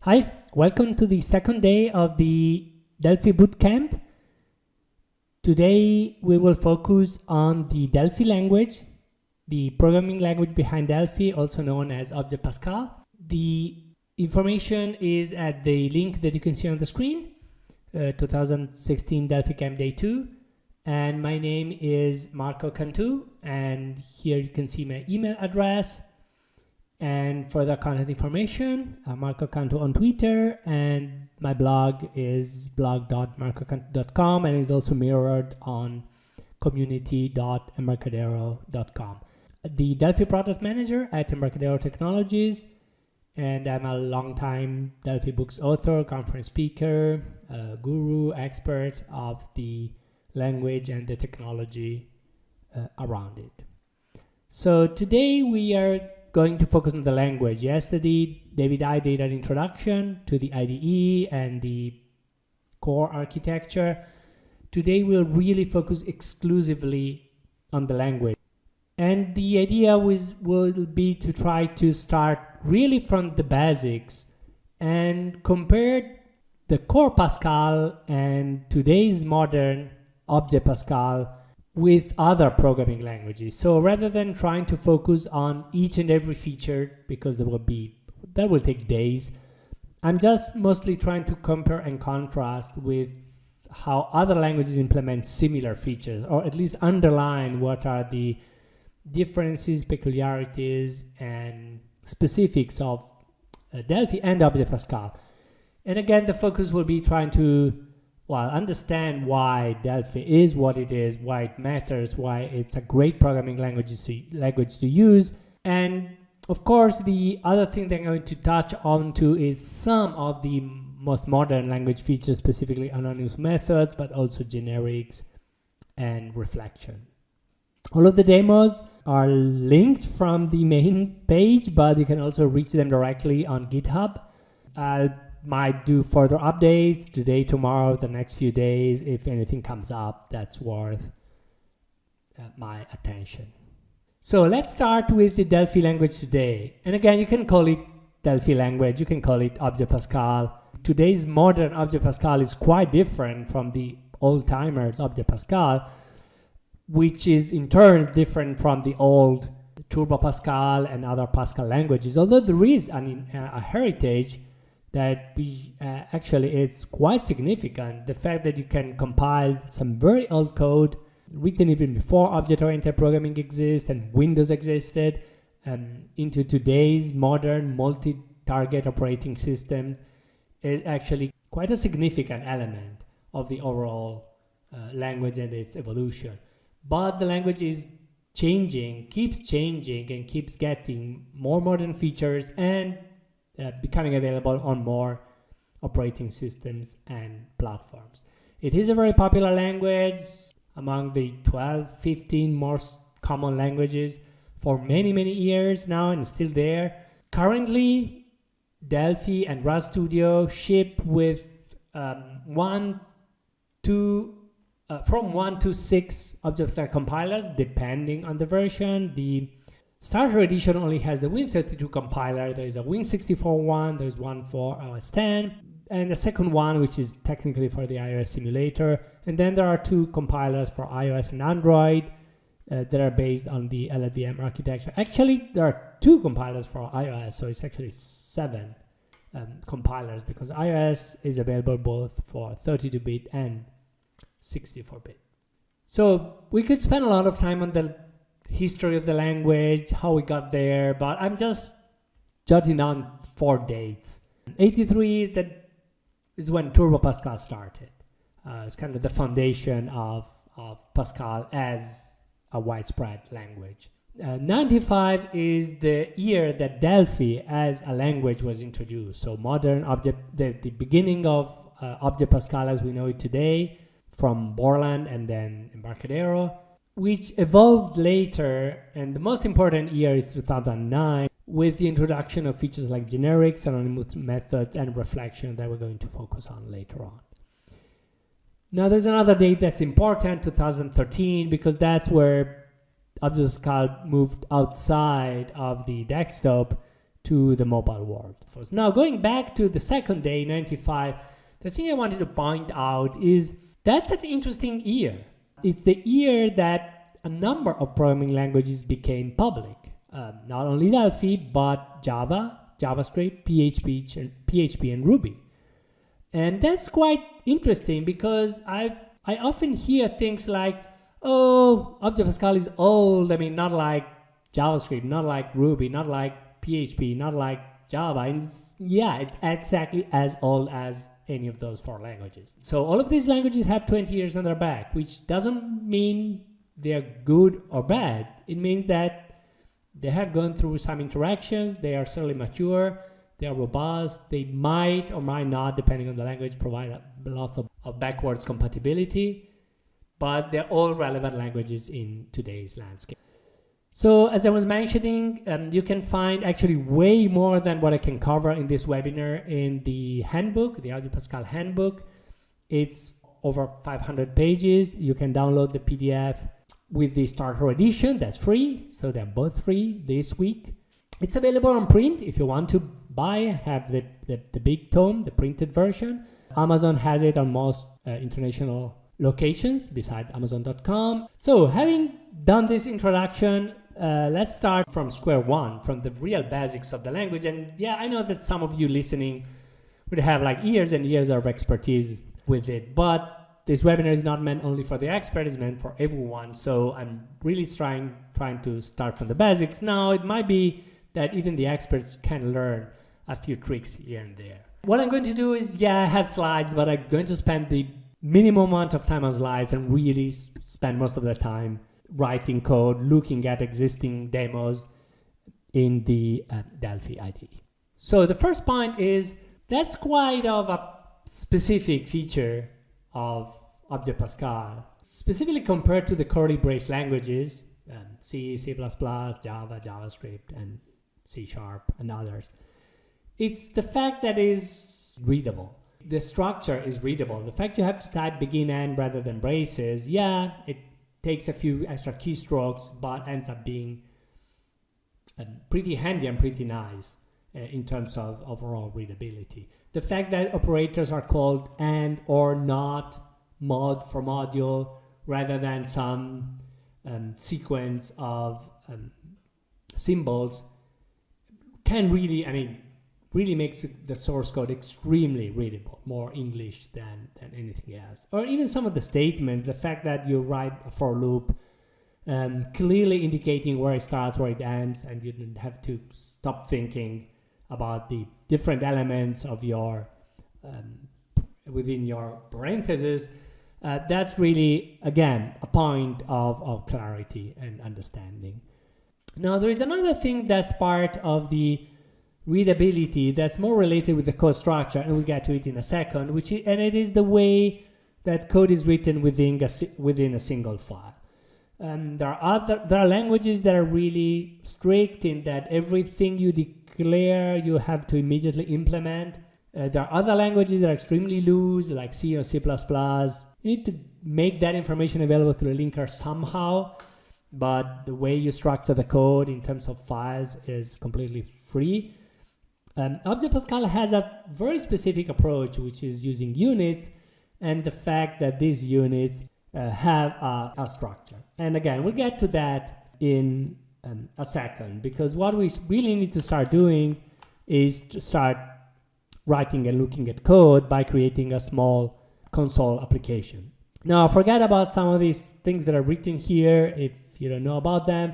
Hi, welcome to the second day of the Delphi Bootcamp. Today we will focus on the Delphi language, the programming language behind Delphi, also known as Object Pascal. The information is at the link that you can see on the screen, 2016 Delphi Camp Day 2. And my name is Marco Cantu, and here you can see my email address. And further contact information, Marco Cantu on Twitter, and my blog is blog.marcocantu.com, and it's also mirrored on community.embarcadero.com. The Delphi product manager at Embarcadero Technologies, and I'm a longtime Delphi books author, conference speaker, guru, expert of the language and the technology around it. So today we are going to focus on the language. Yesterday, David I did an introduction to the IDE and the core architecture. Today, we'll really focus exclusively on the language. And the idea will be to try to start really from the basics and compare the core Pascal and today's modern Object Pascal with other programming languages. So rather than trying to focus on each and every feature, because that will take days, I'm just mostly trying to compare and contrast with how other languages implement similar features, or at least underline what are the differences, peculiarities, and specifics of Delphi and Object Pascal. And again, the focus will be trying to understand why Delphi is what it is, why it matters, why it's a great programming language to use. And of course, the other thing that I'm going to touch on to is some of the most modern language features, specifically anonymous methods, but also generics and reflection. All of the demos are linked from the main page, but you can also reach them directly on GitHub. Might do further updates today, tomorrow, the next few days, if anything comes up that's worth my attention. So let's start with the Delphi language today. And again, you can call it Delphi language, you can call it Object Pascal. Today's modern Object Pascal is quite different from the old-timers Object Pascal, which is in turn different from the old Turbo Pascal and other Pascal languages, although there is a heritage that actually it's quite significant. The fact that you can compile some very old code written even before object-oriented programming exists and Windows existed into today's modern multi-target operating system is actually quite a significant element of the overall language and its evolution. But the language is keeps changing, and keeps getting more modern features and becoming available on more operating systems and platforms. It is a very popular language among the 12, 15 most common languages for many, many years now, and still there. Currently, Delphi and RStudio ship with from 1 to 6 Object-Pascal compilers, depending on the version. The Starter edition only has the Win32 compiler. There is a Win64 one, there's one for iOS 10, and a second one which is technically for the iOS simulator. And then there are 2 compilers for iOS and Android that are based on the LLVM architecture. Actually, there are 2 compilers for iOS, so it's actually 7 compilers, because iOS is available both for 32-bit and 64-bit. So we could spend a lot of time on the history of the language, how we got there, but I'm just jotting down 4 dates. 83 is when Turbo Pascal started. It's kind of the foundation of Pascal as a widespread language. 95 is the year that Delphi as a language was introduced. So modern the beginning of Object Pascal as we know it today, from Borland and then Embarcadero, which evolved later, and the most important year is 2009, with the introduction of features like generics, anonymous methods, and reflection that we're going to focus on later on. Now there's another date that's important, 2013, because that's where Object Pascal moved outside of the desktop to the mobile world. Now, going back to the second day, 95, the thing I wanted to point out is that's an interesting year. It's the year that a number of programming languages became public. Not only Delphi, but Java, JavaScript, PHP, and Ruby. And that's quite interesting because I often hear things like, oh, Object Pascal is old. I mean, not like JavaScript, not like Ruby, not like PHP, not like Java. And it's exactly as old as any of those 4 languages. So all of these languages have 20 years on their back, which doesn't mean they're good or bad. It means that they have gone through some interactions, they are certainly mature, they are robust, they might or might not, depending on the language, provide lots of backwards compatibility, but they're all relevant languages in today's landscape. So as I was mentioning, you can find actually way more than what I can cover in this webinar in the handbook, the Object Pascal handbook. It's over 500 pages. You can download the PDF with the starter edition. That's free. So they're both free this week. It's available on print if you want to buy, have the big tome, the printed version. Amazon has it on most international locations besides Amazon.com. So having done this introduction, let's start from square one, from the real basics of the language. And yeah, I know that some of you listening would have like years and years of expertise with it, but this webinar is not meant only for the expert, it's meant for everyone. So I'm really trying to start from the basics. Now, it might be that even the experts can learn a few tricks here and there. What I'm going to do is, I have slides, but I'm going to spend the minimum amount of time on slides and really spend most of the time writing code, looking at existing demos in the Delphi IDE. So the first point is that's quite of a specific feature of Object Pascal, specifically compared to the curly brace languages, C, C++, Java, JavaScript, and C# and others. It's the fact that it's readable. The structure is readable. The fact you have to type begin end rather than braces, it takes a few extra keystrokes, but ends up being pretty handy and pretty nice in terms of overall readability. The fact that operators are called and or not, mod for module, rather than some sequence of symbols can really makes the source code extremely readable, more English than anything else. Or even some of the statements, the fact that you write a for loop clearly indicating where it starts, where it ends, and you don't have to stop thinking about the different elements of your within your parentheses. That's really, again, a point of clarity and understanding. Now, there is another thing that's part of the readability that's more related with the code structure, and we'll get to it in a second, it is the way that code is written within a single file. There are languages that are really strict in that everything you declare you have to immediately implement. There are other languages that are extremely loose, like C or C++. You need to make that information available to the linker somehow, but the way you structure the code in terms of files is completely free. Object Pascal has a very specific approach, which is using units, and the fact that these units have a structure. And again, we'll get to that in a second, because what we really need to start doing is to start writing and looking at code by creating a small console application. Now, forget about some of these things that are written here if you don't know about them.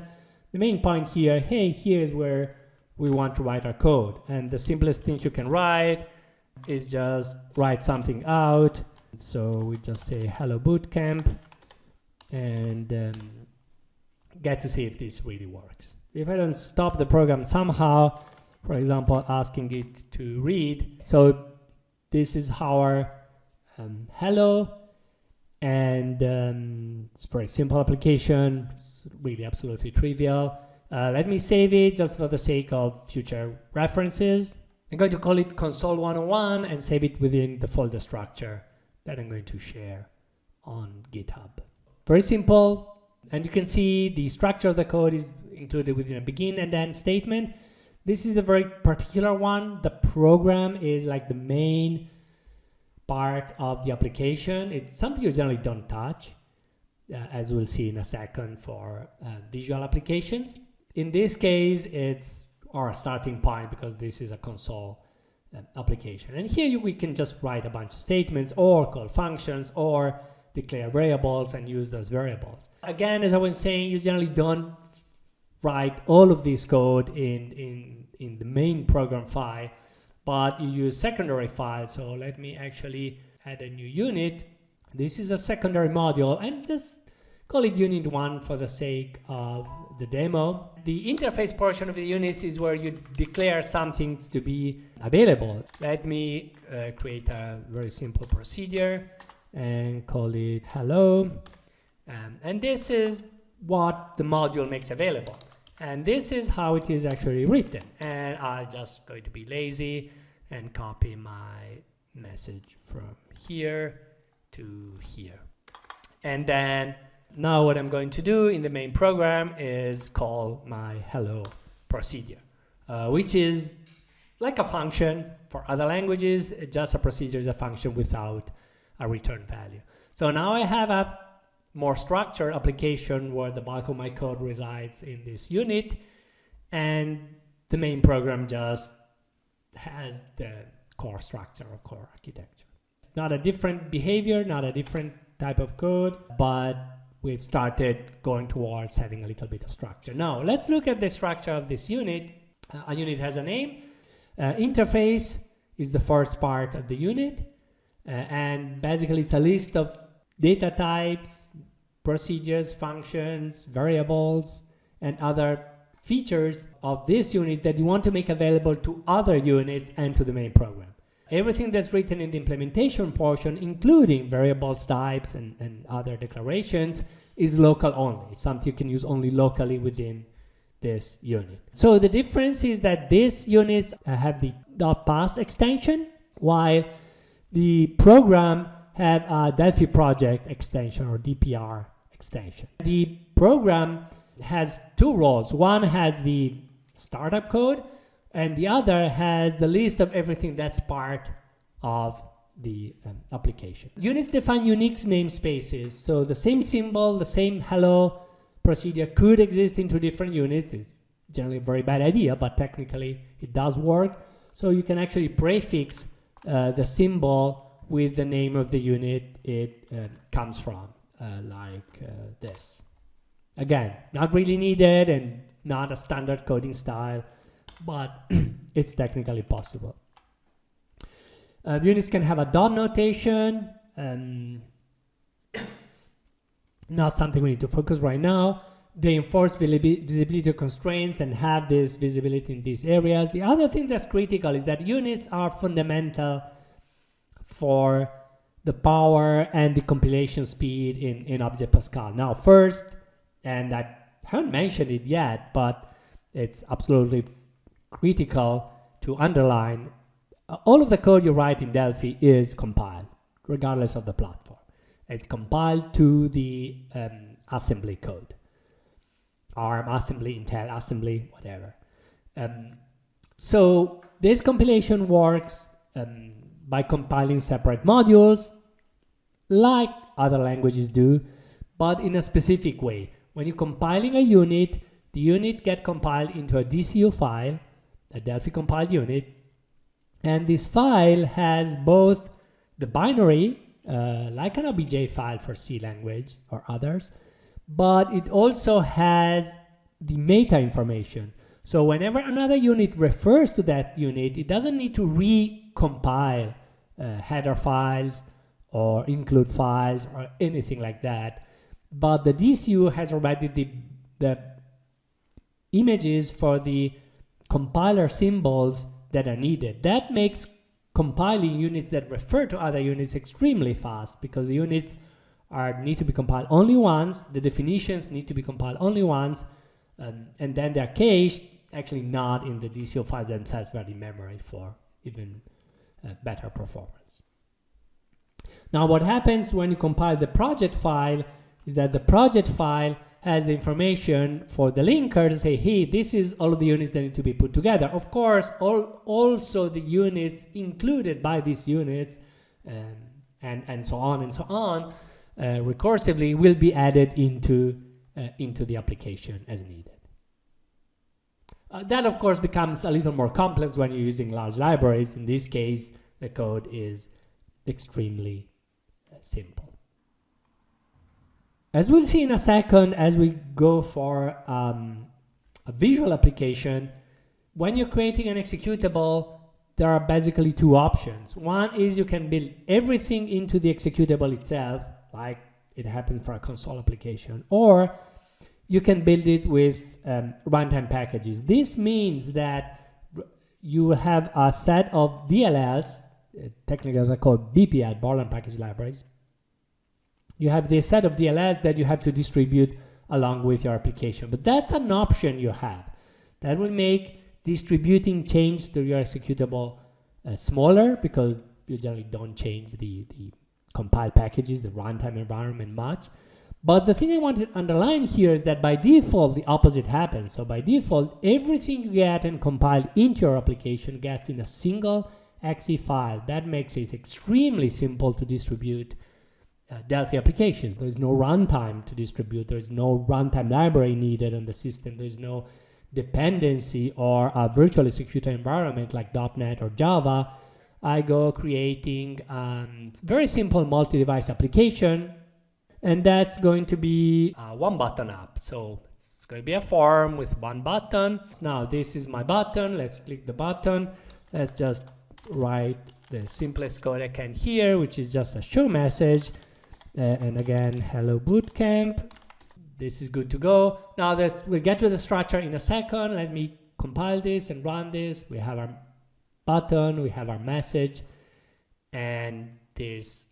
The main point here, here's where we want to write our code. And the simplest thing you can write is just write something out. So we just say hello bootcamp and get to see if this really works. If I don't stop the program somehow, for example, asking it to read. So this is our hello, and it's a very simple application. It's really absolutely trivial. Let me save it just for the sake of future references. I'm going to call it console 101 and save it within the folder structure that I'm going to share on GitHub. Very simple, and you can see the structure of the code is included within a begin and end statement. This is a very particular one. The program is like the main part of the application. It's something you generally don't touch, as we'll see in a second for visual applications. In this case, it's our starting point because this is a console application. And here we can just write a bunch of statements or call functions or declare variables and use those variables. Again, as I was saying, you generally don't write all of this code in the main program file, but you use secondary files. So let me actually add a new unit. This is a secondary module, and just call it unit 1 for the sake of the demo. The interface portion of the units is where you declare some things to be available. Let me create a very simple procedure and call it hello. And this is what the module makes available. And this is how it is actually written. And I'm just going to be lazy and copy my message from here to here. And then now what I'm going to do in the main program is call my hello procedure, which is like a function. For other languages, just a procedure is a function without a return value. So now I have a more structured application where the bulk of my code resides in this unit, and the main program just has the core structure or core architecture. It's not a different behavior, not a different type of code, but we've started going towards having a little bit of structure. Now, let's look at the structure of this unit. A unit has a name. Interface is the first part of the unit. And basically, it's a list of data types, procedures, functions, variables, and other features of this unit that you want to make available to other units and to the main program. Everything that's written in the implementation portion, including variables, types, and other declarations, is local only, something you can use only locally within this unit. So the difference is that these units have the .pass extension, while the program have a Delphi project extension or DPR extension. The program has two roles. One has the startup code, and the other has the list of everything that's part of the application. Units define unique namespaces. So the same symbol, the same hello procedure could exist in two different units. It's generally a very bad idea, but technically it does work. So you can actually prefix the symbol with the name of the unit it comes from, like this. Again, not really needed and not a standard coding style, but it's technically possible. Units can have a dot notation, not something we need to focus right now. They enforce visibility constraints and have this visibility in these areas. The other thing that's critical is that units are fundamental for the power and the compilation speed in Object Pascal. Now, first, and I haven't mentioned it yet, but it's absolutely critical to underline, all of the code you write in Delphi is compiled, regardless of the platform. It's compiled to the assembly code. ARM assembly, Intel assembly, whatever. So this compilation works by compiling separate modules, like other languages do, but in a specific way. When you're compiling a unit, the unit gets compiled into a DCU file, a Delphi compiled unit, and this file has both the binary, like an OBJ file for C language or others, but it also has the meta information. So whenever another unit refers to that unit, it doesn't need to recompile header files or include files or anything like that. But the DCU has already the images for the compiler symbols that are needed. That makes compiling units that refer to other units extremely fast, because the units need to be compiled only once, the definitions need to be compiled only once, and then they're cached, actually not in the DCO files themselves, but in memory for even better performance. Now what happens when you compile the project file is that the project file has the information for the linker to say, hey, this is all of the units that need to be put together. Of course, also the units included by these units and so on and so on recursively will be added into the application as needed. That of course becomes a little more complex when you're using large libraries. In this case, the code is extremely simple. As we'll see in a second, as we go for a visual application, when you're creating an executable, there are basically two options. One is you can build everything into the executable itself, like it happens for a console application, or you can build it with runtime packages. This means that you have a set of DLLs, technically they're called BPL, Borland Package Libraries. You have this set of DLLs that you have to distribute along with your application, but that's an option you have. That will make distributing change to your executable smaller, because you generally don't change the compiled packages, the runtime environment much. But the thing I want to underline here is that by default, the opposite happens. So by default, everything you get and compiled into your application gets in a single exe file. That makes it extremely simple to distribute Delphi applications. There is no runtime to distribute. There is no runtime library needed on the system. There is no dependency or a virtual executor environment like .NET or Java. I go creating very simple multi-device application, and that's going to be a one button app. So it's going to be a form with one button. Now this is my button. Let's click the button. Let's just write the simplest code I can here, which is just a show message. And again, hello bootcamp. This is good to go. Now we'll get to the structure in a second. Let me compile this and run this. We have our button, we have our message, and this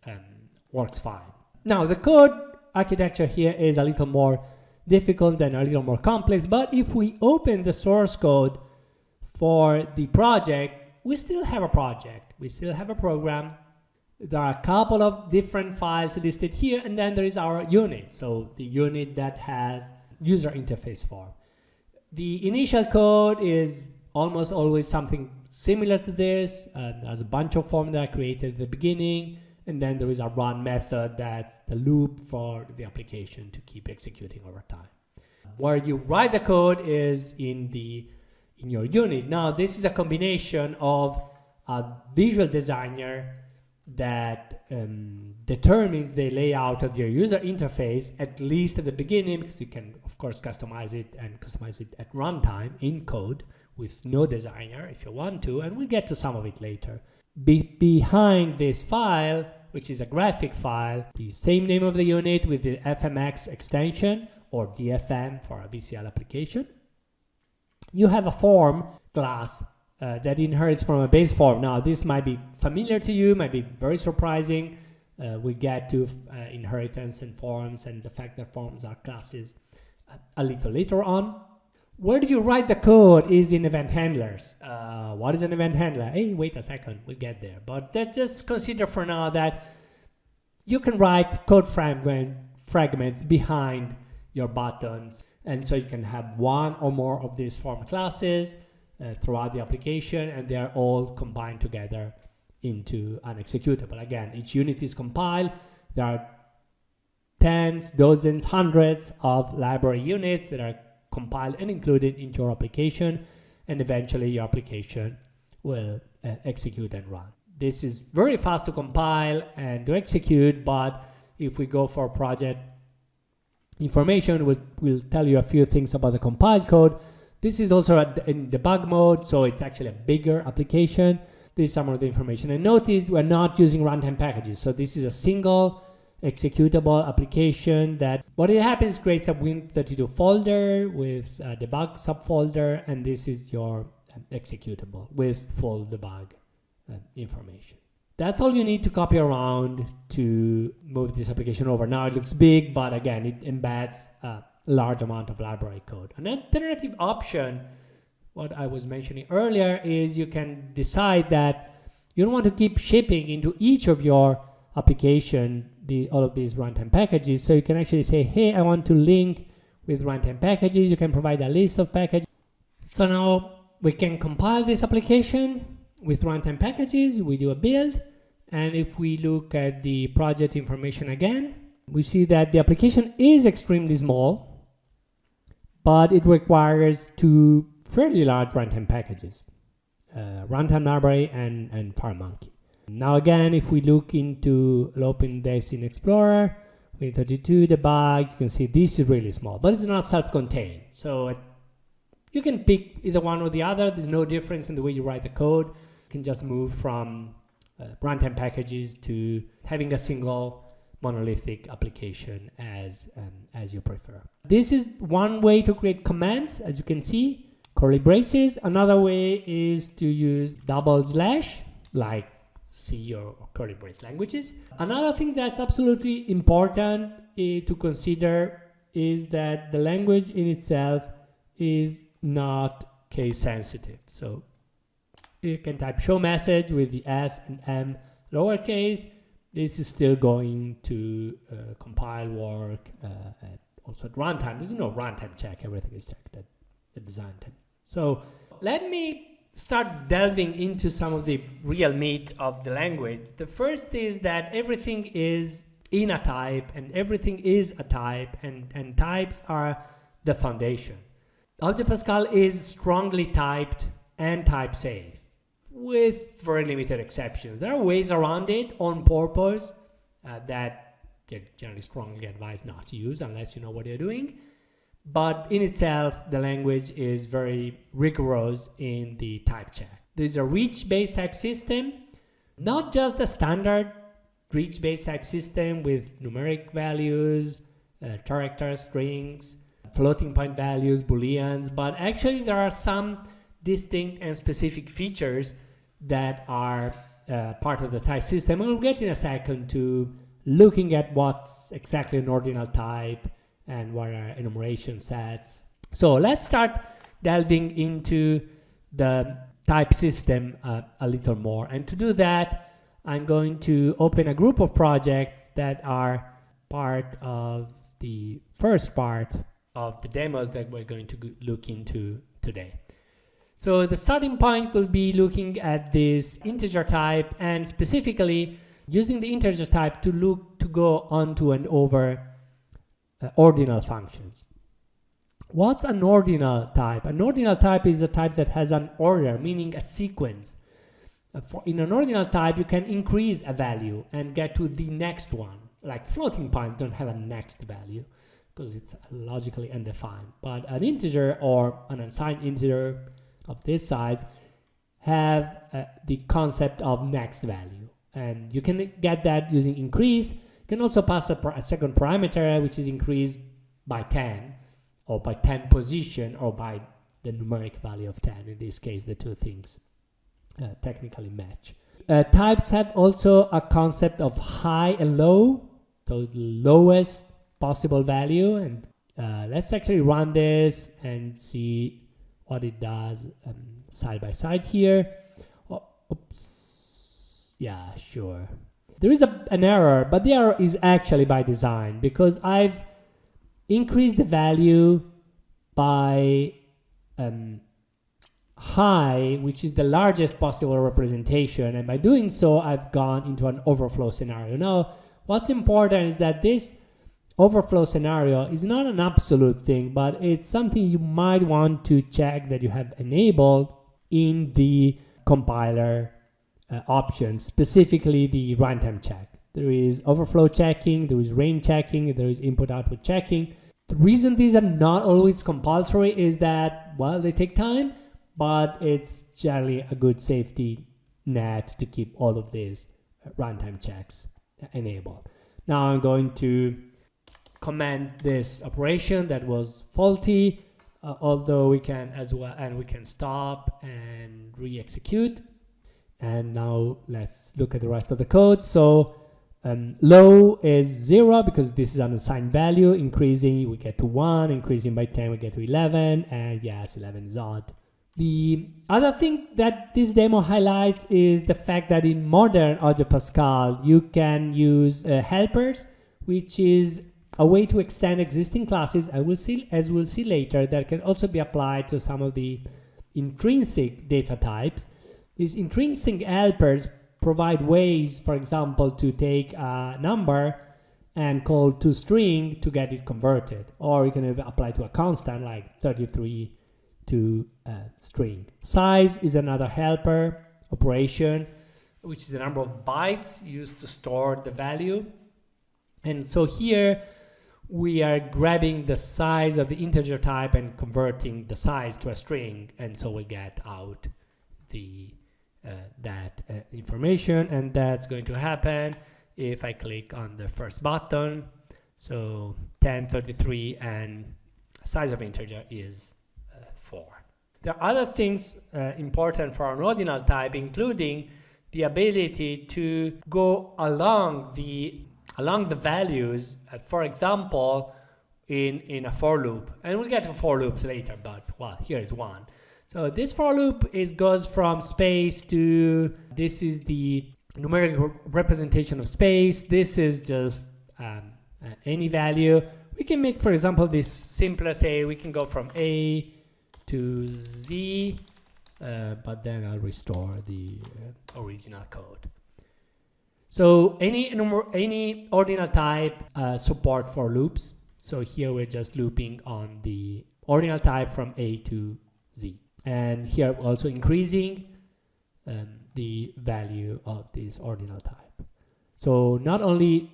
works fine. Now the code architecture here is a little more difficult and a little more complex, but if we open the source code for the project, we still have a project. We still have a program. There are a couple of different files listed here, and then there is our unit. So the unit that has user interface form. The initial code is almost always something similar to this. There's a bunch of forms that are created at the beginning, and then there is a run method that's the loop for the application to keep executing over time. Where you write the code is in your unit. Now this is a combination of a visual designer that determines the layout of your user interface, at least at the beginning, because you can of course customize it at runtime in code with no designer if you want to, and we'll get to some of it later. Behind this file, which is a graphic file, the same name of the unit with the FMX extension, or DFM for a VCL application, you have a form class that inherits from a base form. Now this might be familiar to you, might be very surprising. We get to inheritance and forms and the fact that forms are classes a little later on. Where do you write the code is in event handlers. What is an event handler? Hey, wait a second, we'll get there. But just consider for now that you can write code fragments behind your buttons. And so you can have one or more of these form classes throughout the application, and they are all combined together into an executable. Again, each unit is compiled. There are tens, dozens, hundreds of library units that are compiled and included into your application, and eventually your application will execute and run. This is very fast to compile and to execute, but if we go for project information, we'll tell you a few things about the compiled code. This is also in debug mode, so it's actually a bigger application. This is some of the information. And notice we're not using runtime packages. So this is a single executable application that what it happens creates a Win32 folder with a debug subfolder, and this is your executable with full debug information. That's all you need to copy around to move this application over. Now it looks big, but again, it embeds a large amount of library code. An alternative option, what I was mentioning earlier, is you can decide that you don't want to keep shipping into each of your application all of these runtime packages. So you can actually say, hey, I want to link With runtime packages, you can provide a list of packages. So now we can compile this application with runtime packages. We do a build, and if we look at the project information again, we see that the application is extremely small, but it requires two fairly large runtime packages, runtime library and FireMonkey. Now again, if we look into open this in Explorer, with 32 debug, you can see this is really small, but it's not self-contained. So you can pick either one or the other. There's no difference in the way you write the code. You can just move from runtime packages to having a single monolithic application as you prefer. This is one way to create commands, as you can see, curly braces. Another way is to use double slash, like C or curly brace languages. Another thing that's absolutely important to consider is that the language in itself is not case sensitive. So you can type show message with the S and M lowercase. This is still going to compile work also at runtime. There's no runtime check. Everything is checked at the design time. So let me start delving into some of the real meat of the language. The first is that everything is in a type, and everything is a type, and types are the foundation. Object Pascal is strongly typed and type safe, with very limited exceptions. There are ways around it on purpose that they're generally strongly advised not to use unless you know what you're doing. But in itself, the language is very rigorous in the type check. There's a reach-based type system, not just the standard reach-based type system with numeric values, characters, strings, floating point values, booleans, but actually there are some distinct and specific features that are part of the type system. We'll get in a second to looking at what's exactly an ordinal type and what are enumeration sets. So let's start delving into the type system a little more. And to do that, I'm going to open a group of projects that are part of the first part of the demos that we're going to look into today. So the starting point will be looking at this integer type, and specifically using the integer type to go onto and over ordinal functions. What's an ordinal type? An ordinal type is a type that has an order, meaning a sequence. In an ordinal type, you can increase a value and get to the next one. Like floating points don't have a next value because it's logically undefined. But an integer or an unsigned integer of this size have the concept of next value. And you can get that using increase. You can also pass a second parameter, which is increased by 10, or by 10 position, or by the numeric value of 10. In this case, the two things technically match. Types have also a concept of high and low, so the lowest possible value. And let's actually run this and see what it does side by side here. Oh, oops. Yeah, sure. There is an error, but the error is actually by design because I've increased the value by high, which is the largest possible representation, and by doing so I've gone into an overflow scenario. Now what's important is that this overflow scenario is not an absolute thing, but it's something you might want to check that you have enabled in the compiler options, specifically the runtime check. There is overflow checking, there is range checking, there is input output checking. The reason these are not always compulsory is that, well, they take time, but it's generally a good safety net to keep all of these runtime checks enabled. Now I'm going to comment this operation that was faulty, although we can as well, and we can stop and re-execute. And now let's look at the rest of the code. So low is 0 because this is an assigned value. Increasing, we get to 1. Increasing by 10, we get to 11. And yes, 11 is odd. The other thing that this demo highlights is the fact that in modern Object Pascal, you can use helpers, which is a way to extend existing classes, as we'll see later, that can also be applied to some of the intrinsic data types. These intrinsic helpers provide ways, for example, to take a number and call toString to get it converted, or you can apply to a constant like 33 to string. Size is another helper operation, which is the number of bytes used to store the value. And so here we are grabbing the size of the integer type and converting the size to a string, and so we get out the that information, and that's going to happen if I click on the first button. So 1033 and size of integer is 4. There are other things important for an ordinal type, including the ability to go along the values, for example, in a for loop. And we'll get to for loops later, but well, here is one. So this for loop goes from space to, this is the numeric representation of space. This is just any value. We can make, for example, this simpler, say we can go from A to Z, but then I'll restore the original code. So any ordinal type support for loops. So here we're just looping on the ordinal type from A to Z. And here also increasing the value of this ordinal type. So not only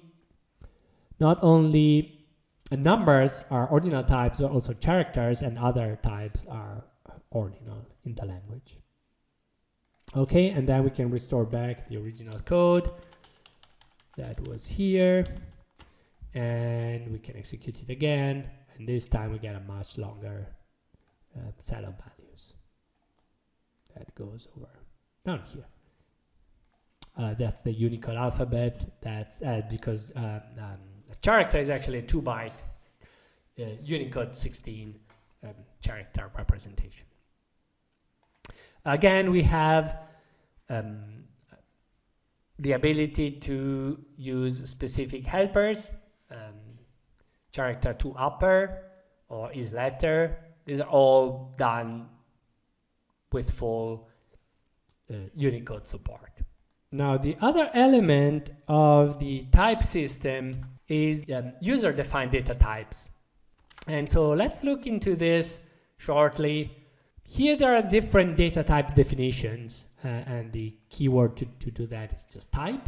numbers are ordinal types, but also characters and other types are ordinal in the language. Okay, and then we can restore back the original code that was here, and we can execute it again, and this time we get a much longer set of values that goes over down here. That's the Unicode alphabet. That's because a character is actually a 2-byte Unicode 16 character representation. Again, we have the ability to use specific helpers, character to upper or is letter. These are all done with full Unicode support. Now, the other element of the type system is user-defined data types. And so let's look into this shortly. Here there are different data type definitions, and the keyword to do that is just type.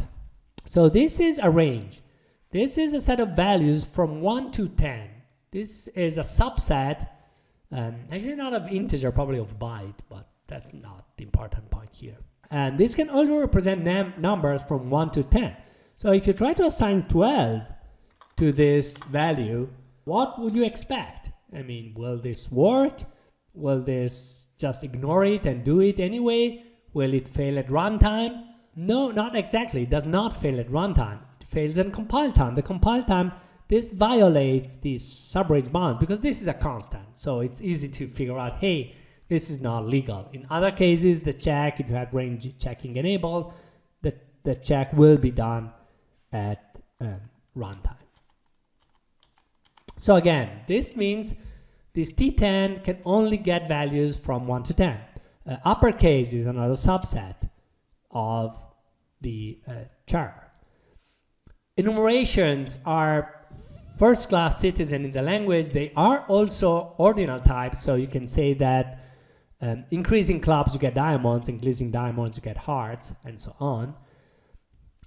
So this is a range. This is a set of values from 1 to 10. This is a subset, actually not of integer, probably of byte, but that's not the important point here. And this can also represent numbers from 1 to 10. So if you try to assign 12 to this value, what would you expect? I mean, will this work? Will this just ignore it and do it anyway? Will it fail at runtime? No, not exactly. It does not fail at runtime. It fails in compile time. The compile time, this violates these subrange bounds because this is a constant. So it's easy to figure out, hey, this is not legal. In other cases, the check, if you have range checking enabled, the check will be done at runtime. So again, this means this T10 can only get values from 1 to 10. Uppercase is another subset of the char. Enumerations are first-class citizen in the language. They are also ordinal types, so you can say that increasing clubs you get diamonds, increasing diamonds you get hearts, and so on.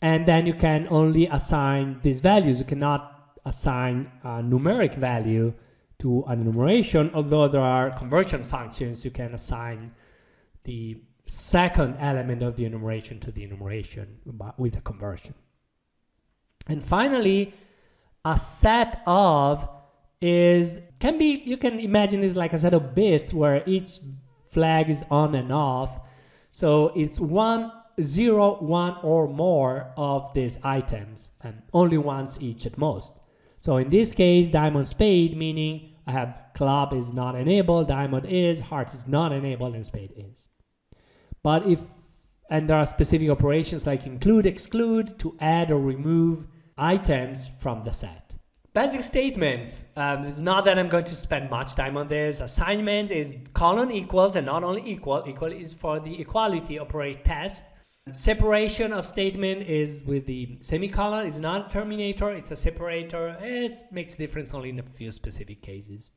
And then you can only assign these values. You cannot assign a numeric value to an enumeration, although there are conversion functions. You can assign the second element of the enumeration to the enumeration with a conversion. And finally, a set of can be, you can imagine is like a set of bits where each flag is on and off. So it's 1, 0, 1 or more of these items, and only once each at most. So in this case, diamond spade, meaning I have club is not enabled, diamond is, heart is not enabled, and spade is. But and there are specific operations like include, exclude to add or remove items from the set. Basic statements. It's not that I'm going to spend much time on this. Assignment is colon equals, and not only equal. Equal is for the equality operate test. Separation of statement is with the semicolon. It's not a terminator, it's a separator. It makes a difference only in a few specific cases.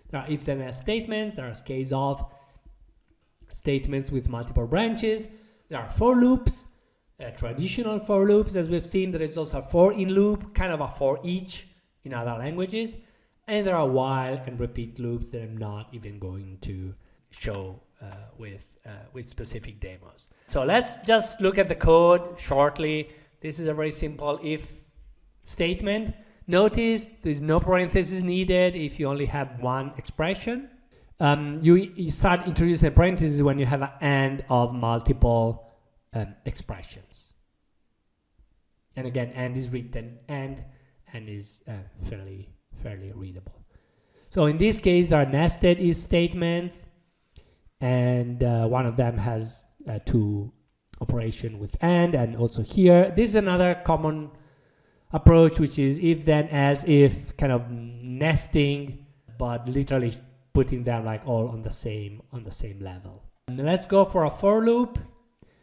There are if-then else statements. There are case of statements with multiple branches. There are for loops, traditional for loops, as we've seen. There is also a for in loop, kind of a for each in other languages. And there are while and repeat loops that I'm not even going to show with specific demos. So let's just look at the code shortly. This is a very simple if statement. Notice there's no parentheses needed if you only have one expression. You start introducing a parenthesis when you have an and of multiple expressions. And again, and is written and is fairly readable. So in this case, there are nested if statements, and one of them has two operation with and also here. This is another common approach, which is if then else if, kind of nesting, but literally putting them like all on the same level. And let's go for a for loop.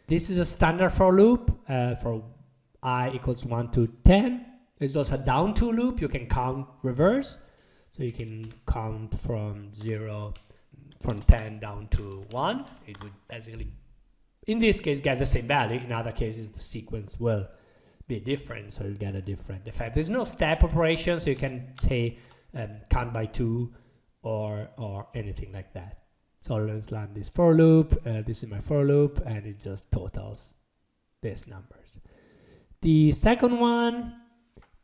This is a standard for loop for I equals 1 to 10. There's also a down to loop. You can count reverse, so you can count from 10 down to 1. It would basically, in this case, get the same value. In other cases, the sequence will be different, so you'll get a different effect. There's no step operation, so you can say count by 2 or anything like that. So let's run this for loop. This is my for loop, and it just totals these numbers. The second one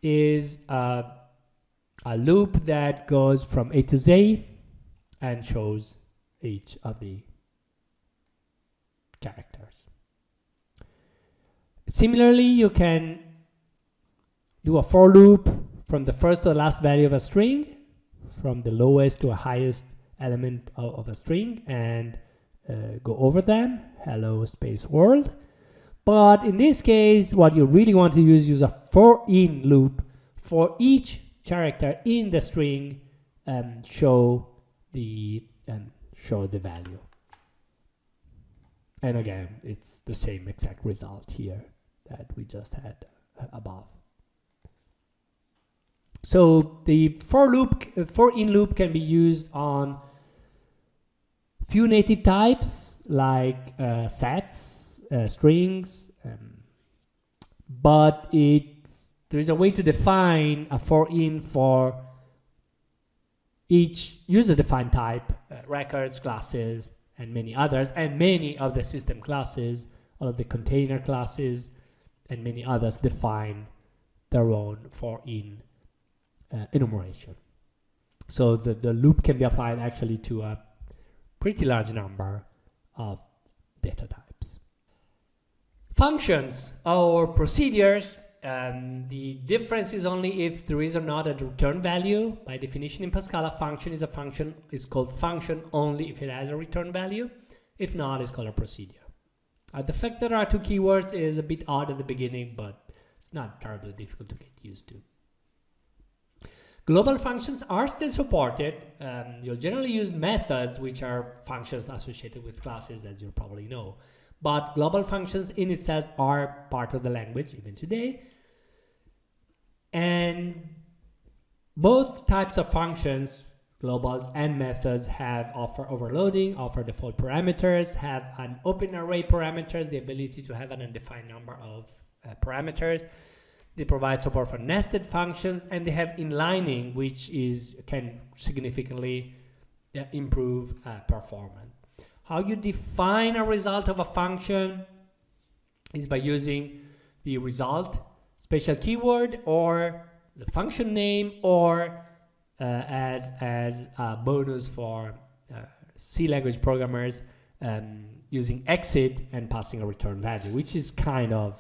is a loop that goes from A to Z and shows each of the characters. Similarly, you can do a for loop from the first to the last value of a string, from the lowest to a highest element of a string, and go over them, hello space world. But in this case, what you really want to use a for in loop for each character in the string, show the value. And again, it's the same exact result here that we just had above. So the for in loop can be used on few native types like sets, strings, but there is a way to define a for in for each user-defined type, records, classes, and many others, and many of the system classes, all of the container classes, and many others define their own for in enumeration. So the loop can be applied actually to a pretty large number of data types. Functions or procedures, the difference is only if there is or not a return value. By definition in Pascal, a function is called function only if it has a return value. If not, it's called a procedure. The fact that there are two keywords is a bit odd at the beginning, but it's not terribly difficult to get used to. Global functions are still supported. You'll generally use methods, which are functions associated with classes, as you probably know. But global functions in itself are part of the language even today. And both types of functions, globals and methods, offer overloading, offer default parameters, have an open array parameters, the ability to have an undefined number of parameters. They provide support for nested functions, and they have inlining, which can significantly improve performance. How you define a result of a function is by using the result special keyword or the function name, or as a bonus for C language programmers, using exit and passing a return value, which is kind of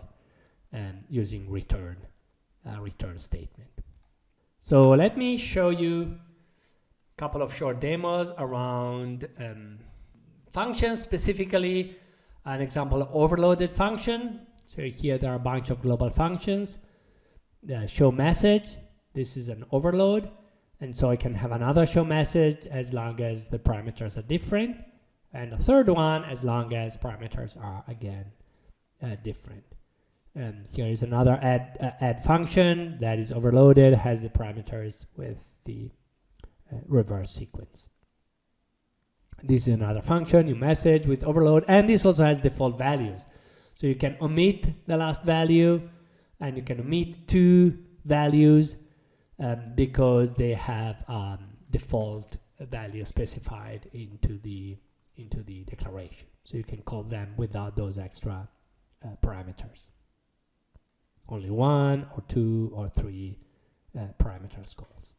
using return statement. So let me show you a couple of short demos around functions, specifically an example of overloaded function. So here there are a bunch of global functions. The show message This is an overload, and so I can have another show message as long as the parameters are different, and a third one as long as parameters are again different. Here is another add function that is overloaded, has the parameters with the reverse sequence. This is another function, new message with overload, and this also has default values. So you can omit the last value, and you can omit two values because they have default value specified into the declaration. So you can call them without those extra parameters. Only one or two or three parameters calls.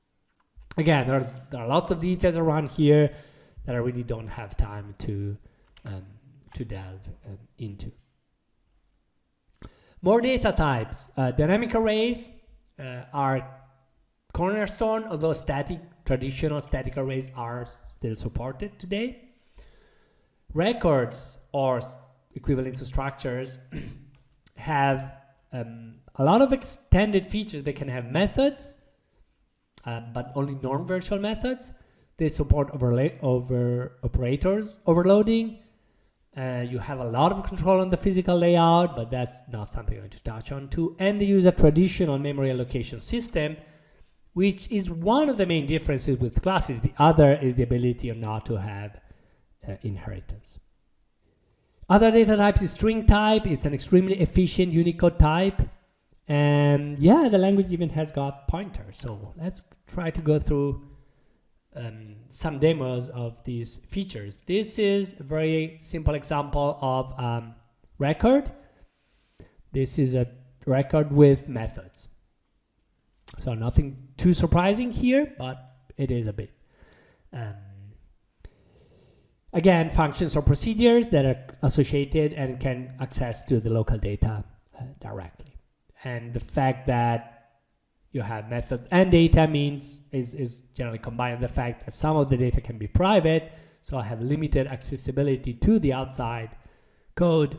Again, there are lots of details around here that I really don't have time to delve into. More data types. Dynamic arrays are cornerstone, although traditional static arrays are still supported today. Records, or equivalent to structures, have a lot of extended features. They can have methods, but only non-virtual methods. They support operators, overloading. You have a lot of control on the physical layout, but that's not something I'm going to touch on too. And they use a traditional memory allocation system, which is one of the main differences with classes. The other is the ability or not to have inheritance. Other data types is string type. It's an extremely efficient Unicode type. And yeah, the language even has got pointers. So let's try to go through some demos of these features. This is a very simple example of record. This is a record with methods. So nothing too surprising here, but it is a bit. Again, functions or procedures that are associated and can access to the local data directly. And the fact that you have methods and data is generally combined with the fact that some of the data can be private, so I have limited accessibility to the outside code,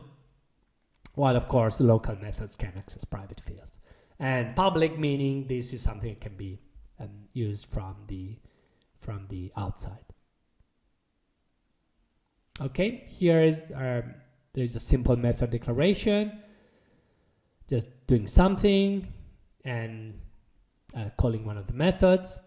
while of course the local methods can access private fields. And public, meaning this is something that can be used from the outside. Okay, here is there is a simple method declaration, just doing something and calling one of the methods.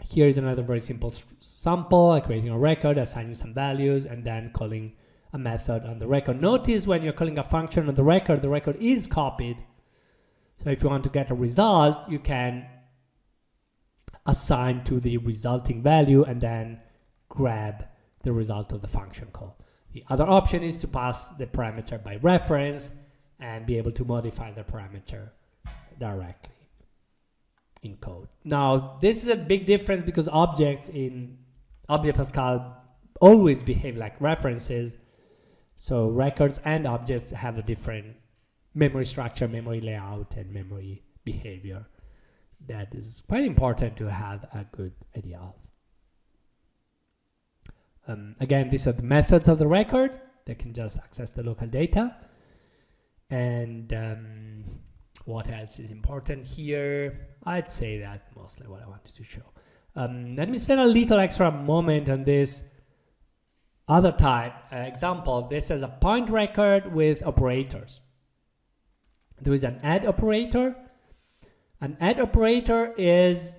Here is another very simple sample, creating a record, assigning some values, and then calling a method on the record. Notice when you're calling a function on the record is copied. So if you want to get a result, you can assign to the resulting value and then grab the result of the function call. The other option is to pass the parameter by reference and be able to modify the parameter directly in code. Now, this is a big difference because objects in Object Pascal always behave like references. So records and objects have a different memory structure, memory layout, and memory behavior. That is quite important to have a good idea of. Again, these are the methods of the record. They can just access the local data. And what else is important here? I'd say that mostly what I wanted to show. Let me spend a little extra moment on this other type example. This is a point record with operators. There is an add operator. An add operator is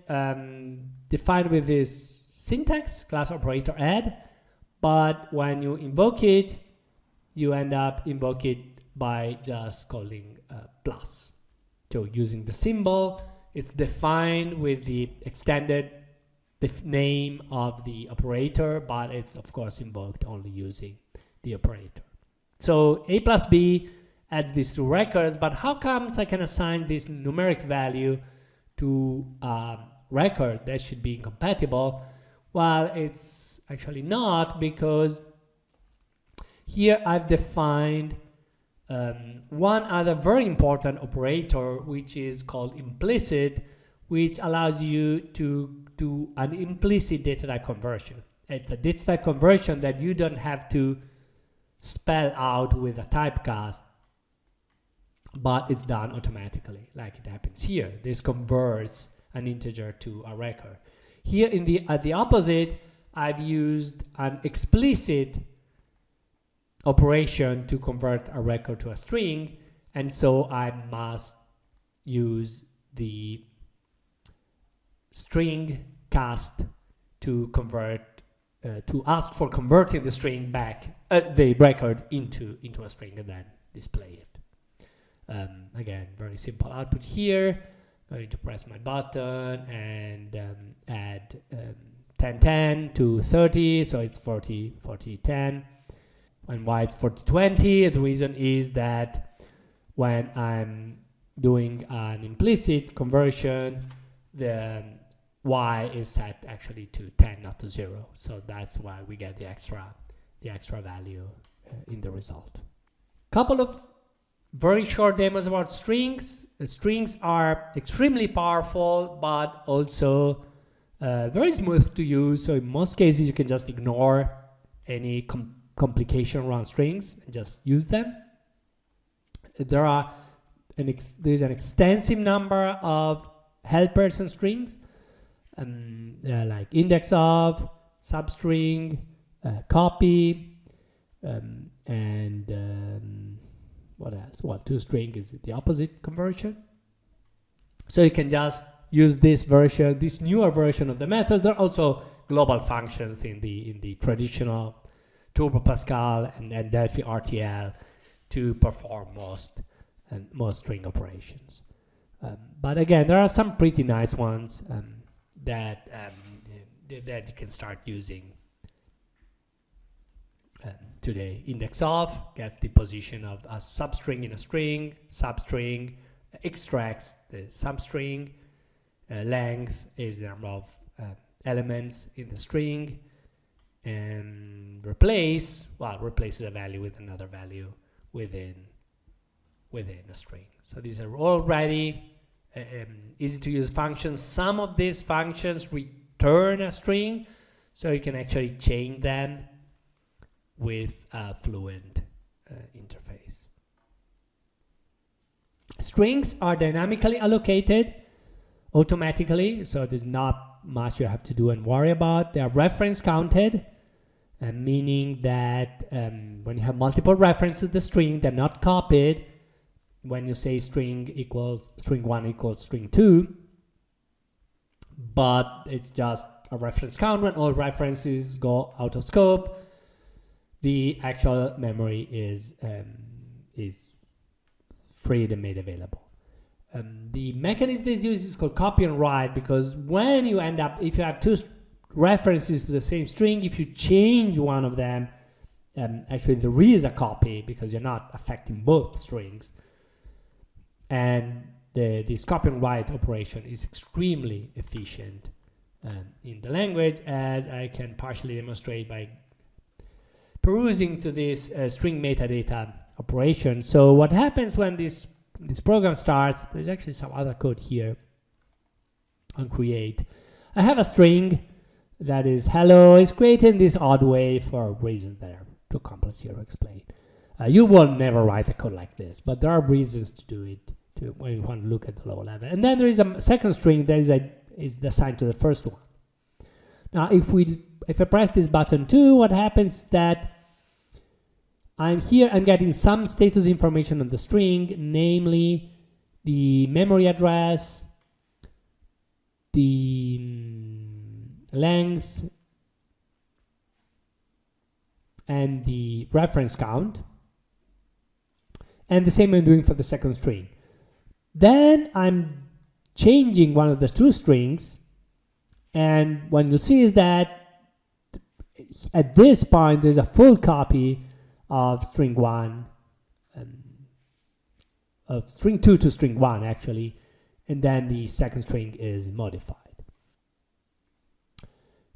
defined with this syntax, class operator add, but when you invoke it, you end up invoke it by just calling plus. So using the symbol, it's defined with the extended name of the operator, but it's of course invoked only using the operator. So a plus b adds these two records, but how comes I can assign this numeric value to a record that should be incompatible? Well, it's actually not, because here I've defined one other very important operator, which is called implicit, which allows you to do an implicit data type conversion. It's a data type conversion that you don't have to spell out with a typecast but it's done automatically, like it happens here. This converts an integer to a record. Here at the opposite, I've used an explicit operation to convert a record to a string, and so I must use the string cast to convert to ask for converting the string back, the record into a string, and then display it. Again, very simple output here. I'm going to press my button and add 10 10 to 30, so it's 40 40 10. And why it's 40 20? The reason is that when I'm doing an implicit conversion, the y is set actually to 10, not to 0. So that's why we get the extra value in the result. Couple of very short demos about strings. Strings are extremely powerful, but also very smooth to use. So in most cases, you can just ignore any complication around strings and just use them. There's an extensive number of helpers on strings, like index of, substring, copy, and what else? Well, toString is the opposite conversion. So you can just use this version, this newer version of the methods. There are also global functions in the traditional Turbo Pascal and Delphi RTL to perform most string operations. But again, there are some pretty nice ones that you can start using today. Index of gets the position of a substring in a string. Substring extracts the substring. Length is the number of elements in the string. And replaces a value with another value within a string. So these are already easy to use functions. Some of these functions return a string, so you can actually change them with a fluent interface. Strings are dynamically allocated automatically, so there's not much you have to do and worry about. They are reference counted, meaning that when you have multiple references to the string, they're not copied. When you say string 1 equals string 2, but it's just a reference count. When all references go out of scope, the actual memory is freed and made available. The mechanism this uses is called copy and write, because when you end up, if you have two references to the same string, if you change one of them, actually there is a copy because you're not affecting both strings. And this copy and write operation is extremely efficient in the language, as I can partially demonstrate by perusing to this string metadata operation. So what happens when this program starts, there's actually some other code here on create. I have a string that is hello. It's created in this odd way for reasons that are too complex here to explain. You will never write a code like this, but there are reasons to do it when you want to look at the low level. And then there is a second string that is assigned to the first one. Now, if I press this button 2, what happens is that I'm getting some status information on the string, namely the memory address, the length, and the reference count. And the same I'm doing for the second string. Then I'm changing one of the two strings, and what you'll see is that at this point there's a full copy of string 1, of string 2 to string 1 actually, and then the second string is modified.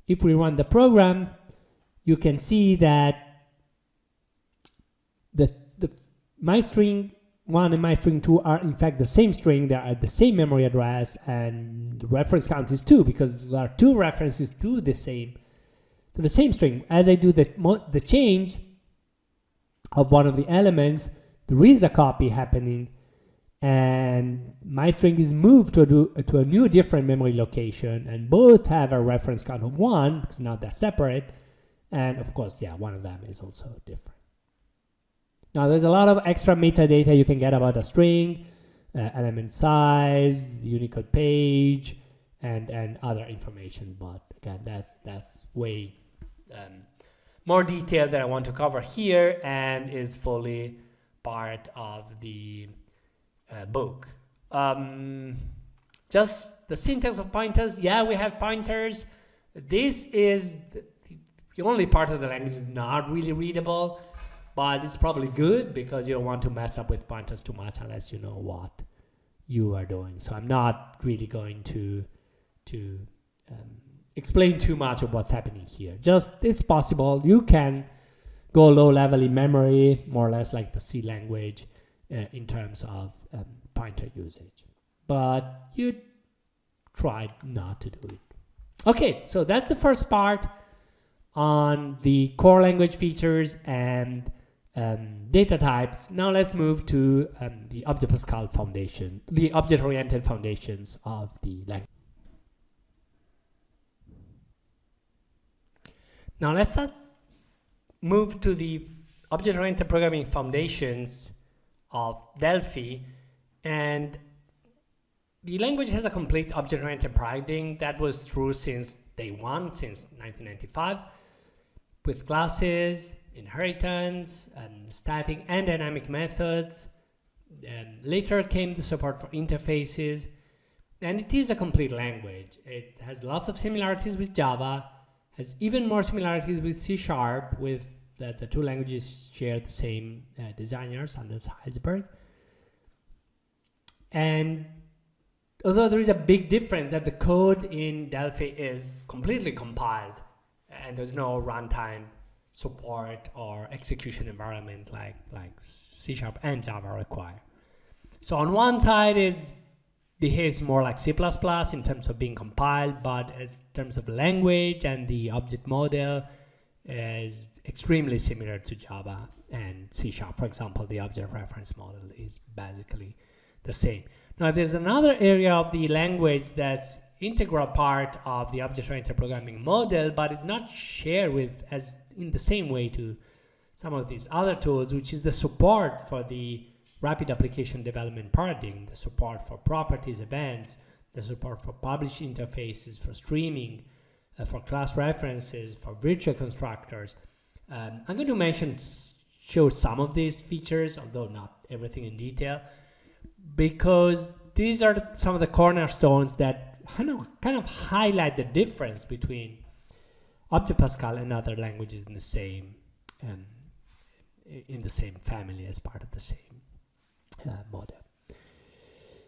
If we run the program, you can see that my string 1 and my string 2 are in fact the same string. They are at the same memory address, and the reference count is 2 because there are two references to the same string. As I do the change of one of the elements, there is a copy happening and my string is moved to a new different memory location, and both have a reference count of 1 because now they're separate, and of course, yeah, one of them is also different. Now there's a lot of extra metadata you can get about a string, element size, Unicode page, and other information, but again, that's way more detail that I want to cover here, and is fully part of the book. Just the syntax of pointers. Yeah, we have pointers. This is the only part of the language is not really readable, but it's probably good because you don't want to mess up with pointers too much unless you know what you are doing. So I'm not really going to explain too much of what's happening here. Just it's possible you can go low level in memory, more or less like the C language, in terms of pointer usage, but you try not to do it. Okay, so that's the first part on the core language features and data types. Now let's move to the Object Pascal foundation, the object-oriented foundations of the language. Now let's move to the object-oriented programming foundations of Delphi, and the language has a complete object-oriented paradigm that was true since day one, since 1995, with classes, inheritance, static and dynamic methods. Later came the support for interfaces, and it is a complete language. It has lots of similarities with Java, has even more similarities with C#, with that the two languages share the same designers, Anders Heilsberg. And although there is a big difference that the code in Delphi is completely compiled and there's no runtime support or execution environment like C# and Java require. So on one side it behaves more like C++ in terms of being compiled, but in terms of language and the object model is extremely similar to Java and C#. For example, the object reference model is basically the same. Now there's another area of the language that's integral part of the object-oriented programming model, but it's not shared with as in the same way to some of these other tools, which is the support for the rapid application development paradigm, the support for properties, events, the support for published interfaces, for streaming, for class references, for virtual constructors. I'm going to show some of these features, although not everything in detail, because these are some of the cornerstones that kind of highlight the difference between Object Pascal and other languages in the same family as part of the same model.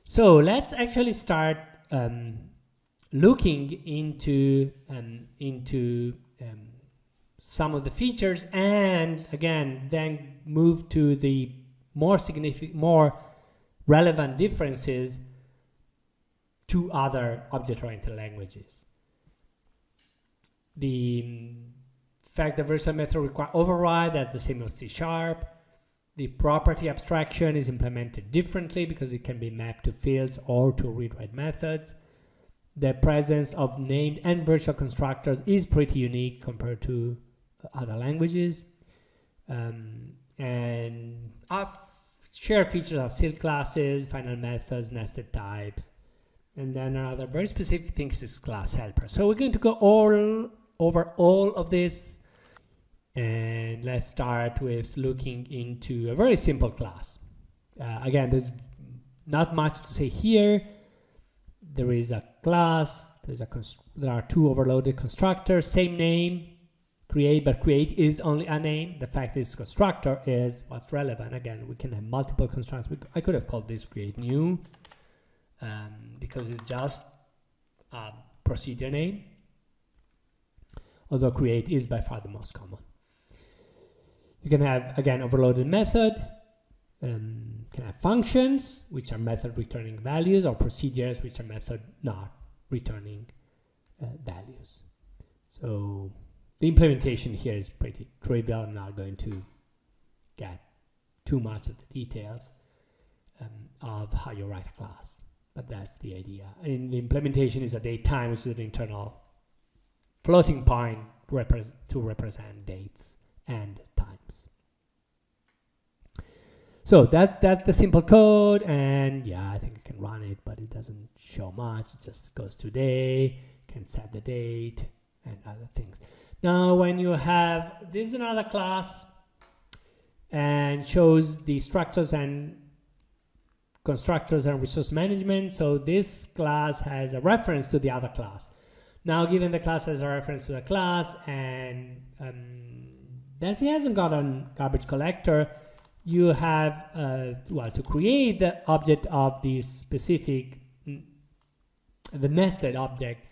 So let's actually start looking into some of the features, and again then move to the more relevant differences to other object-oriented languages. The fact that versatile method require override, that's the same as C#. The property abstraction is implemented differently because it can be mapped to fields or to read-write methods. The presence of named and virtual constructors is pretty unique compared to other languages. And shared features are sealed classes, final methods, nested types. And then another very specific things is class helper. So we're going to go over all of this. And let's start with looking into a very simple class. Again, there's not much to say here. There is a class, there are two overloaded constructors, same name, create, but create is only a name. The fact is constructor is what's relevant. Again, we can have multiple constructors. I could have called this create new because it's just a procedure name, although create is by far the most common. You can have, again, overloaded method. You can have functions, which are method returning values, or procedures, which are method not returning values. So the implementation here is pretty trivial. I'm not going to get too much of the details. of how you write a class. But that's the idea. And the implementation is a date time, which is an internal floating point to represent dates and times. So that's the simple code, and yeah, I think I can run it, but it doesn't show much. It just goes to day, can set the date and other things. Now when you have, this is another class and shows the structures and constructors and resource management. So this class has a reference to the other class. Now given the class has a reference to the class, and Delphi hasn't got a garbage collector, you have, well, to create the object of this specific, the nested object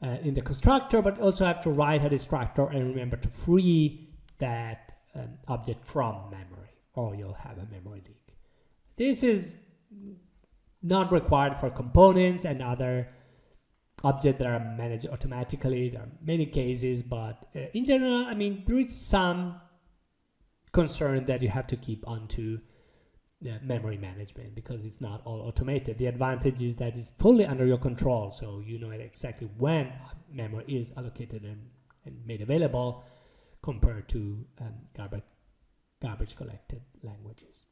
in the constructor, but also have to write a destructor and remember to free that object from memory, or you'll have a memory leak. This is not required for components and other objects that are managed automatically. There are many cases, but in general, I mean, there is some concern that you have to keep onto memory management because it's not all automated. The advantage is that it's fully under your control, so you know exactly when memory is allocated and made available compared to garbage collected languages.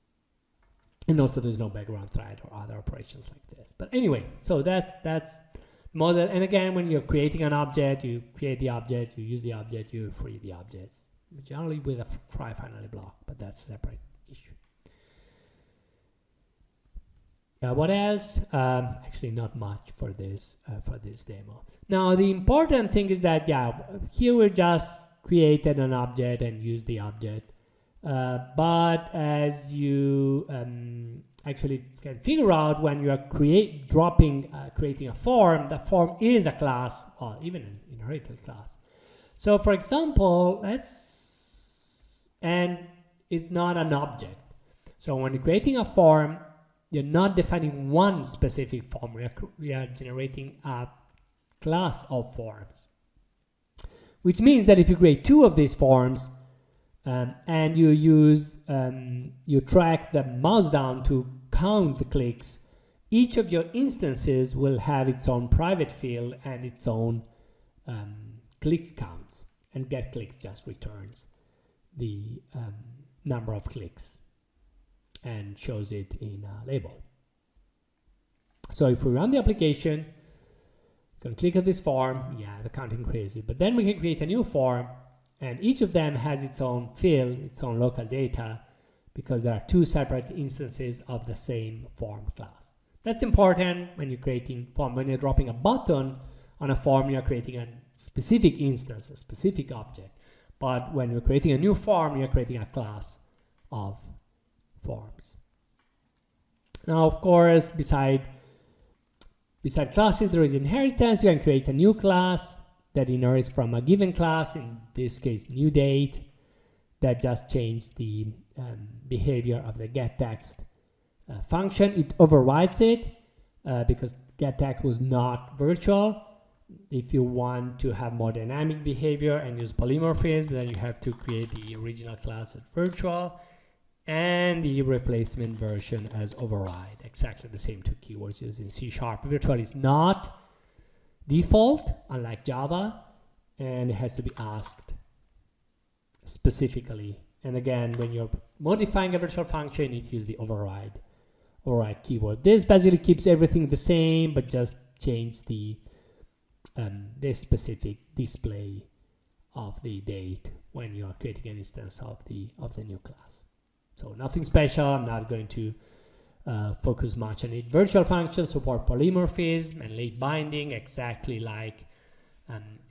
And also there's no background thread or other operations like this. But anyway, so that's model. And again, when you're creating an object, you create the object, you use the object, you free the objects, generally with a try finally block, but that's a separate issue. What else? Actually not much for this demo. Now the important thing is that, yeah, here we just created an object and use the object. But as you actually can figure out, when you are creating a form, the form is a class, or even an inherited class. So for example, and it's not an object. So when you're creating a form, you're not defining one specific form. We are generating a class of forms, which means that if you create two of these forms, and you use, you track the mouse down to count the clicks, each of your instances will have its own private field and its own click counts, and get clicks just returns the number of clicks and shows it in a label. So if we run the application, you can click on this form, yeah, the count increases, but then we can create a new form, and each of them has its own field, its own local data, because there are two separate instances of the same form class. That's important when you're creating form. When you're dropping a button on a form, you're creating a specific instance, a specific object. But when you're creating a new form, you're creating a class of forms. Now, of course, beside classes, there is inheritance. You can create a new class that inherits from a given class, in this case new date, that just changed the behavior of the getText function. It overrides it because getText was not virtual. If you want to have more dynamic behavior and use polymorphism, then you have to create the original class as virtual and the replacement version as override. Exactly the same two keywords used in C#. Virtual is not default, unlike Java, and it has to be asked specifically. And again, when you're modifying a virtual function, you need to use the override keyword. This basically keeps everything the same, but just change the specific display of the date when you are creating an instance of the new class. So nothing special. I'm not going to focus much on it. Virtual functions support polymorphism and late binding, exactly like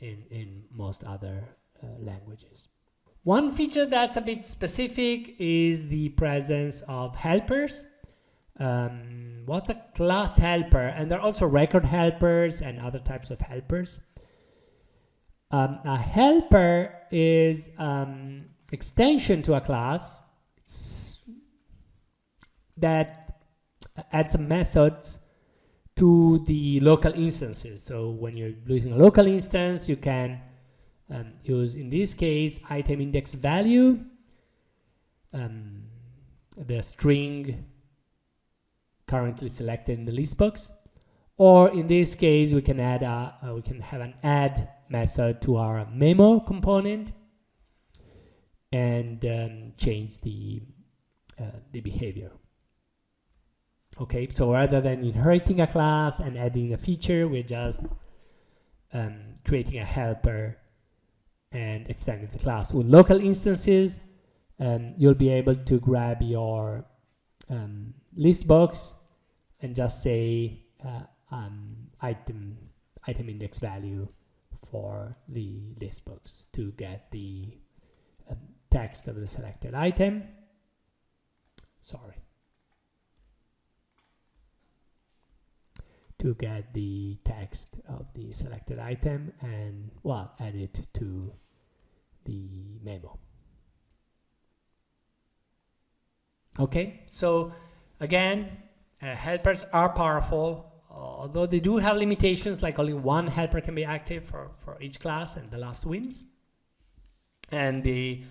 in most other languages. One feature that's a bit specific is the presence of helpers. What's a class helper? And there are also record helpers and other types of helpers. A helper is extension to a class that adds some methods to the local instances. So when you're using a local instance, you can use, in this case, item index value, the string currently selected in the list box. Or in this case, we can add we can have an add method to our memo component and change the behavior. Okay, so rather than inheriting a class and adding a feature, we're just creating a helper and extending the class. With local instances, you'll be able to grab your list box and just say item index value for the list box to get the text of the selected item. To get the text of the selected item and, well, add it to the memo. Okay, so again, helpers are powerful, although they do have limitations, like only one helper can be active for each class, and the last wins. And the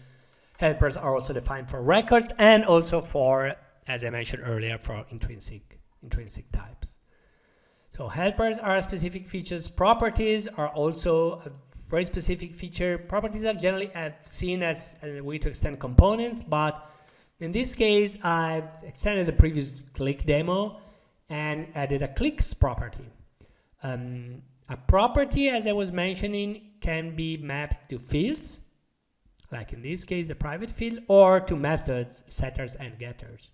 helpers are also defined for records and also for, as I mentioned earlier, for intrinsic types. So helpers are specific features. Properties are also a very specific feature. Properties are generally seen as a way to extend components, but in this case, I've extended the previous click demo and added a clicks property. A property, as I was mentioning, can be mapped to fields, like in this case, the private field, or to methods, setters and getters.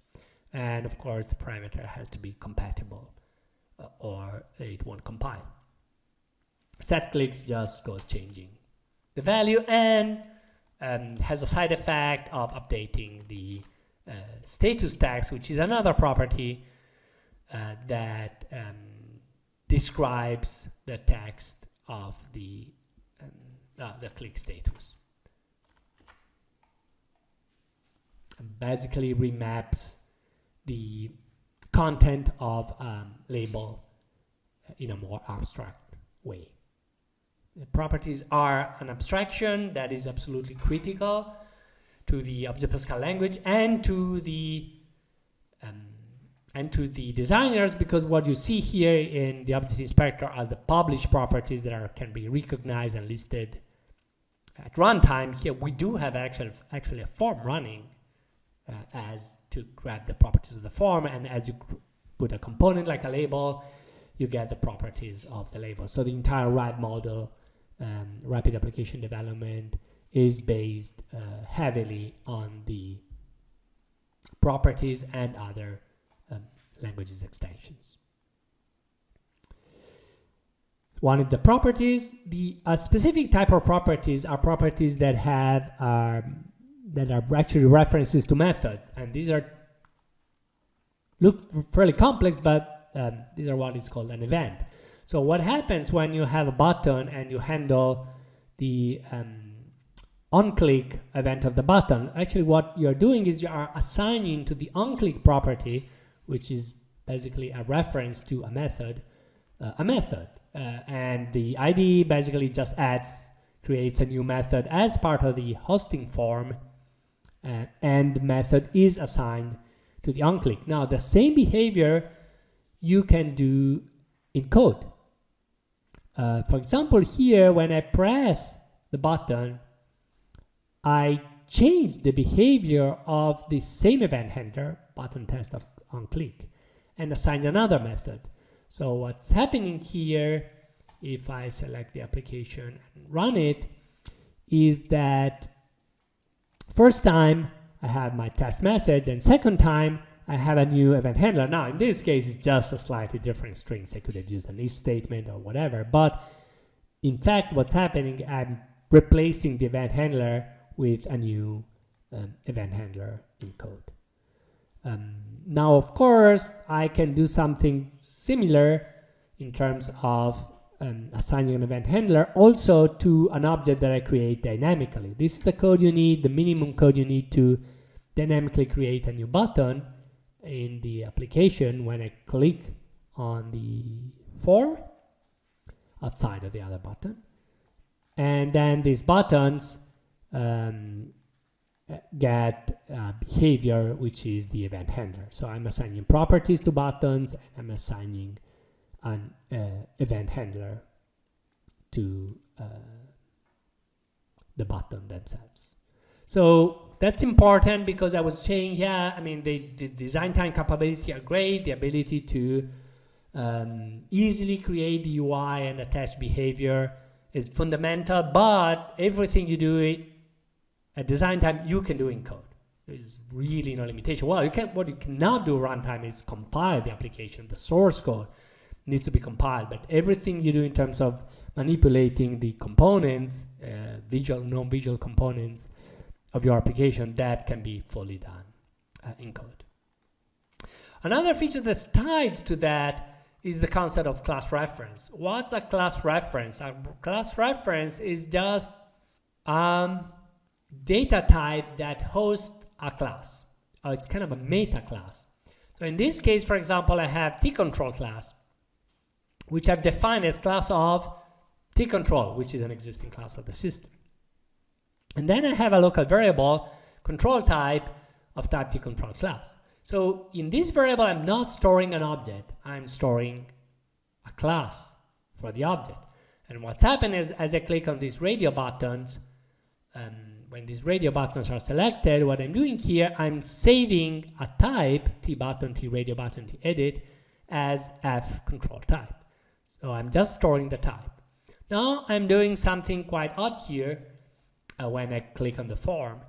And of course, the parameter has to be compatible, or it won't compile. Set clicks just goes changing the value and has a side effect of updating the status text, which is another property that describes the text of the click status. Basically remaps the content of label in a more abstract way. The properties are an abstraction that is absolutely critical to the Object-Pascal language and to the designers, because what you see here in the Object Inspector are the published properties that can be recognized and listed at runtime. Here we do have actually a form running as to grab the properties of the form, and as you put a component like a label, you get the properties of the label. So the entire RAD model, rapid application development, is based heavily on the properties and other languages extensions. One of the properties, a specific type of properties are properties that have that are actually references to methods, and these look fairly complex, but these are what is called an event. So what happens when you have a button and you handle the onClick event of the button? Actually, what you're doing is you are assigning to the onClick property, which is basically a reference to a method, and the IDE basically just creates a new method as part of the hosting form, and the method is assigned to the onClick. Now, the same behavior you can do in code. For example, here, when I press the button, I change the behavior of the same event handler, button test of onClick, and assign another method. So what's happening here, if I select the application and run it, is that first time I have my test message, and second time I have a new event handler. Now, in this case, it's just a slightly different string. I could have used an if statement or whatever, but in fact, what's happening, I'm replacing the event handler with a new event handler in code. Now, of course, I can do something similar in terms of assigning an event handler also to an object that I create dynamically. This is the code you need, the minimum code you need to dynamically create a new button in the application when I click on the form outside of the other button. And then these buttons get behavior, which is the event handler. So I'm assigning properties to buttons, and I'm assigning an event handler to the button themselves. So that's important because I was saying, yeah, I mean, the design time capability are great, the ability to easily create the UI and attach behavior is fundamental, but everything you do at design time, you can do in code. There's really no limitation. Well, what you cannot do runtime is compile the application. The source code needs to be compiled, but everything you do in terms of manipulating the components, visual, non-visual components of your application, that can be fully done in code. Another feature that's tied to that is the concept of class reference. What's a class reference? A class reference is just data type that hosts a class. It's kind of a meta class. So in this case, for example, I have t-control class, which I've defined as class of t-control, which is an existing class of the system. And then I have a local variable control type of type t-control class. So in this variable, I'm not storing an object. I'm storing a class for the object. And what's happened is, as I click on these radio buttons, when these radio buttons are selected, what I'm doing here, I'm saving a type, t-button, t-radio button, t-edit, as f control type. So I'm just storing the type. Now I'm doing something quite odd here when I click on the form,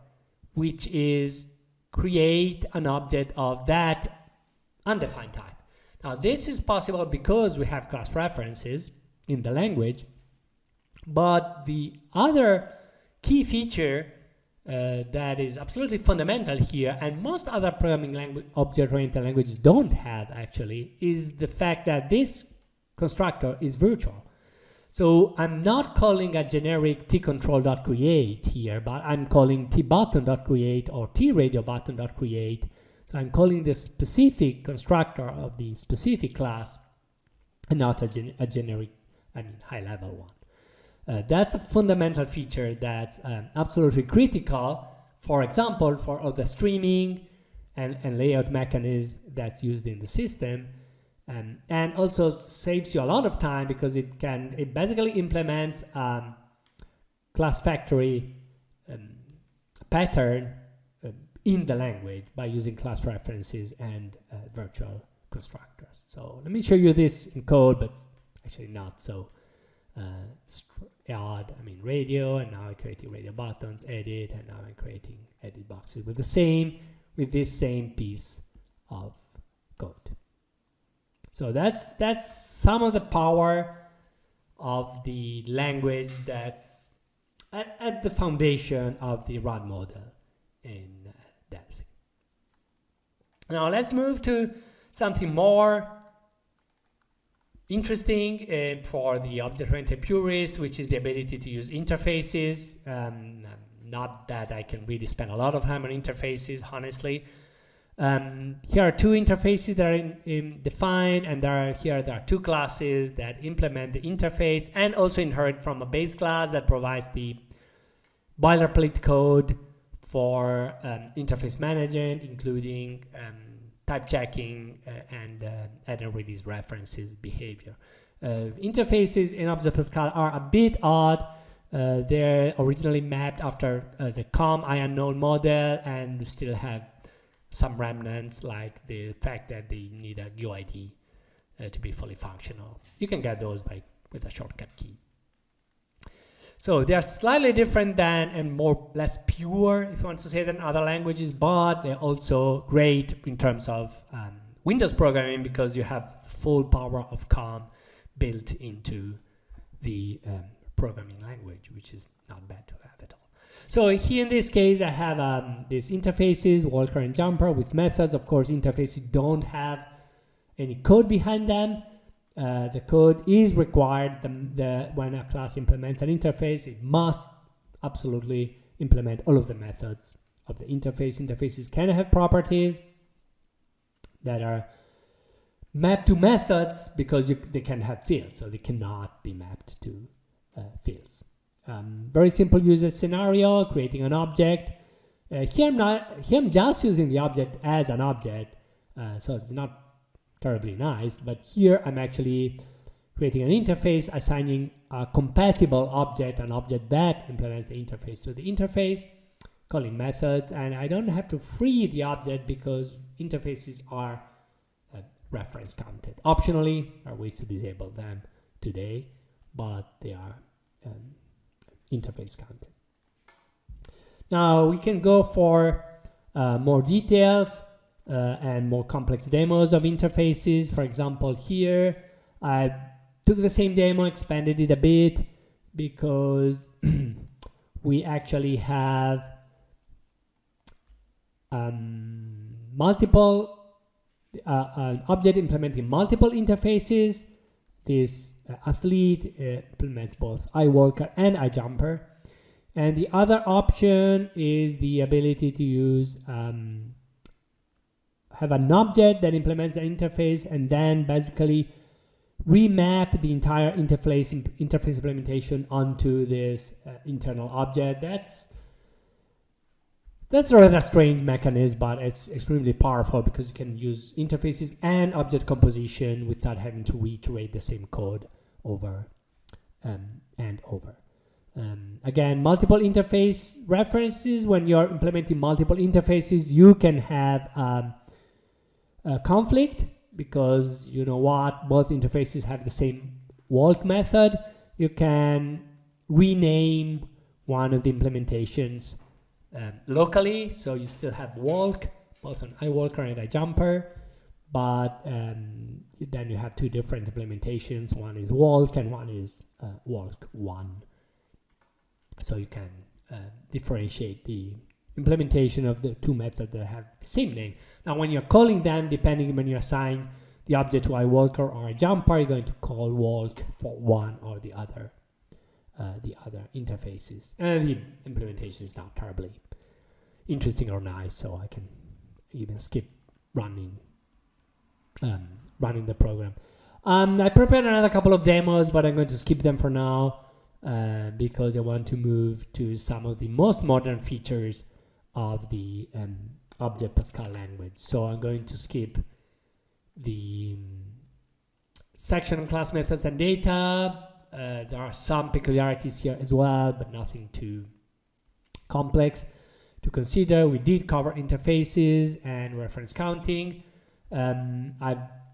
which is create an object of that undefined type. Now this is possible because we have class references in the language, but the other key feature that is absolutely fundamental here, and most other programming language, object-oriented languages don't have actually, is the fact that this constructor is virtual. So I'm not calling a generic tcontrol.create here, but I'm calling tbutton.create or tRadioButton.create. So I'm calling the specific constructor of the specific class and not a generic, high-level one. That's a fundamental feature that's absolutely critical, for example, for all the streaming and layout mechanism that's used in the system. And also saves you a lot of time because it basically implements class factory pattern in the language by using class references and virtual constructors. So let me show you this in code, but it's actually not so odd. Radio, and now I'm creating radio buttons, edit, and now I'm creating edit boxes with this same piece of code. So that's some of the power of the language that's at the foundation of the run model in Delphi. Now let's move to something more interesting for the object-oriented purists, which is the ability to use interfaces. Not that I can really spend a lot of time on interfaces, honestly. Here are two interfaces that are defined, and there are two classes that implement the interface and also inherit from a base class that provides the boilerplate code for interface management, including type checking and add and release references behavior. Interfaces in Object Pascal are a bit odd. They're originally mapped after the COM IUnknown model and still have some remnants, like the fact that they need a UID to be fully functional. You can get those with a shortcut key. So they are slightly different than and less pure, if you want to say, than other languages, but they're also great in terms of Windows programming because you have full power of COM built into the programming language, which is not bad to have at all. So here in this case, I have these interfaces, Walker and Jumper, with methods. Of course, interfaces don't have any code behind them. The code is required. When a class implements an interface, it must absolutely implement all of the methods of the interface. Interfaces can have properties that are mapped to methods because they can have fields, so they cannot be mapped to fields. Very simple user scenario, creating an object Here I'm just using the object as an object, so it's not terribly nice, but here I'm actually creating an interface, assigning a compatible object, an object that implements the interface to the interface, calling methods, and I don't have to free the object because interfaces are reference counted. Optionally, there are ways to disable them today, but they are interface counted. Now we can go for more details and more complex demos of interfaces. For example, here I took the same demo, expanded it a bit because we actually have multiple an object implementing multiple interfaces. This athlete implements both iWalker and iJumper. And the other option is the ability to use have an object that implements an interface and then basically remap the entire interface implementation onto this internal object. That's a rather strange mechanism, but it's extremely powerful because you can use interfaces and object composition without having to reiterate the same code over and over. Again, multiple interface references. When you're implementing multiple interfaces, you can have a conflict because you know what, both interfaces have the same walk method. You can rename one of the implementations locally, so you still have walk both on iWalker and iJumper, but then you have two different implementations. One is walk and one is walk 1. So you can differentiate the implementation of the two methods that have the same name. Now, when you're calling them, depending when you assign the object to iWalker or iJumper, you're going to call walk for one or the other interfaces. And the implementation is not terribly interesting or nice, so I can even skip running the program. I prepared another couple of demos, but I'm going to skip them for now. Because I want to move to some of the most modern features of the Object Pascal language. So I'm going to skip the section and class methods and data. There are some peculiarities here as well, but nothing too complex to consider. We did cover interfaces and reference counting. I'm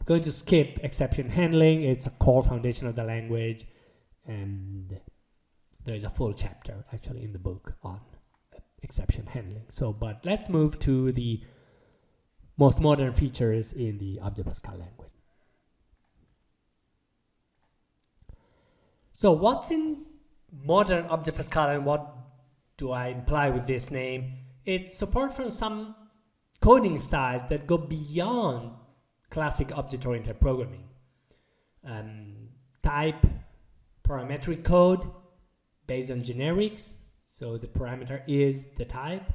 going to skip exception handling. It's a core foundation of the language, and there is a full chapter actually in the book on exception handling. So, but let's move to the most modern features in the Object Pascal language. So what's in modern Object Pascal and what do I imply with this name? It's support for some coding styles that go beyond classic object-oriented programming. Type parametric code based on generics, so the parameter is the type.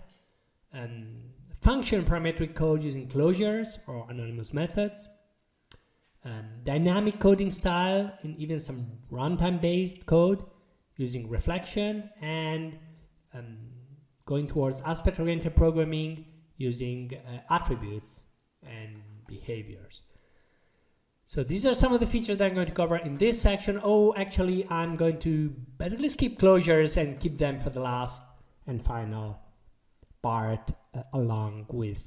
Function parametric code using closures or anonymous methods. Dynamic coding style and even some runtime based code using reflection, and going towards aspect oriented programming using attributes and behaviors. So these are some of the features that I'm going to cover in this section. Oh, actually, I'm going to basically skip closures and keep them for the last and final part along with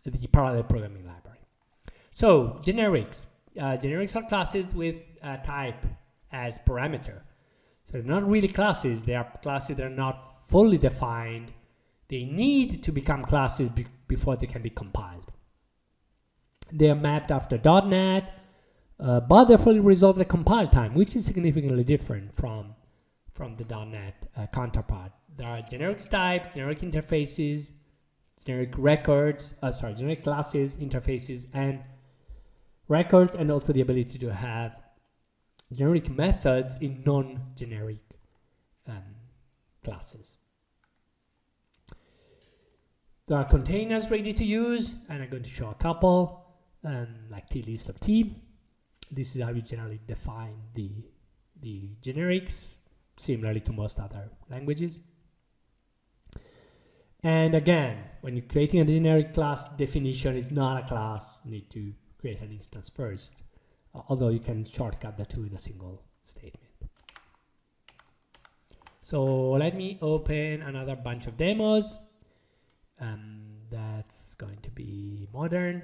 the parallel programming library. So generics. Generics are classes with type as parameter. So they're not really classes. They are classes that are not fully defined. They need to become classes before they can be compiled. They are mapped after .NET, but they fully resolve the compile time, which is significantly different from the .NET counterpart. There are generic types, generic interfaces, generic records, generic classes, interfaces, and records, and also the ability to have generic methods in non-generic classes. There are containers ready to use, and I'm going to show a couple. Like t-list of t. This is how you generally define the generics, similarly to most other languages. And again, when you're creating a generic class definition, it's not a class. You need to create an instance first, although you can shortcut the two in a single statement. So let me open another bunch of demos. That's going to be modern,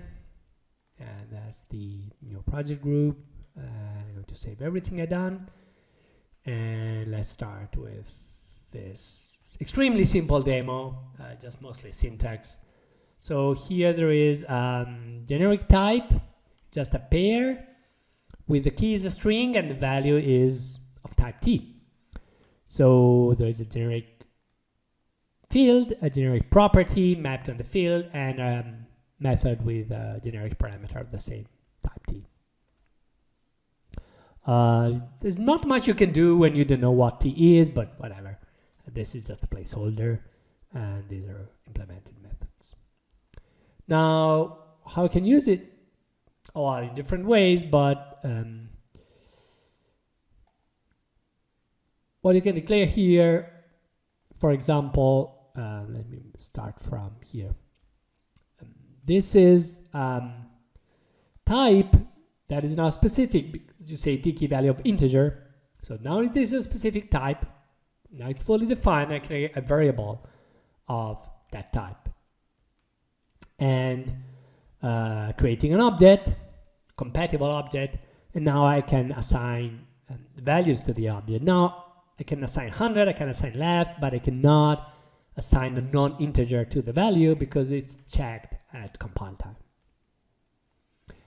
and that's the new project group. I'm going to save everything I've done, and let's start with this extremely simple demo, just mostly syntax. So here there is generic type, just a pair with the key is a string and the value is of type T. So there is a generic field, a generic property mapped on the field, and a method with a generic parameter of the same type T. There's not much you can do when you don't know what T is, but whatever. This is just a placeholder, and these are implemented methods. Now, how you can use it? Oh, in different ways, but what you can declare here, for example, let me start from here. This is type that is now specific because you say T key value of integer. So now it is a specific type. Now it's fully defined. I create a variable of that type. And creating an object, compatible object, and now I can assign values to the object. Now I can assign 100, I can assign left, but I cannot assign a non-integer to the value because it's checked at compile time.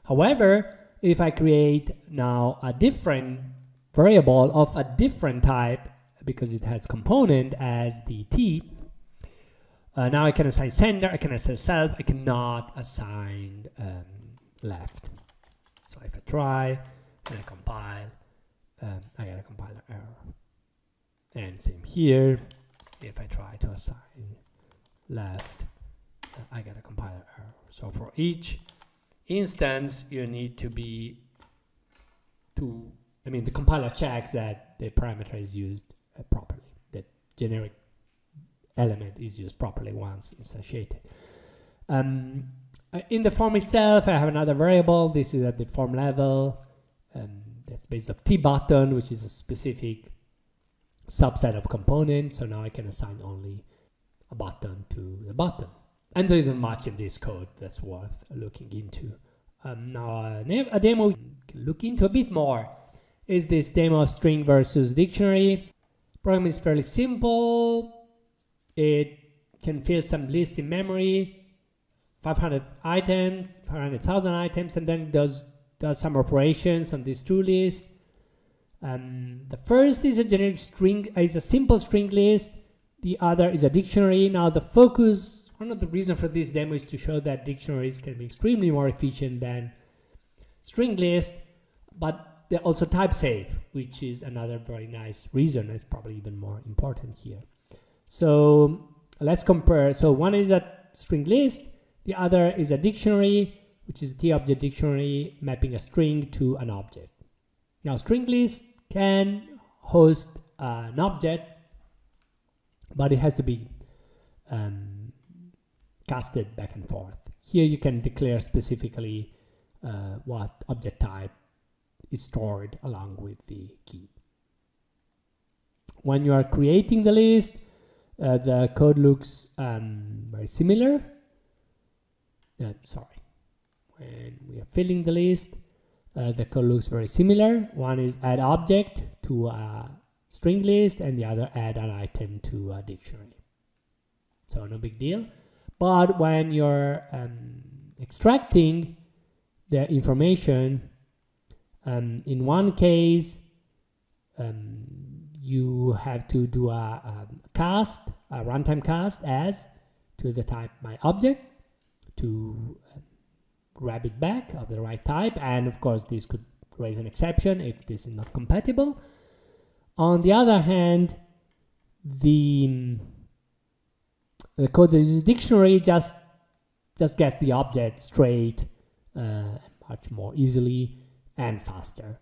However, if I create now a different variable of a different type because it has component as the T, now I can assign sender, I can assign self, I cannot assign left. So if I try and I compile, I get a compiler error. And same here, if I try to assign left, I get a compiler error. So for each instance, you need to be the compiler checks that the parameter is used properly, that generic element is used properly once instantiated. In the form itself, I have another variable. This is at the form level. That's based on T button, which is a specific subset of components. So now I can assign only a button to the button. And there isn't much in this code that's worth looking into. Now a demo we can look into a bit more is this demo of string versus dictionary. Program is fairly simple. It can fill some lists in memory, 500 items, 500,000 items, and then does some operations on this true list. The first is a generic string, is a simple string list. The other is a dictionary. Now the focus, one of the reasons for this demo is to show that dictionaries can be extremely more efficient than string list, but they're also type safe, which is another very nice reason. It's probably even more important here. So let's compare. So one is a string list. The other is a dictionary, which is a T-object dictionary mapping a string to an object. Now string list can host an object, but it has to be casted back and forth. Here you can declare specifically what object type is stored along with the key. When you are creating the list, the code looks very similar. When we are filling the list, the code looks very similar. One is add object to a string list, and the other add an item to a dictionary. So no big deal. But when you're extracting the information, in one case, you have to do a runtime cast as to the type my object to grab it back of the right type, and of course this could raise an exception if this is not compatible. On the other hand, the code that uses dictionary just gets the object straight much more easily and faster.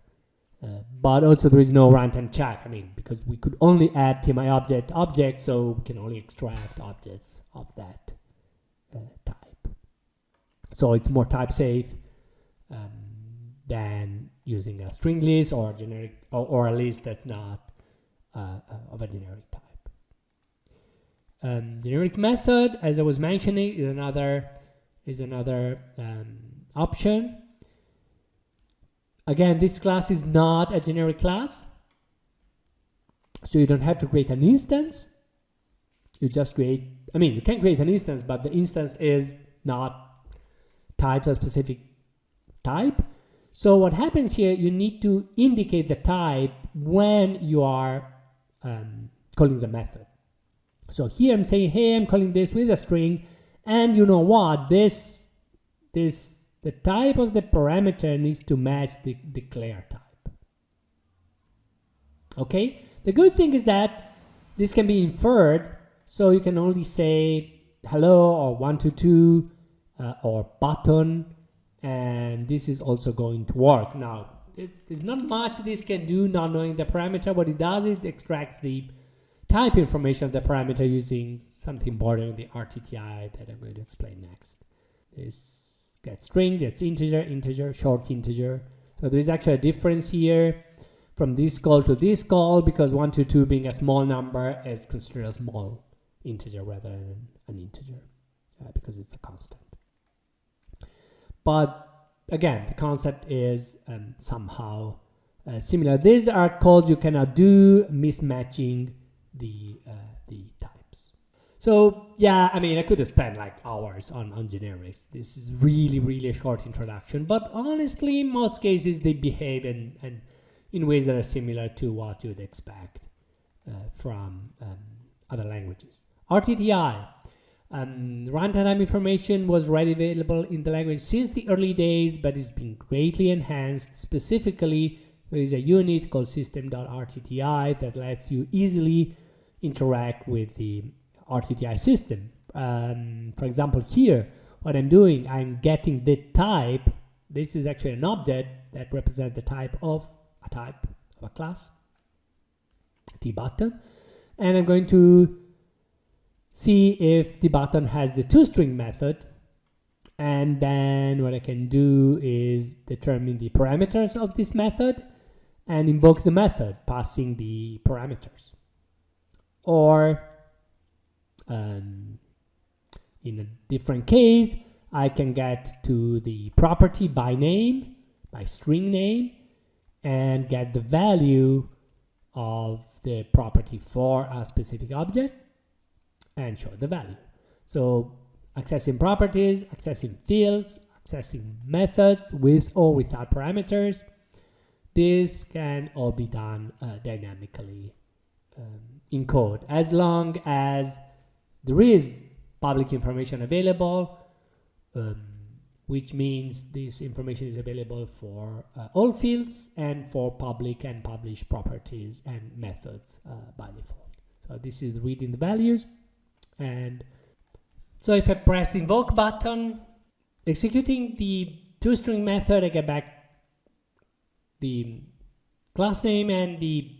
But also there is no runtime check. I mean, because we could only add TMI so we can only extract objects of that type. So it's more type safe than using a string list or a generic or a list that's not of a generic type. Generic method, as I was mentioning, is another option. Again, this class is not a generic class, so you don't have to create an instance. You just create, I mean, you can create an instance, but the instance is not tied to a specific type. So what happens here, you need to indicate the type when you are calling the method. So here I'm saying, hey, I'm calling this with a string, and you know what, the type of the parameter needs to match the declare type. Okay, the good thing is that this can be inferred, so you can only say hello or 122 or button, and this is also going to work. Now, there's not much this can do not knowing the parameter. What it does is it extracts the type information of the parameter using something bordering the RTTI that I'm going to explain next. This gets string, that's integer, short integer. So there is actually a difference here from this call to this call, because 122 being a small number is considered a small integer rather than an integer because it's a constant. But again, the concept is somehow similar. These are calls you cannot do, mismatching the types. So yeah, I mean, I could have spent like hours on generics. This is really a short introduction, but honestly, in most cases they behave in ways that are similar to what you'd expect from other languages. RTTI, runtime information was already available in the language since the early days, but it's been greatly enhanced. Specifically, there is a unit called system.rtti that lets you easily interact with the RTTI system. For example, here, what I'm doing, I'm getting the type. This is actually an object that represents the type of a class, tButton, and I'm going to see if tButton has the toString method, and then what I can do is determine the parameters of this method and invoke the method passing the parameters. Or in a different case, I can get to the property by name, by string name, and get the value of the property for a specific object and show the value. So accessing properties, accessing fields, accessing methods with or without parameters, this can all be done dynamically in code, as long as there is public information available, which means this information is available for all fields and for public and published properties and methods by default. So this is reading the values. And so if I press the invoke button, executing the toString method, I get back the class name and the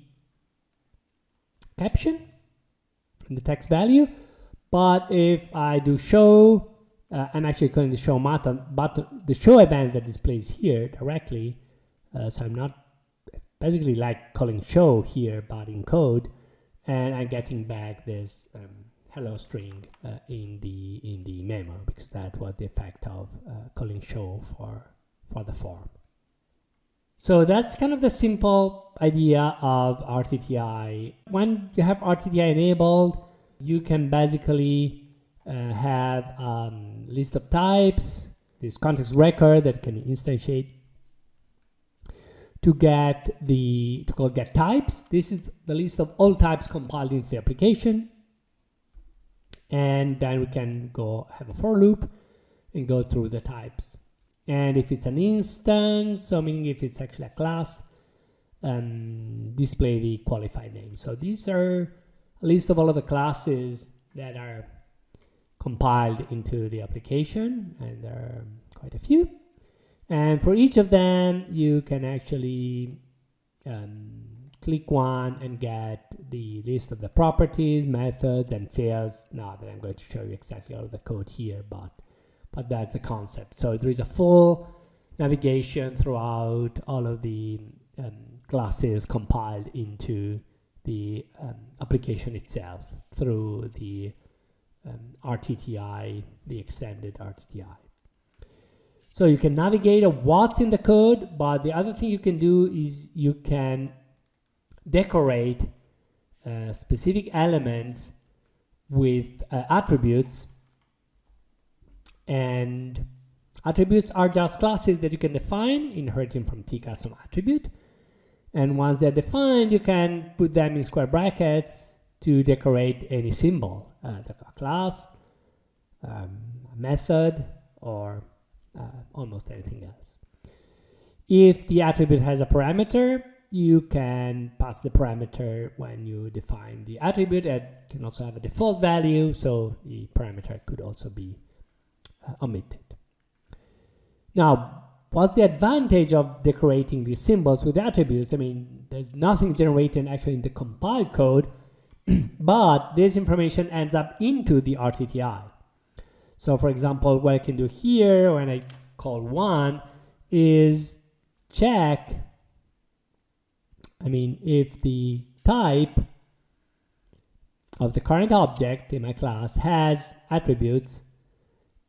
caption and the text value. But if I do show, I'm actually calling the show button, the show event that displays here directly. So I'm not basically like calling show here, but in code, and I'm getting back this hello string in the memo, because that was the effect of calling show for the form. So that's kind of the simple idea of RTTI. When you have RTTI enabled, you can basically have a list of types, this context record that can instantiate to call get types. This is the list of all types compiled into the application. And then we can go have a for loop and go through the types. And if it's an instance, so meaning if it's actually a class, display the qualified name. So these are a list of all of the classes that are compiled into the application, and there are quite a few. And for each of them, you can actually click one and get the list of the properties, methods, and fields. Not that I'm going to show you exactly all of the code here, but that's the concept. So there is a full navigation throughout all of the classes compiled into the application itself through the RTTI, the extended RTTI. So you can navigate what's in the code, but the other thing you can do is you can decorate specific elements with attributes. And attributes are just classes that you can define, inheriting from tcustom attribute. And once they're defined, you can put them in square brackets to decorate any symbol, a class, a method, or almost anything else. If the attribute has a parameter, you can pass the parameter when you define the attribute. It can also have a default value, so the parameter could also be omitted. Now, what's the advantage of decorating these symbols with attributes? I mean, there's nothing generated actually in the compiled code, but this information ends up into the RTTI. So for example, what I can do here when I call one is check, if the type of the current object in my class has attributes,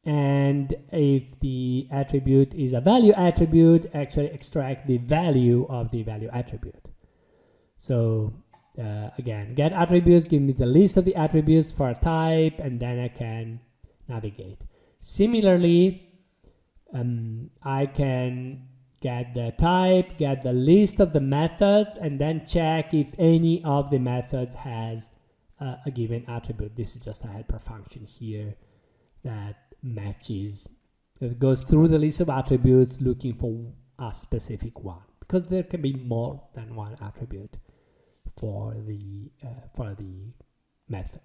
and if the attribute is a value attribute, actually extract the value of the value attribute. So again, get attributes, give me the list of the attributes for a type, and then I can navigate. Similarly, I can get the type, get the list of the methods, and then check if any of the methods has a given attribute. This is just a helper function here that matches, that goes through the list of attributes looking for a specific one, because there can be more than one attribute for the method.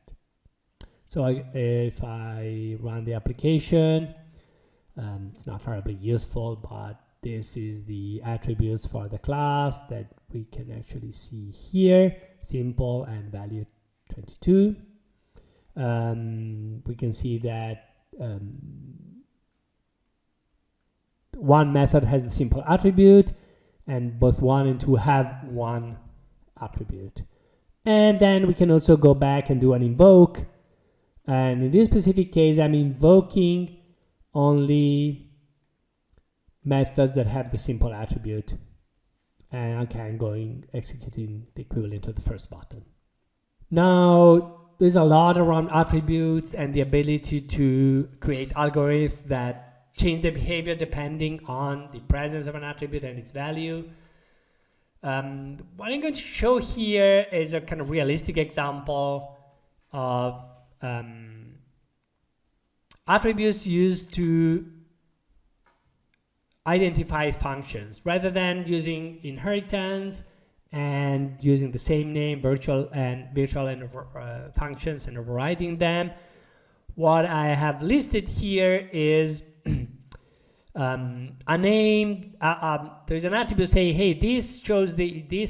So if I run the application, it's not terribly useful, but this is the attributes for the class that we can actually see here, simple and value 22. We can see that one method has the simple attribute, and both 1 and 2 have one attribute. And then we can also go back and do an invoke. And in this specific case, I'm invoking only methods that have the simple attribute. And okay, I'm going executing the equivalent of the first button. Now, there's a lot around attributes and the ability to create algorithms that change the behavior depending on the presence of an attribute and its value. What I'm going to show here is a kind of realistic example of attributes used to identify functions rather than using inheritance and using the same name, virtual and functions, and overriding them. What I have listed here is a name. There is an attribute say, hey, this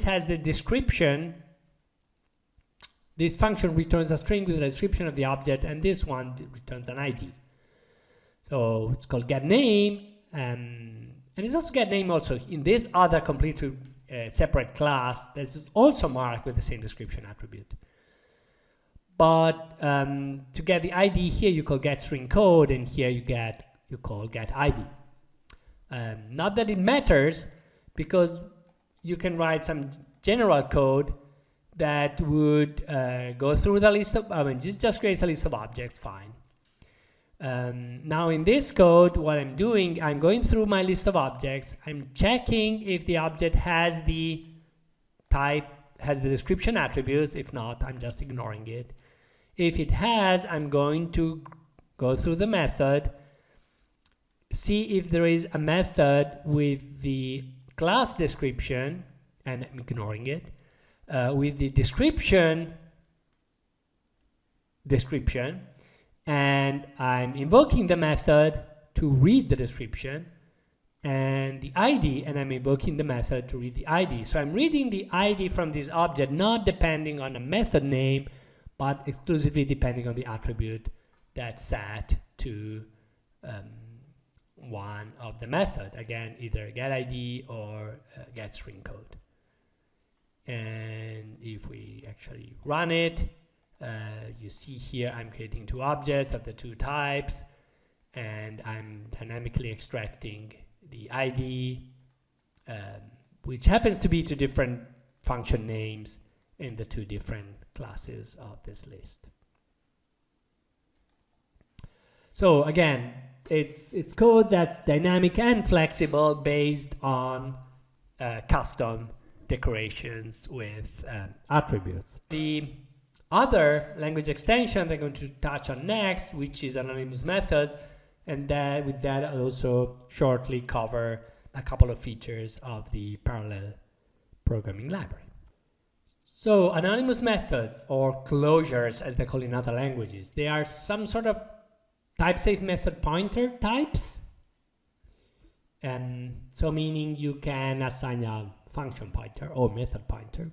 has the description. This function returns a string with a description of the object, and this one returns an ID. So it's called getName, and it's also getName also in this other completely separate class that's also marked with the same description attribute. But to get the ID here, you call getStringCode, and here you call getID. Not that it matters, because you can write some general code that would go through the list of, this just creates a list of objects, fine. Now in this code, what I'm doing, I'm going through my list of objects. I'm checking if the object has the type, has the description attributes. If not, I'm just ignoring it. If it has, I'm going to go through the method, see if there is a method with the class description, and I'm ignoring it, with the description, and I'm invoking the method to read the description, and the ID, and I'm invoking the method to read the ID. So I'm reading the ID from this object, not depending on a method name, but exclusively depending on the attribute that's set to one of the method. Again, either getID or getStringCode. And if we actually run it, you see here I'm creating two objects of the two types, and I'm dynamically extracting the ID, which happens to be two different function names in the two different classes of this list. So again, it's code that's dynamic and flexible based on custom decorations with attributes. The other language extension that I'm going to touch on next, which is anonymous methods, and with that I'll also shortly cover a couple of features of the parallel programming library. So anonymous methods, or closures as they call in other languages, they are some sort of type-safe method pointer types. So meaning you can assign a function pointer or method pointer,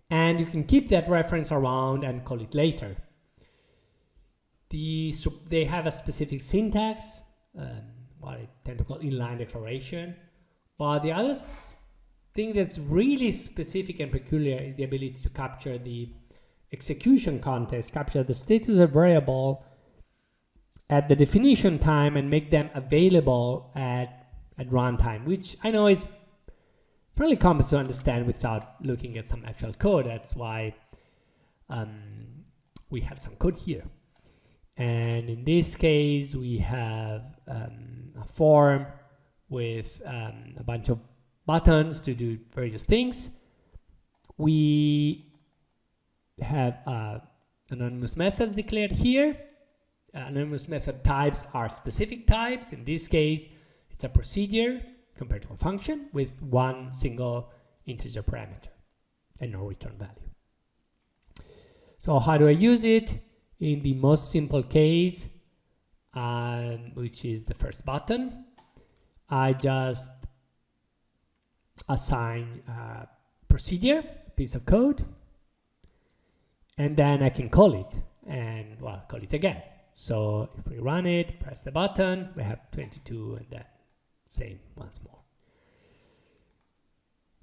and you can keep that reference around and call it later. They have a specific syntax, what I tend to call inline declaration, but the other thing that's really specific and peculiar is the ability to capture the execution context, capture the status of a variable at the definition time and make them available at runtime, which I know is fairly complex to understand without looking at some actual code. That's why we have some code here. And in this case, we have a form with a bunch of buttons to do various things. We have anonymous methods declared here. Anonymous method types are specific types. In this case, it's a procedure compared to a function with one single integer parameter and no return value. So how do I use it? In the most simple case, which is the first button, I just assign a procedure, piece of code, and then I can call it, and well, call it again. So if we run it, press the button, we have 22, and then same once more.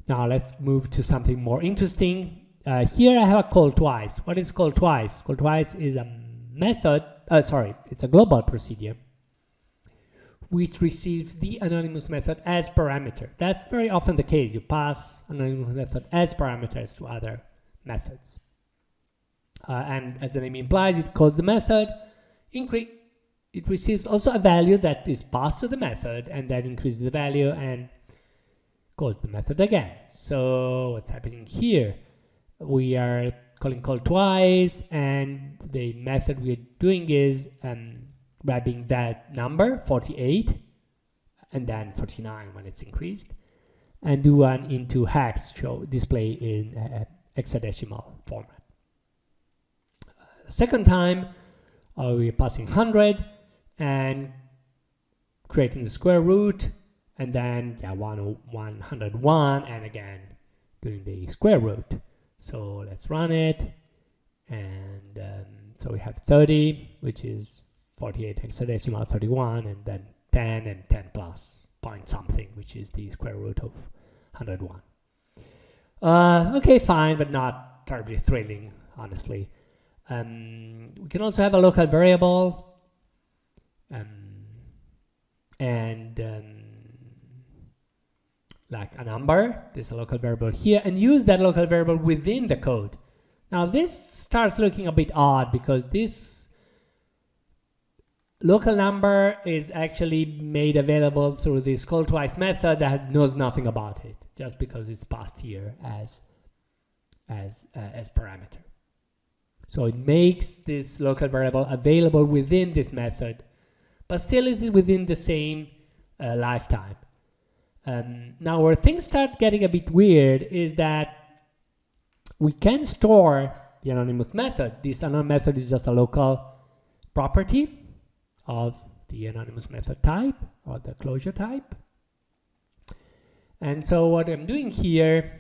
Now let's move to something more interesting. Here I have a call twice. What is call twice? Call twice is a method, it's a global procedure which receives the anonymous method as parameter. That's very often the case. You pass anonymous method as parameters to other methods. And as the name implies, it calls the method, it receives also a value that is passed to the method, and then increases the value and calls the method again. So what's happening here? We are calling call twice, and the method we're doing is grabbing that number 48 and then 49 when it's increased, and do one into hex, show display in hexadecimal format. Second time we're passing 100 and creating the square root, and then 101, and again doing the square root. So let's run it, and so we have 30, which is 48 hexadecimal 31, and then 10 and 10 plus point something, which is the square root of 101. Okay, fine, but not terribly thrilling, honestly. We can also have a local variable, like a number. There's a local variable here, and use that local variable within the code. Now this starts looking a bit odd, because this local number is actually made available through this call twice method that knows nothing about it, just because it's passed here as parameter. So it makes this local variable available within this method, but still is within the same lifetime. Now where things start getting a bit weird is that we can store the anonymous method. This anonymous method is just a local property of the anonymous method type or the closure type. And so what I'm doing here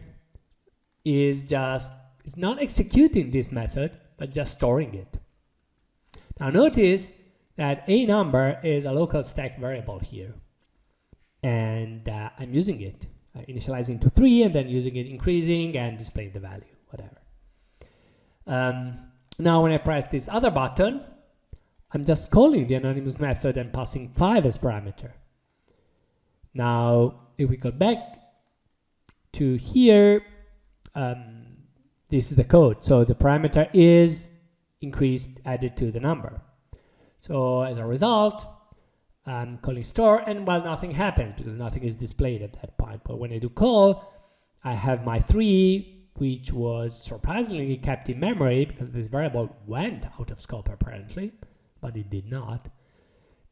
is not executing this method, but just storing it. Now notice that a number is a local stack variable here, and I'm using it, initializing to 3 and then using it, increasing and displaying the value, whatever. Now when I press this other button, I'm just calling the anonymous method and passing 5 as parameter. Now if we go back to here, this is the code. So the parameter is increased, added to the number. So as a result, I'm calling store, and well, nothing happens because nothing is displayed at that point. But when I do call, I have my 3, which was surprisingly kept in memory because this variable went out of scope apparently, but it did not.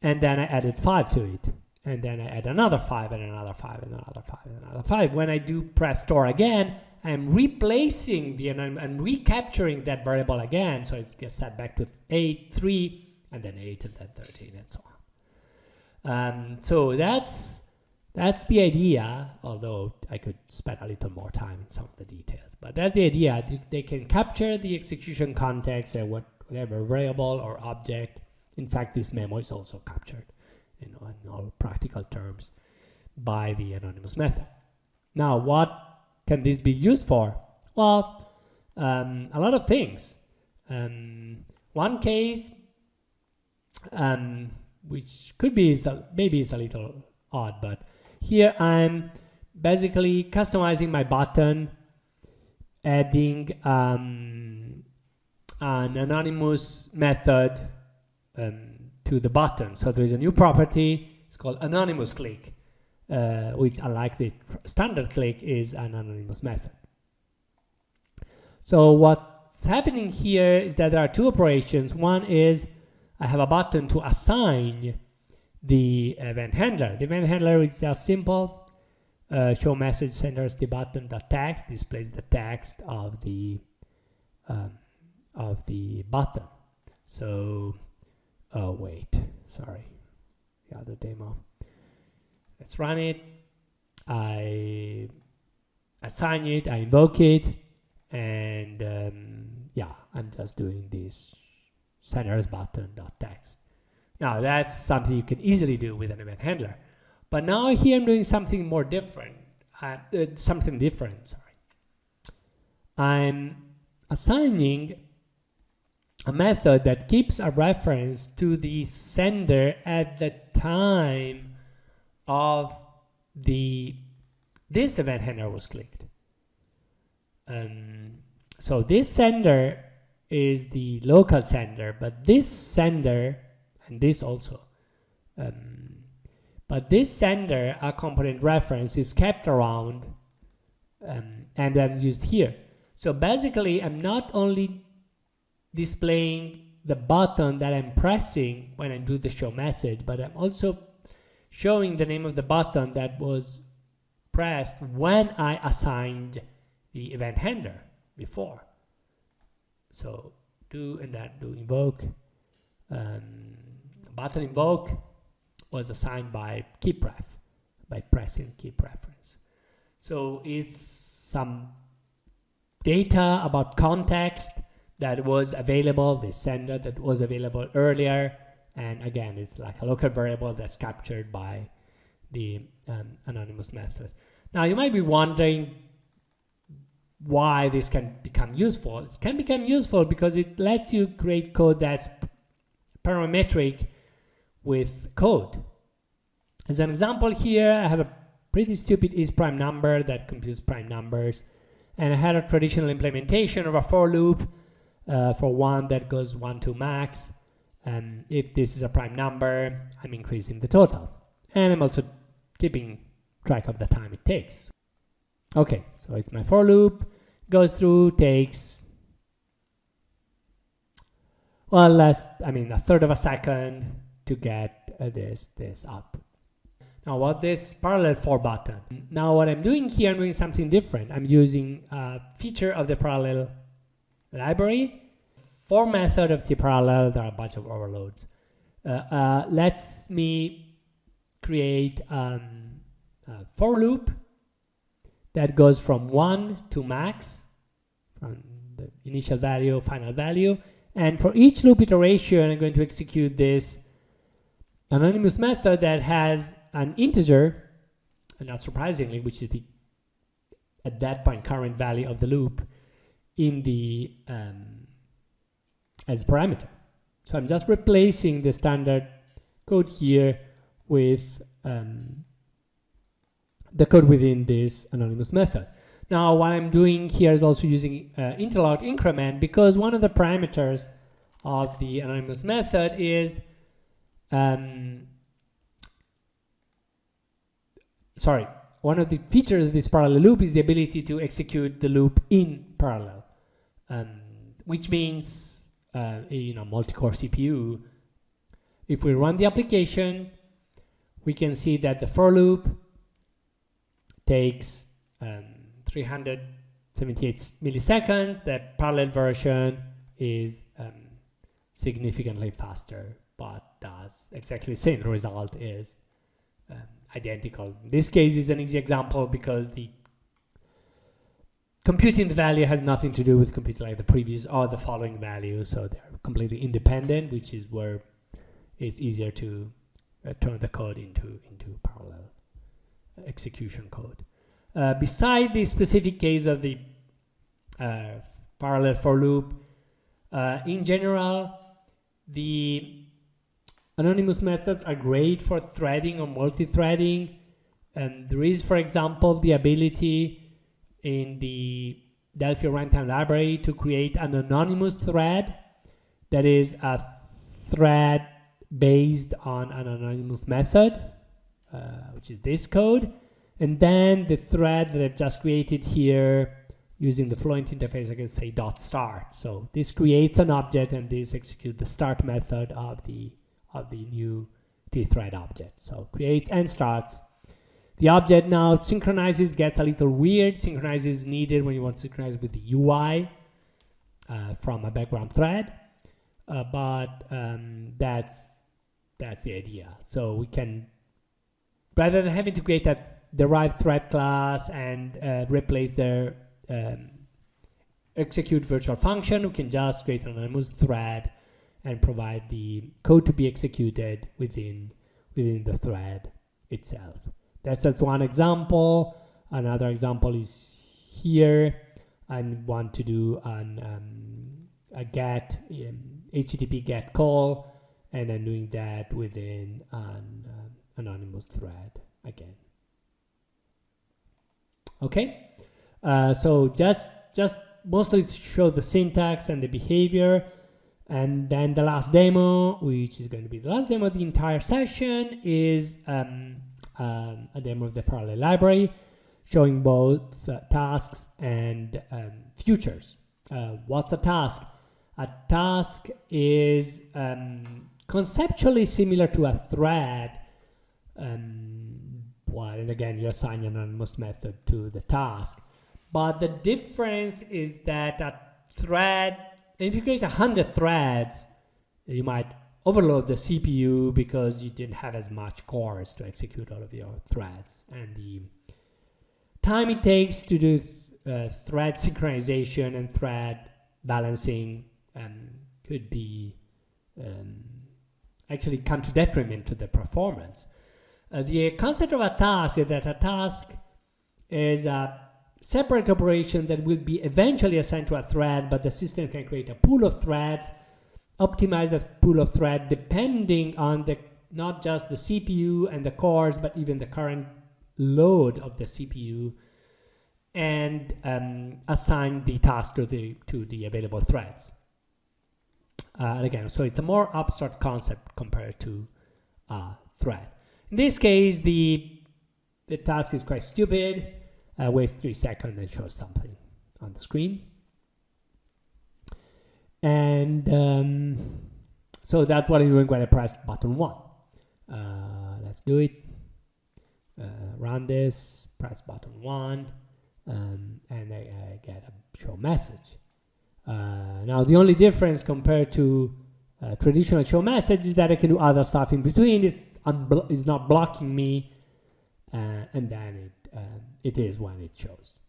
And then I added 5 to it. And then I add another 5 and another 5 and another 5 and another 5. When I do press store again, I'm replacing I'm recapturing that variable again, so it gets set back to 8, 3, and then 8, and then 13, and so on. So that's the idea, although I could spend a little more time in some of the details. But that's the idea. They can capture the execution context and whatever variable or object. In fact, this memo is also captured, in all practical terms, by the anonymous method. Now, what can this be used for? Well, a lot of things. One case, which could be, maybe it's a little odd, but here I'm basically customizing my button, adding an anonymous method to the button. So there is a new property, it's called anonymous click, which, unlike the standard click, is an anonymous method. So what's happening here is that there are two operations. One is I have a button to assign the event handler. The event handler is just simple. Show message senders the button.text displays the text of the button. So oh wait, sorry, the other demo. Let's run it. I assign it, I invoke it, and yeah, I'm just doing this senders button.text. Now that's something you can easily do with an event handler. But now here I'm doing something more different. Sorry. I'm assigning a method that keeps a reference to the sender at the time of this event handler was clicked. So this sender is the local sender, but this sender, and this also, but this sender, a component reference, is kept around and then used here. So basically, I'm not only displaying the button that I'm pressing when I do the show message, but I'm also showing the name of the button that was pressed when I assigned the event handler before. So do invoke. Button invoke was assigned by keepref, by pressing keep reference. So it's some data about context that was available, the sender that was available earlier, and again, it's like a local variable that's captured by the anonymous method. Now you might be wondering why this can become useful. It can become useful because it lets you create code that's parametric with code. As an example here, I have a pretty stupid is prime number that computes prime numbers, and I had a traditional implementation of a for loop for one that goes 1 to max, and if this is a prime number, I'm increasing the total, and I'm also keeping track of the time it takes. Okay, so it's my for loop, goes through, takes, well, a third of a second to get this up. Now what this parallel for button? Now what I'm doing here, I'm doing something different. I'm using a feature of the parallel library. For method of tparallel, there are a bunch of overloads. Let's me create a for loop that goes from 1 to max, from the initial value, final value. And for each loop iteration, I'm going to execute this anonymous method that has an integer, and not surprisingly, which is the, at that point, current value of the loop in the as parameter. So I'm just replacing the standard code here with the code within this anonymous method. Now what I'm doing here is also using interlocked increment, because one of the parameters of the anonymous method is one of the features of this parallel loop is the ability to execute the loop in parallel, which means multi-core CPU. If we run the application, we can see that the for loop takes 378 milliseconds. The parallel version is significantly faster, but does exactly the same. The result is identical. In this case is an easy example because the computing the value has nothing to do with computing like the previous or the following value, so they're completely independent, which is where it's easier to turn the code into parallel execution code. Beside the specific case of the parallel for loop, in general, the anonymous methods are great for threading or multi-threading. There is, for example, the ability in the Delphi runtime library to create an anonymous thread that is a thread based on an anonymous method, which is this code. And then the thread that I've just created here using the Fluent interface, I can say .start. So this creates an object and this executes the start method of the new thread object. So creates and starts. The object now synchronizes, gets a little weird. Synchronizes needed when you want to synchronize with the UI from a background thread. But that's the idea. So we can, rather than having to create a derived thread class and replace their execute virtual function, we can just create an anonymous thread and provide the code to be executed within the thread itself. That's just one example. Another example is here. I want to do a get HTTP GET call, and I'm doing that within an anonymous thread again. Okay, so just mostly to show the syntax and the behavior, and then the last demo, which is going to be the last demo of the entire session, is a demo of the parallel library, showing both tasks and futures. What's a task? A task is conceptually similar to a thread. And again, you assign an anonymous method to the task. But the difference is that a thread, if you create 100 threads, you might overload the CPU because you didn't have as much cores to execute all of your threads. And the time it takes to do thread synchronization and thread balancing could be actually come to detriment to the performance. The concept of a task is that a task is a separate operation that will be eventually assigned to a thread, but the system can create a pool of threads, optimize that pool of thread depending on not just the CPU and the cores, but even the current load of the CPU, and assign the task to the available threads. And again, so it's a more abstract concept compared to a thread. In this case, the task is quite stupid. Waits 3 seconds and shows something on the screen. And so that's what I'm doing when I press button 1. Let's do it. Run this, press button 1, and I get a show message. Now the only difference compared to traditional show message is that I can do other stuff in between. It's not blocking me, and then it is when it shows.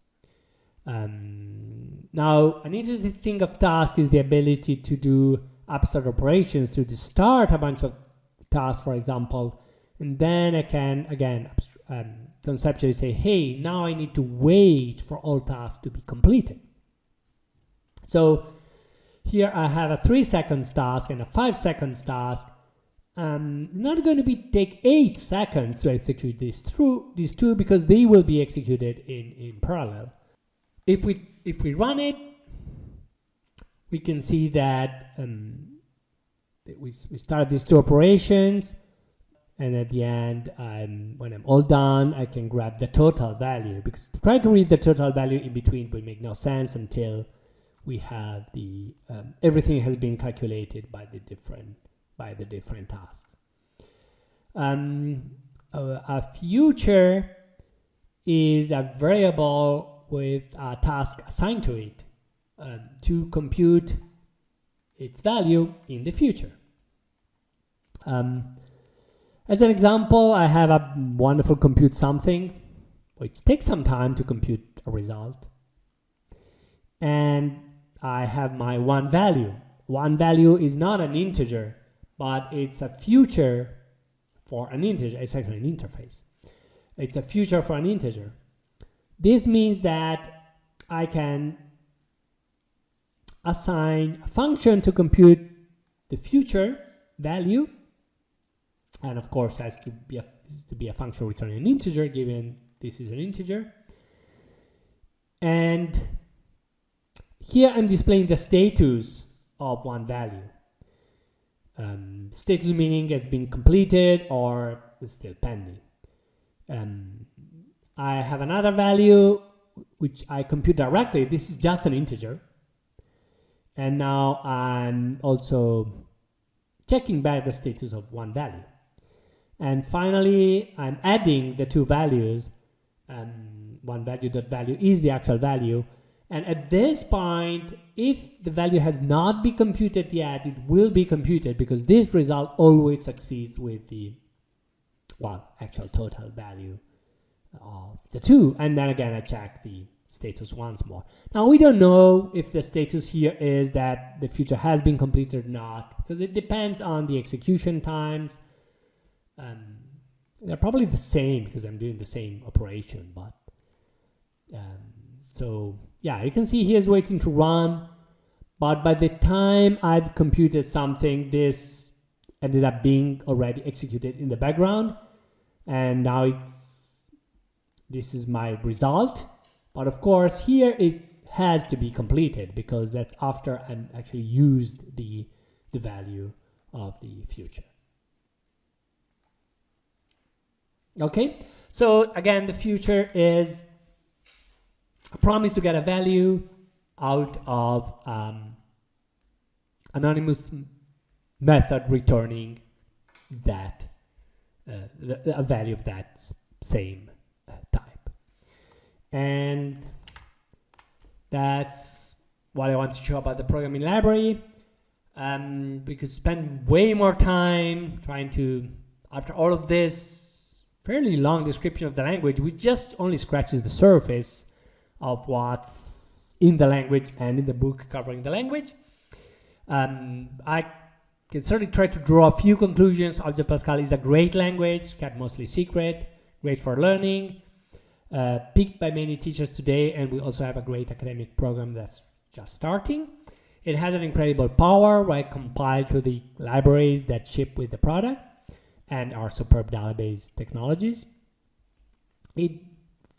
Now, an interesting thing of task is the ability to do abstract operations, to start a bunch of tasks, for example, and then I can, again, conceptually say, hey, now I need to wait for all tasks to be completed. So here I have a 3 seconds task and a 5 seconds task. Not going to take 8 seconds to execute these two because they will be executed in parallel. If we run it, we can see that we start these two operations, and at the end, when I'm all done, I can grab the total value, because trying to read the total value in between will make no sense until we have the everything has been calculated by the different tasks. A future is a variable with a task assigned to it to compute its value in the future. As an example, I have a wonderful compute something, which takes some time to compute a result. And I have my one value. One value is not an integer, but it's a future for an integer. It's actually an interface. It's a future for an integer. This means that I can assign a function to compute the future value, and of course has to be a function returning an integer, given this is an integer. And here I'm displaying the status of one value. Status meaning has been completed or is still pending. I have another value which I compute directly. This is just an integer. And now I'm also checking back the status of one value. And finally, I'm adding the two values. One value.value is the actual value. And at this point, if the value has not been computed yet, it will be computed, because this result always succeeds with the, actual total value of the two. And then again, I check the status once more. Now, we don't know if the status here is that the future has been completed or not, because it depends on the execution times. They're probably the same because I'm doing the same operation, but so yeah, you can see here's waiting to run, but by the time I've computed something, this ended up being already executed in the background, and now this is my result. But of course here it has to be completed, because that's after I actually used the value of the future. Okay, so again, the future is a promise to get a value out of anonymous method returning that a value of that same type. And that's what I want to show about the programming library. We could spend way more time trying to, after all of this fairly long description of the language, which just only scratches the surface of what's in the language and in the book covering the language. I can certainly try to draw a few conclusions. Object Pascal is a great language, kept mostly secret, great for learning, picked by many teachers today, and we also have a great academic program that's just starting. It has an incredible power, right, compiled to the libraries that ship with the product and our superb database technologies. It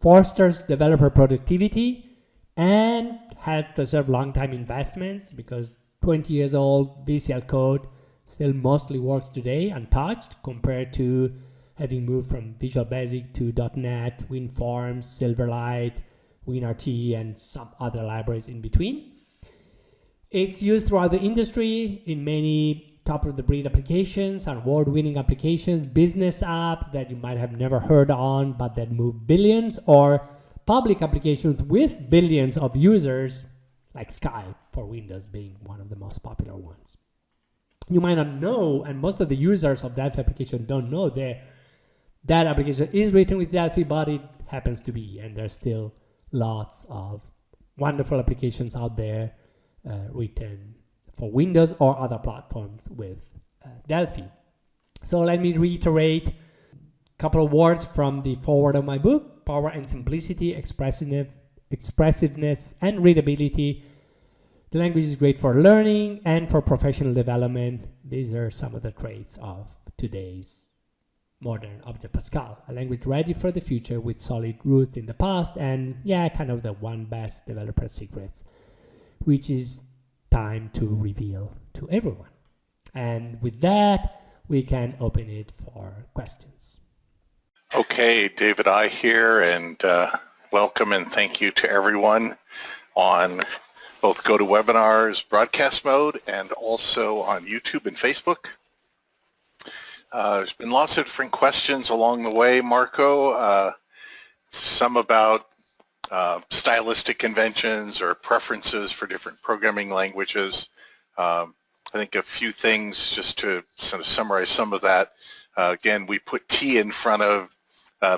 fosters developer productivity and helps preserve long-time investments, because 20 years old VCL code still mostly works today untouched, compared to having moved from Visual Basic to .NET, WinForms, Silverlight, WinRT, and some other libraries in between. It's used throughout the industry in many top-of-the-breed applications, award-winning applications, business apps that you might have never heard on, but that move billions, or public applications with billions of users, like Skype for Windows being one of the most popular ones. you might not know, and most of the users of Delphi application don't know that application is written with Delphi, but it happens to be, and there's still lots of wonderful applications out there written for Windows or other platforms with Delphi. So let me reiterate a couple of words from the foreword of my book: power and simplicity, expressiveness and readability. The language is great for learning and for professional development. These are some of the traits of today's modern Object Pascal, a language ready for the future with solid roots in the past, and kind of the one best developer secrets, which is time to reveal to everyone. And with that, we can open it for questions. Okay, David I here, and welcome and thank you to everyone on both GoToWebinar's broadcast mode and also on YouTube and Facebook. There's been lots of different questions along the way, Marco, some about stylistic conventions or preferences for different programming languages. I think a few things just to sort of summarize some of that. Again, we put T in front of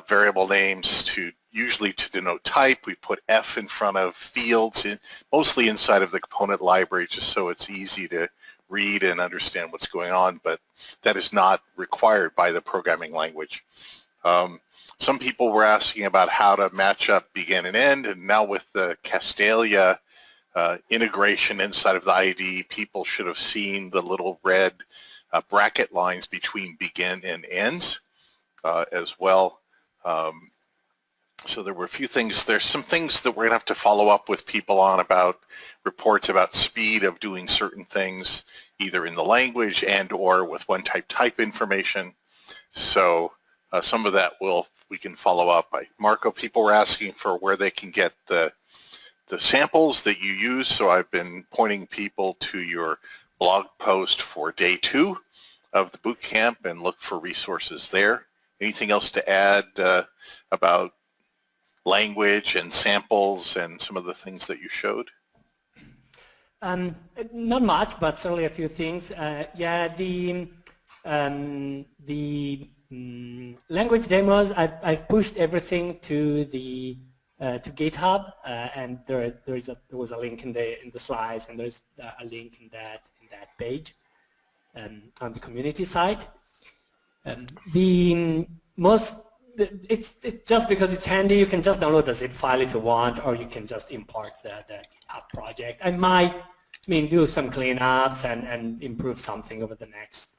variable names usually to denote type. We put F in front of fields, mostly inside of the component library, just so it's easy to read and understand what's going on, but that is not required by the programming language. Some people were asking about how to match up begin and end, and now with the Castalia integration inside of the IDE, people should have seen the little red bracket lines between begin and ends as well. So there were a few things. There's some things that we're going to have to follow up with people on about reports about speed of doing certain things, either in the language and or with one-type information. So some of that we can follow up. Marco, people were asking for where they can get the samples that you use. So I've been pointing people to your blog post for day 2 of the boot camp and look for resources there. Anything else to add about language and samples and some of the things that you showed? Not much, but certainly a few things. Language demos, I pushed everything to the to GitHub, and there was a link in the slides, and there's a link in that page on the community site. It's just because it's handy, you can just download the zip file if you want, or you can just import the GitHub project. I might do some cleanups and improve something over the next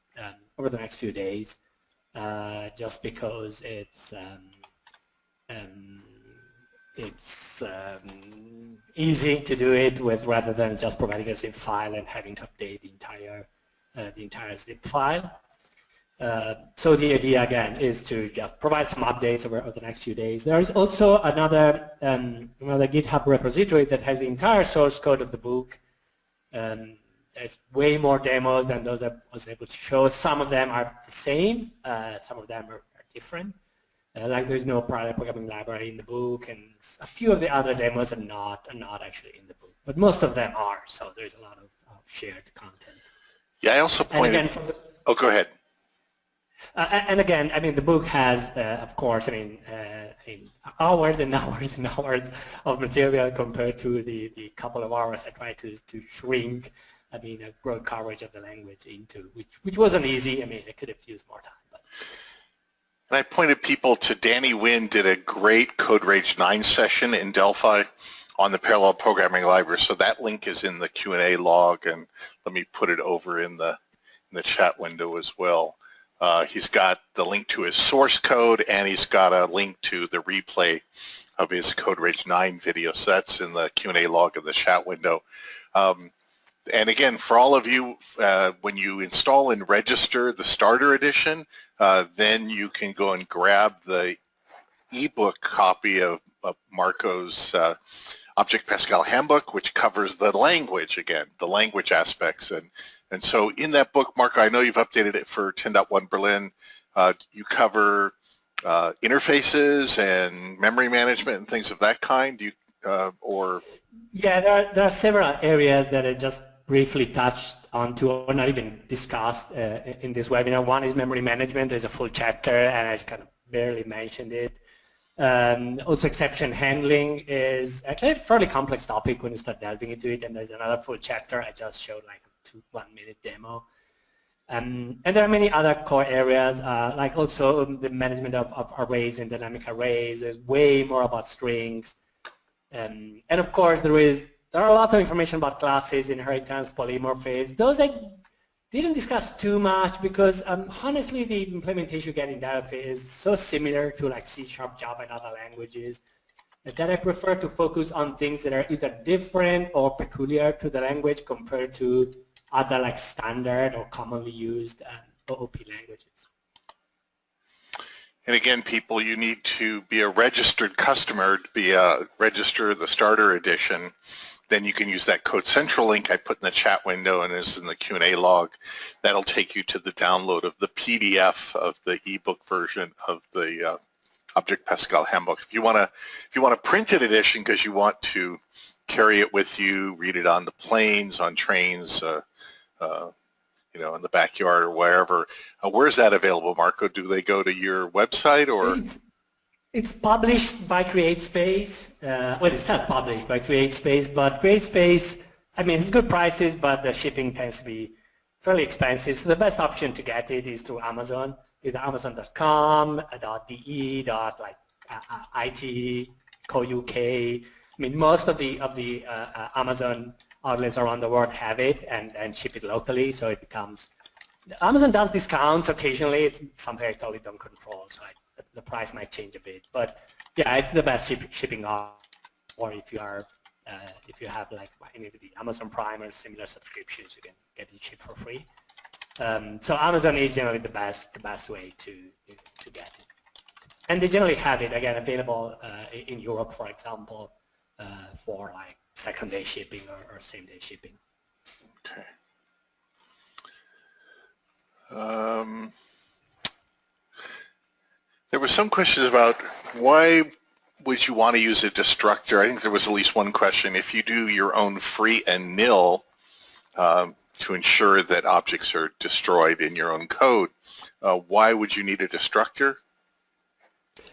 few days, just because it's easy to do it with, rather than just providing a zip file and having to update the entire zip file. So the idea again is to just provide some updates over the next few days. There is also another GitHub repository that has the entire source code of the book. There's way more demos than those I was able to show. Some of them are the same, some of them are different. Like there's no parallel programming library in the book, and a few of the other demos are not actually in the book, but most of them are. So there's a lot of shared content. Yeah, I also pointed. Oh, go ahead. And again, the book has, of course, hours and hours and hours of material compared to the couple of hours I tried to shrink, a broad coverage of the language into, which wasn't easy. I could have used more time. But. And I pointed people to Danny Wynn did a great Code Rage 9 session in Delphi on the parallel programming library. So that link is in the Q&A log, and let me put it over in the chat window as well. He's got the link to his source code, and he's got a link to the replay of his Code Rage 9 video. So that's in the Q&A log of the chat window. And again, for all of you, when you install and register the starter edition, then you can go and grab the ebook copy of Marco's Object Pascal Handbook, which covers the language again, the language aspects. And so in that book, Marco, I know you've updated it for 10.1 Berlin. You cover interfaces and memory management and things of that kind. Yeah, there are several areas that I just briefly touched onto, or not even discussed in this webinar. One is memory management. There's a full chapter, and I kind of barely mentioned it. Also, exception handling is actually a fairly complex topic when you start delving into it, and there's another full chapter. I just showed like a 1-minute demo. And there are many other core areas, like also the management of arrays and dynamic arrays. There's way more about strings. And of course, there are lots of information about classes, inheritance, polymorphisms. Those I didn't discuss too much because honestly, the implementation you get in Delphi is so similar to like C#, Java, and other languages that I prefer to focus on things that are either different or peculiar to the language compared to other like standard or commonly used OOP languages. And again, people, you need to be a registered customer to register the starter edition. Then you can use that Code Central link I put in the chat window and is in the Q&A log. That'll take you to the download of the PDF of the ebook version of the Object Pascal Handbook. If you want a printed edition because you want to carry it with you, read it on the planes, on trains, you know, in the backyard or wherever. Where's that available, Marco? Do they go to your website or? It's published by CreateSpace. Well, it's not published by CreateSpace, but CreateSpace, I mean, it's good prices, but the shipping tends to be fairly expensive. So the best option to get it is through Amazon, either amazon.com, .de, .it, .co.uk. I mean, most of the Amazon outlets around the world have it and ship it locally, so it becomes, Amazon does discounts occasionally. It's something I totally don't control, so the price might change a bit. But yeah, it's the best shipping option. Or if you are, if you have like any of the Amazon Prime or similar subscriptions, you can get it shipped for free. So Amazon is generally the best way to get it. And they generally have it again available in Europe, for example, for like second-day shipping or same-day shipping. Okay. There were some questions about why would you want to use a destructor. I think there was at least one question. If you do your own free and nil to ensure that objects are destroyed in your own code, why would you need a destructor?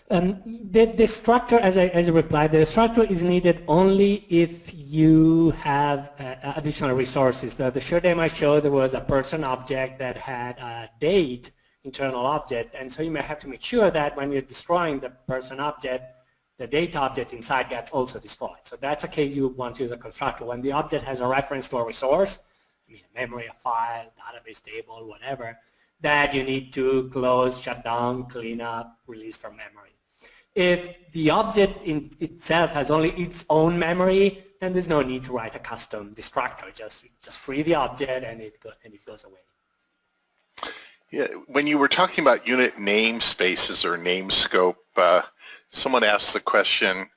The destructor, as I replied, the destructor is needed only if you have additional resources. The short demo I showed, there was a person object that had a date internal object, and so you may have to make sure that when you're destroying the person object, the date object inside gets also destroyed. So that's a case you want to use a constructor. When the object has a reference to a resource, I mean a memory, a file, database table, whatever, that you need to close, shut down, clean up, release from memory. If the object in itself has only its own memory, then there's no need to write a custom destructor. Just free the object and it goes away. Yeah, when you were talking about unit namespaces or name scope, someone asked the question,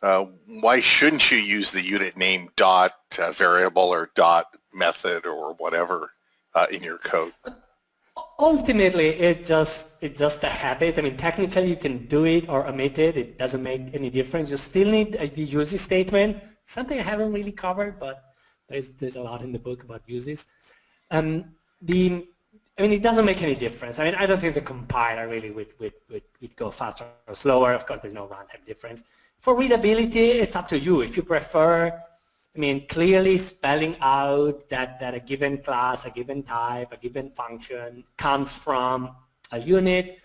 why shouldn't you use the unit name dot variable or dot method or whatever in your code? Ultimately, it's just a habit. I mean, technically you can do it or omit it. It doesn't make any difference. You still need the uses statement, something I haven't really covered, but there's a lot in the book about uses. I mean, it doesn't make any difference. I mean, I don't think the compiler really would go faster or slower. Of course, there's no runtime difference. For readability, it's up to you. If you prefer, I mean, clearly spelling out that a given class, a given type, a given function comes from a unit,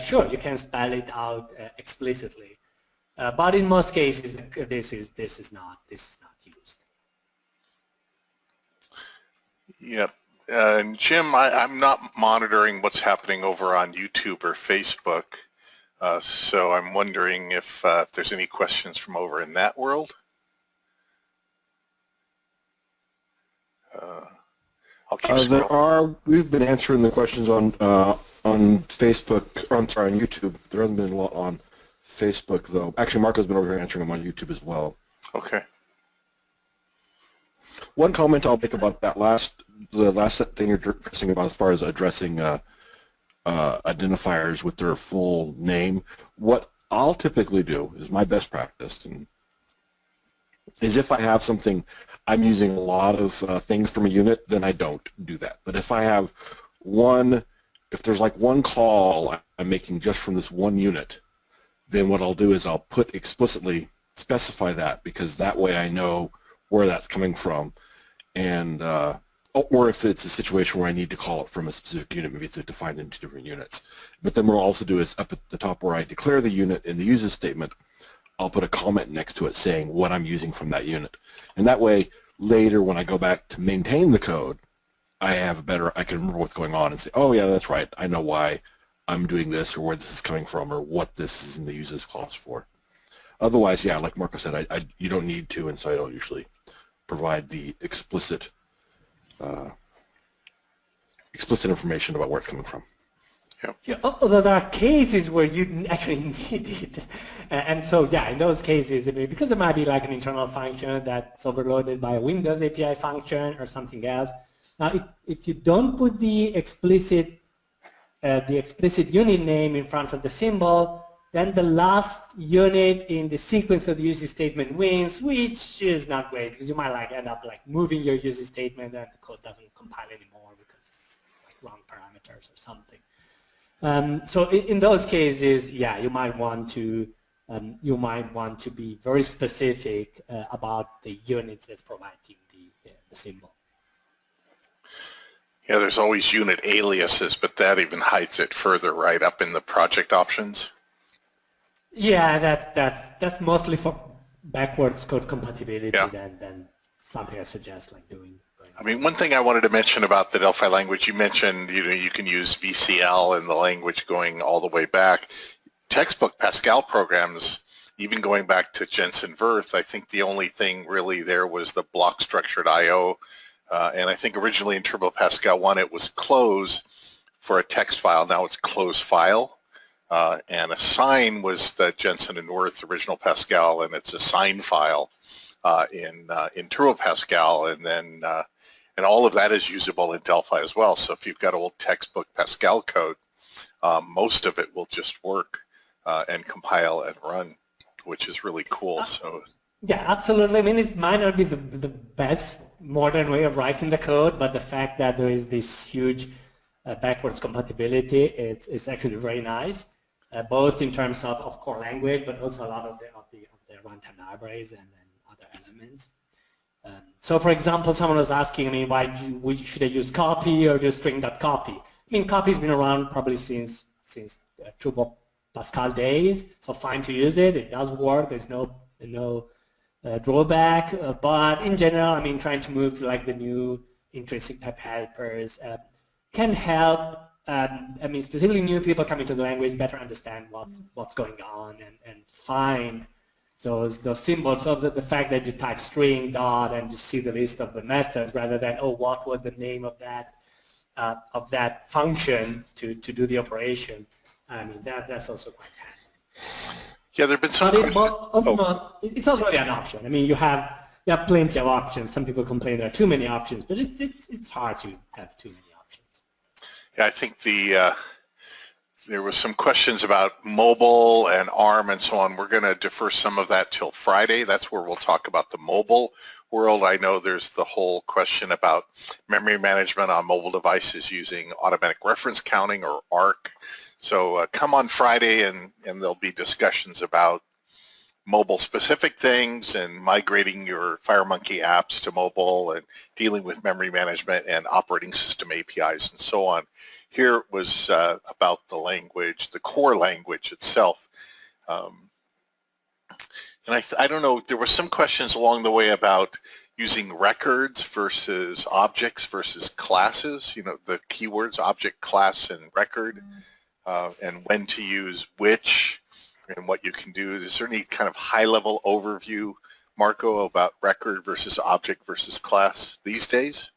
sure, you can spell it out explicitly. But in most cases, this is not used. Yep. Jim, I'm not monitoring what's happening over on YouTube or Facebook, so I'm wondering if there's any questions from over in that world. I'll keep scrolling. We've been answering the questions on Facebook, on YouTube. There hasn't been a lot on Facebook, though. Actually, Marco's been over here answering them on YouTube as well. Okay. One comment I'll make about that the last thing you're addressing about as far as addressing identifiers with their full name. What I'll typically do is my best practice, and is if I have something I'm using a lot of things from a unit, then I don't do that. But if I have if there's like one call I'm making just from this one unit, then what I'll do is I'll explicitly specify that, because that way I know where that's coming from. And or if it's a situation where I need to call it from a specific unit, maybe it's defined into different units. But then what I'll also do is up at the top where I declare the unit in the uses statement, I'll put a comment next to it saying what I'm using from that unit. And that way, later when I go back to maintain the code, I can remember what's going on and say, oh yeah, that's right, I know why I'm doing this, or where this is coming from, or what this is in the uses clause for. Otherwise, yeah, like Marco said, you don't need to, and so I don't usually provide the explicit information about where it's coming from. Yeah, although there are cases where you actually need it. And so, yeah, in those cases, because there might be like an internal function that's overloaded by a Windows API function or something else. Now, if you don't put the explicit unit name in front of the symbol, then the last unit in the sequence of the uses statement wins, which is not great, because you might like end up like moving your uses statement and the code doesn't compile anymore because it's like wrong parameters or something. So in those cases, yeah, you might want to be very specific about the units that's providing the symbol. Yeah, there's always unit aliases, but that even hides it further right up in the project options. Yeah, that's mostly for backwards code compatibility than something I suggest like doing. I mean, one thing I wanted to mention about the Delphi language, you mentioned, you can use VCL and the language going all the way back. Textbook Pascal programs, even going back to Jensen Wirth, I think the only thing really there was the block structured I/O. And I think originally in Turbo Pascal 1 it was close for a text file. Now it's close file. And assign was the Jensen and Wirth original Pascal, and it's a sign file in Turbo Pascal, and then and all of that is usable in Delphi as well. So if you've got old textbook Pascal code, most of it will just work and compile and run, which is really cool. So yeah, absolutely. I mean, it might not be the best modern way of writing the code, but the fact that there is this huge backwards compatibility, it's actually very nice, both in terms of core language, but also a lot of the runtime libraries and other elements. So, for example, someone was asking me, should I use copy or use string.copy? I mean, copy's been around probably since Turbo Pascal days, so fine to use it. It does work. There's no drawback. But in general, I mean, trying to move to like the new intrinsic type helpers can help. I mean, specifically new people coming to the language better understand what's going on and find those symbols of the fact that you type string dot and you see the list of the methods rather than, oh, what was the name of that function to do the operation. I mean, that's also quite handy. yeah, there have been some. It's already an option. I mean, you have plenty of options. Some people complain there are too many options, but it's hard to have too many options. Yeah, I think there was some questions about mobile and ARM and so on. We're going to defer some of that till Friday. That's where we'll talk about the mobile world. I know there's the whole question about memory management on mobile devices using automatic reference counting or ARC. So come on Friday and there'll be discussions about mobile specific things and migrating your FireMonkey apps to mobile and dealing with memory management and operating system APIs and so on. Here it was about the language, the core language itself. And I don't know, there were some questions along the way about using records versus objects versus classes, the keywords object, class, and record, and when to use which and what you can do. Is there any kind of high-level overview, Marco, about record versus object versus class these days?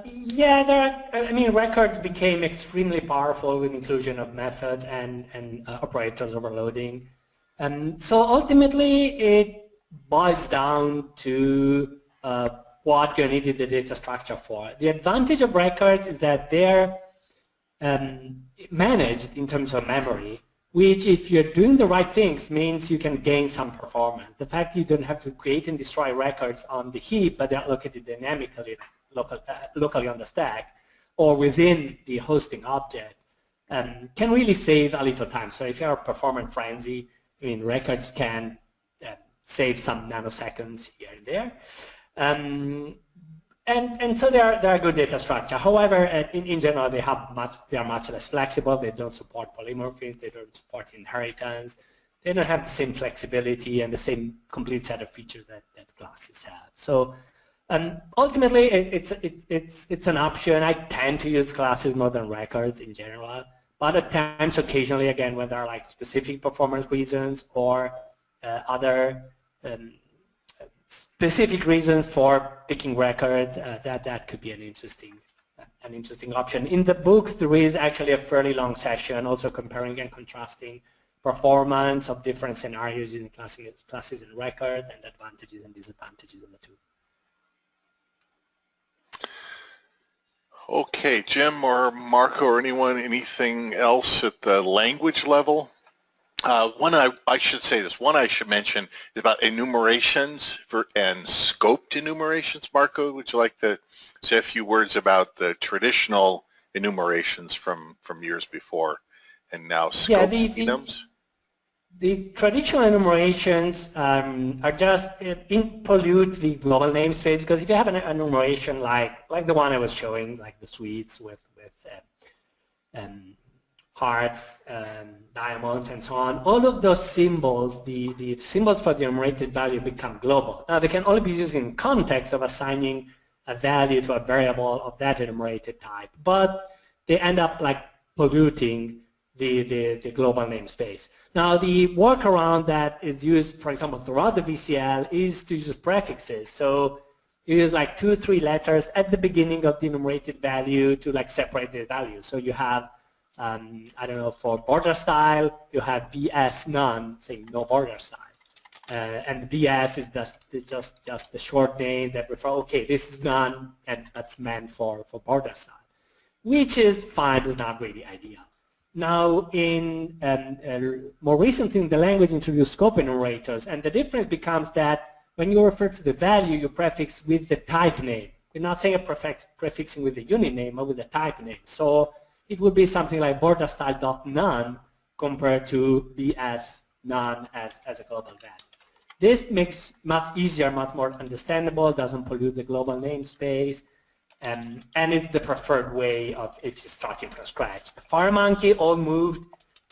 Yeah, records became extremely powerful with inclusion of methods and operators overloading. So ultimately, it boils down to what you needed the data structure for. The advantage of records is that they're managed in terms of memory which if you're doing the right things means you can gain some performance. The fact you don't have to create and destroy records on the heap, but they're located dynamically, locally on the stack, or within the hosting object, can really save a little time. So if you're a performance frenzy, I mean, records can save some nanoseconds here and there. And so they are a good data structure. However, in general, they are much less flexible. They don't support polymorphisms. They don't support inheritance. They don't have the same flexibility and the same complete set of features that classes have. So ultimately, it's an option. I tend to use classes more than records in general. But at times, occasionally, again, when there are like specific performance reasons or other specific reasons for picking records, that could be an interesting option. In the book, there is actually a fairly long session also comparing and contrasting performance of different scenarios using classes and records and advantages and disadvantages of the two. Okay, Jim or Marco or anything else at the language level? I should say this. One I should mention is about enumerations and scoped enumerations. Marco, would you like to say a few words about the traditional enumerations from years before and now scoped enums? The traditional enumerations are just pollute the global namespace, because if you have an enumeration like the one I was showing, like the suites with hearts, diamonds, and so on, all of those symbols, the symbols for the enumerated value become global. Now, they can only be used in context of assigning a value to a variable of that enumerated type, but they end up like polluting the global namespace. Now, the workaround that is used, for example, throughout the VCL is to use prefixes. So you use like 2 or 3 letters at the beginning of the enumerated value to like separate the value. So you have I don't know, for border style, you have BS none, saying no border style. And the BS is just the short name that refers, okay, this is none, and that's meant for border style, which is fine, is not really ideal. Now, in more recently in the language introduced scope enumerators, and the difference becomes that when you refer to the value, you prefix with the type name. We're not saying prefixing with the unit name, but with the type name. So it would be something like border style.none compared to BS none as a global value. This makes much easier, much more understandable, doesn't pollute the global namespace, and it's the preferred way of if you're starting from scratch. The FireMonkey all moved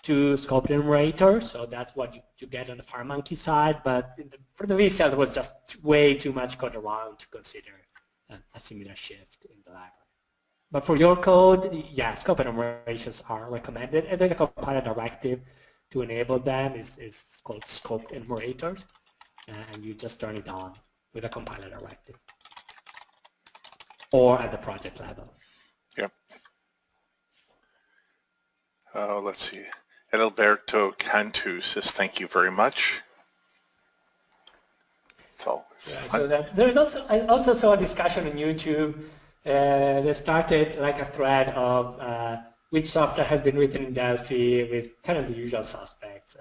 to scope enumerator, so that's what you get on the FireMonkey side, but for the VCL there was just way too much code around to consider a similar shift in the library. But for your code, yeah, scope enumerations are recommended, and there's a compiler directive to enable them. It's called scoped enumerators, and you just turn it on with a compiler directive or at the project level. Yep. Let's see. Alberto Cantu says thank you very much. So there's also, I also saw a discussion on YouTube. They started like a thread of which software has been written in Delphi with kind of the usual suspects.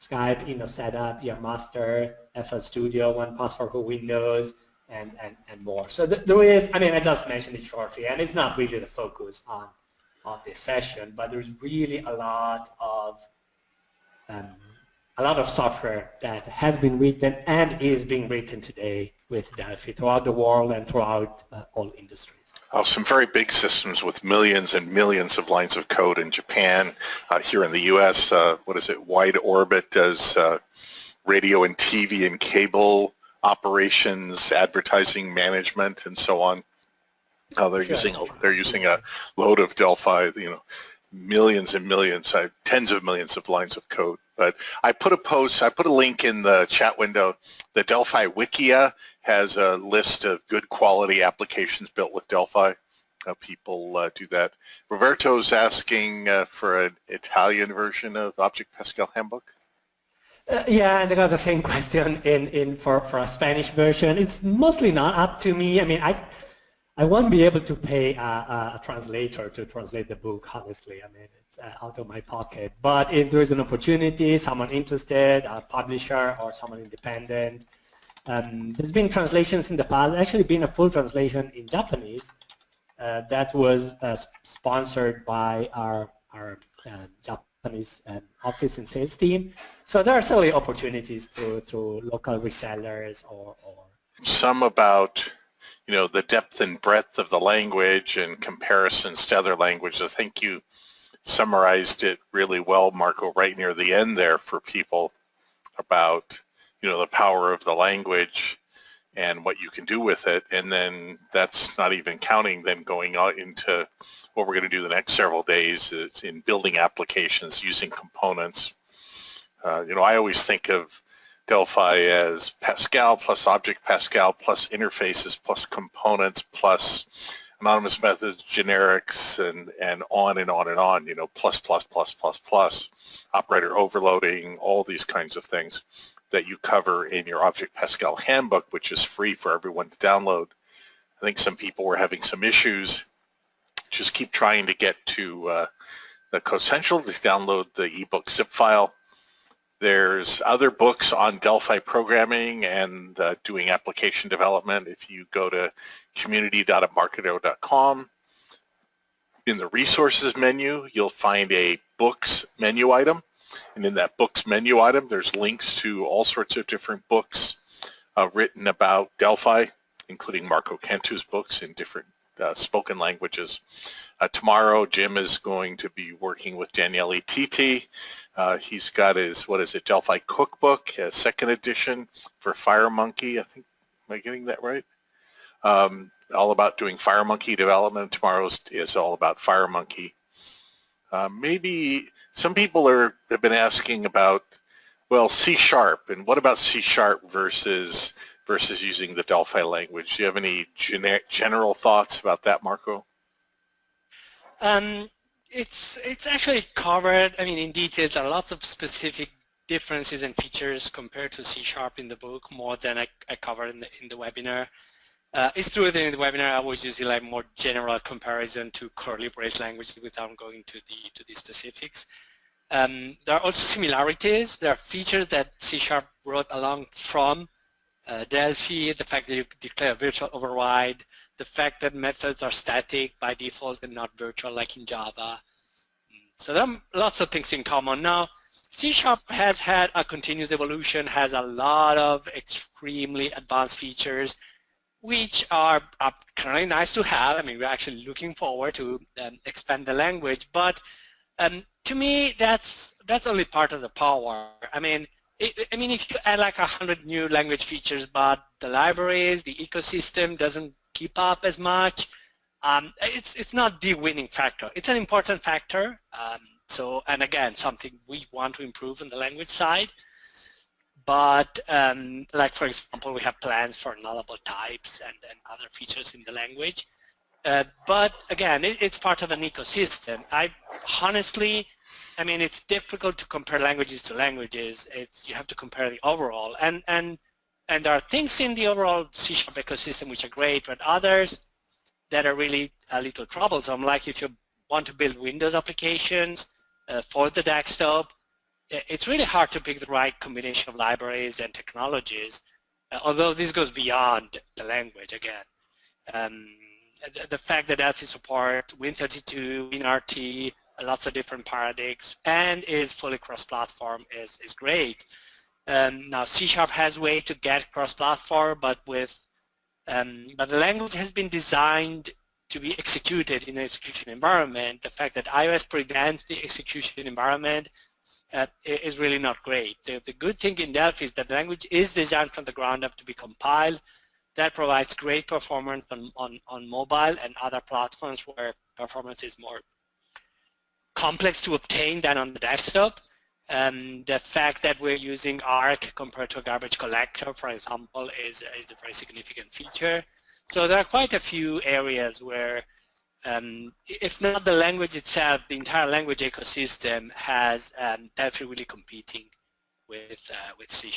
Skype, setup, master, FL Studio, 1Password for Windows, and more. So there is, I just mentioned it shortly, and it's not really the focus on this session, but there's really a lot of software that has been written and is being written today with Delphi throughout the world and throughout all industries. Some very big systems with millions and millions of lines of code in Japan. Here in the U.S., Wide Orbit does radio and TV and cable operations, advertising management, and so on. They're using a load of Delphi, millions and millions, tens of millions of lines of code. But I put a link in the chat window. The Delphi Wikia has a list of good quality applications built with Delphi. People do that. Roberto's asking for an Italian version of Object Pascal Handbook. Yeah, and I got the same question for a Spanish version. It's mostly not up to me. I won't be able to pay a translator to translate the book, honestly. out of my pocket. But if there is an opportunity, someone interested, a publisher or someone independent, there's been translations in the past, actually been a full translation in Japanese that was sponsored by our Japanese office and sales team. So there are certainly opportunities through local resellers or some about, the depth and breadth of the language and comparisons to other languages. I think you summarized it really well, Marco, right near the end there for people about, the power of the language and what you can do with it. And then that's not even counting then going out into what we're going to do the next several days is in building applications using components. I always think of Delphi as Pascal plus Object Pascal plus interfaces plus components plus anonymous methods, generics, and on and on and on, plus, plus, plus, plus, plus, operator overloading, all these kinds of things that you cover in your Object Pascal handbook, which is free for everyone to download. I think some people were having some issues. Just keep trying to get to the Code Central to download the ebook zip file. There's other books on Delphi programming and doing application development. If you go to community.embarcadero.com, in the resources menu, you'll find a books menu item. And in that books menu item, there's links to all sorts of different books written about Delphi, including Marco Cantu's books in different spoken languages. Tomorrow, Jim is going to be working with Daniele Titi. He's got his, Delphi Cookbook, second edition for FireMonkey. I think, am I getting that right? All about doing FireMonkey development. Tomorrow's is all about FireMonkey. Maybe some people have been asking about, well, C#, and what about C# versus using the Delphi language? Do you have any general thoughts about that, Marco? It's actually covered, in details. There are lots of specific differences and features compared to C# in the book, more than I covered in the webinar. It's true that in the webinar I was using like more general comparison to curly brace languages without going to the specifics. There are also similarities. There are features that C# wrote along from Delphi, the fact that you declare a virtual override, the fact that methods are static by default and not virtual like in Java. So there are lots of things in common. Now, C# has had a continuous evolution, has a lot of extremely advanced features, which are currently nice to have. We're actually looking forward to expand the language, but to me, that's only part of the power. If you add like 100 new language features, but the libraries, the ecosystem doesn't keep up as much, it's not the winning factor. It's an important factor. And again, something we want to improve on the language side. But like for example, we have plans for nullable types and other features in the language. But again, it's part of an ecosystem. Honestly, it's difficult to compare languages to languages. You have to compare the overall. And there are things in the overall C# ecosystem which are great, but others that are really a little troublesome. Like if you want to build Windows applications for the desktop, it's really hard to pick the right combination of libraries and technologies, although this goes beyond the language again. The fact that Delphi supports Win32, WinRT, lots of different paradigms, and is fully cross-platform is great. Now C# has a way to get cross-platform, but the language has been designed to be executed in an execution environment. The fact that iOS prevents the execution environment is really not great. The good thing in Delphi is that the language is designed from the ground up to be compiled. That provides great performance on mobile and other platforms where performance is more complex to obtain than on the desktop. The fact that we're using ARC compared to a garbage collector, for example, is a very significant feature. So there are quite a few areas where, if not the language itself, the entire language ecosystem has Delphi really competing with C#.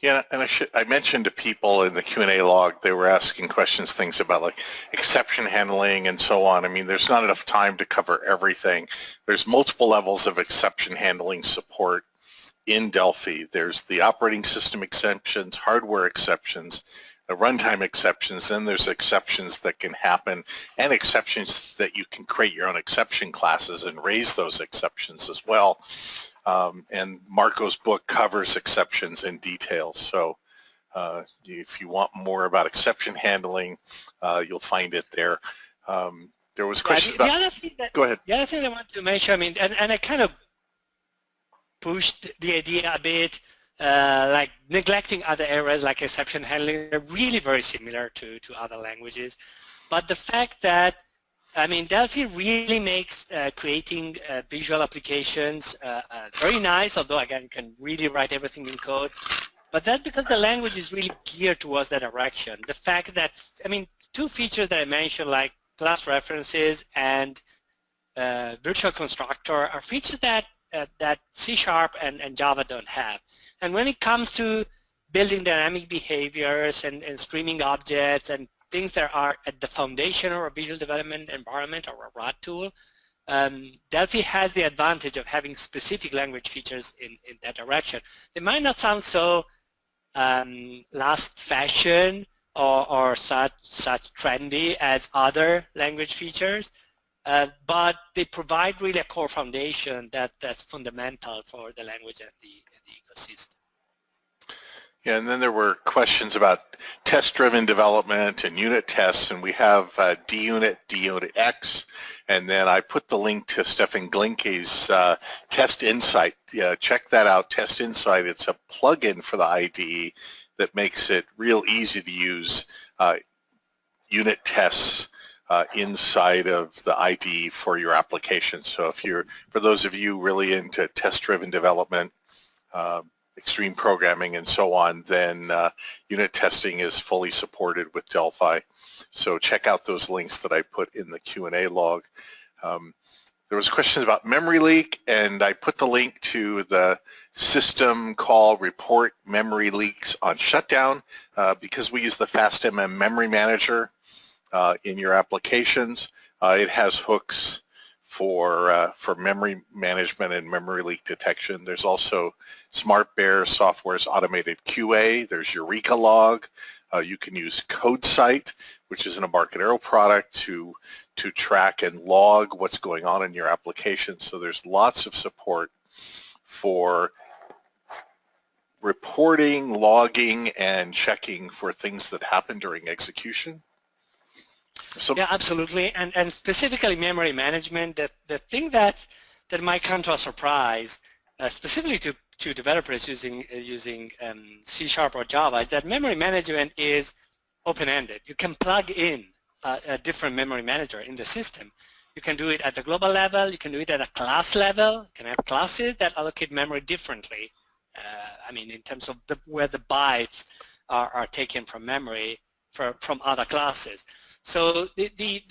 Yeah, and I mentioned to people in the Q&A log, they were asking questions, things about like exception handling and so on. I mean, there's not enough time to cover everything. There's multiple levels of exception handling support in Delphi. There's the operating system exceptions, hardware exceptions, the runtime exceptions, then there's exceptions that can happen and exceptions that you can create your own exception classes and raise those exceptions as well. And Marco's book covers exceptions in detail. So if you want more about exception handling, you'll find it there. There was questions about... The other thing that, Go ahead. The other thing I want to mention, I mean, and I kind of pushed the idea a bit, like neglecting other areas like exception handling. They're really very similar to other languages. But the fact that, I mean, Delphi really makes creating visual applications very nice, although again, you can really write everything in code. But that's because the language is really geared towards that direction. The fact that, I mean, two features that I mentioned, like class references and virtual constructor, are features that that C# and Java don't have. And when it comes to building dynamic behaviors and streaming objects and things that are at the foundation of a visual development environment or a RAD tool, Delphi has the advantage of having specific language features in that direction. They might not sound so last fashion or such trendy as other language features, but they provide really a core foundation that's fundamental for the language and the ecosystem. Yeah, and then there were questions about test-driven development and unit tests, and we have DUnit, DUnitX, and then I put the link to Stefan Glinke's Test Insight. Yeah, check that out, Test Insight. It's a plugin for the IDE that makes it real easy to use unit tests inside of the IDE for your application. So if you're, for those of you really into test-driven development, extreme programming and so on, then unit testing is fully supported with Delphi. So check out those links that I put in the Q&A log. There was questions about memory leak, and I put the link to the system call report memory leaks on shutdown because we use the FastMM memory manager in your applications. It has hooks for memory management and memory leak detection. There's also SmartBear Software's automated QA. There's Eureka Log. You can use CodeSight, which is an Embarcadero product, to track and log what's going on in your application. So there's lots of support for reporting, logging, and checking for things that happen during execution. So, yeah, absolutely, and specifically memory management. The thing that might come to a surprise, specifically to developers using C# or Java, is that memory management is open-ended. You can plug in a different memory manager in the system. You can do it at the global level. You can do it at a class level. You can have classes that allocate memory differently. I mean, in terms of where the bytes are taken from memory from other classes. So the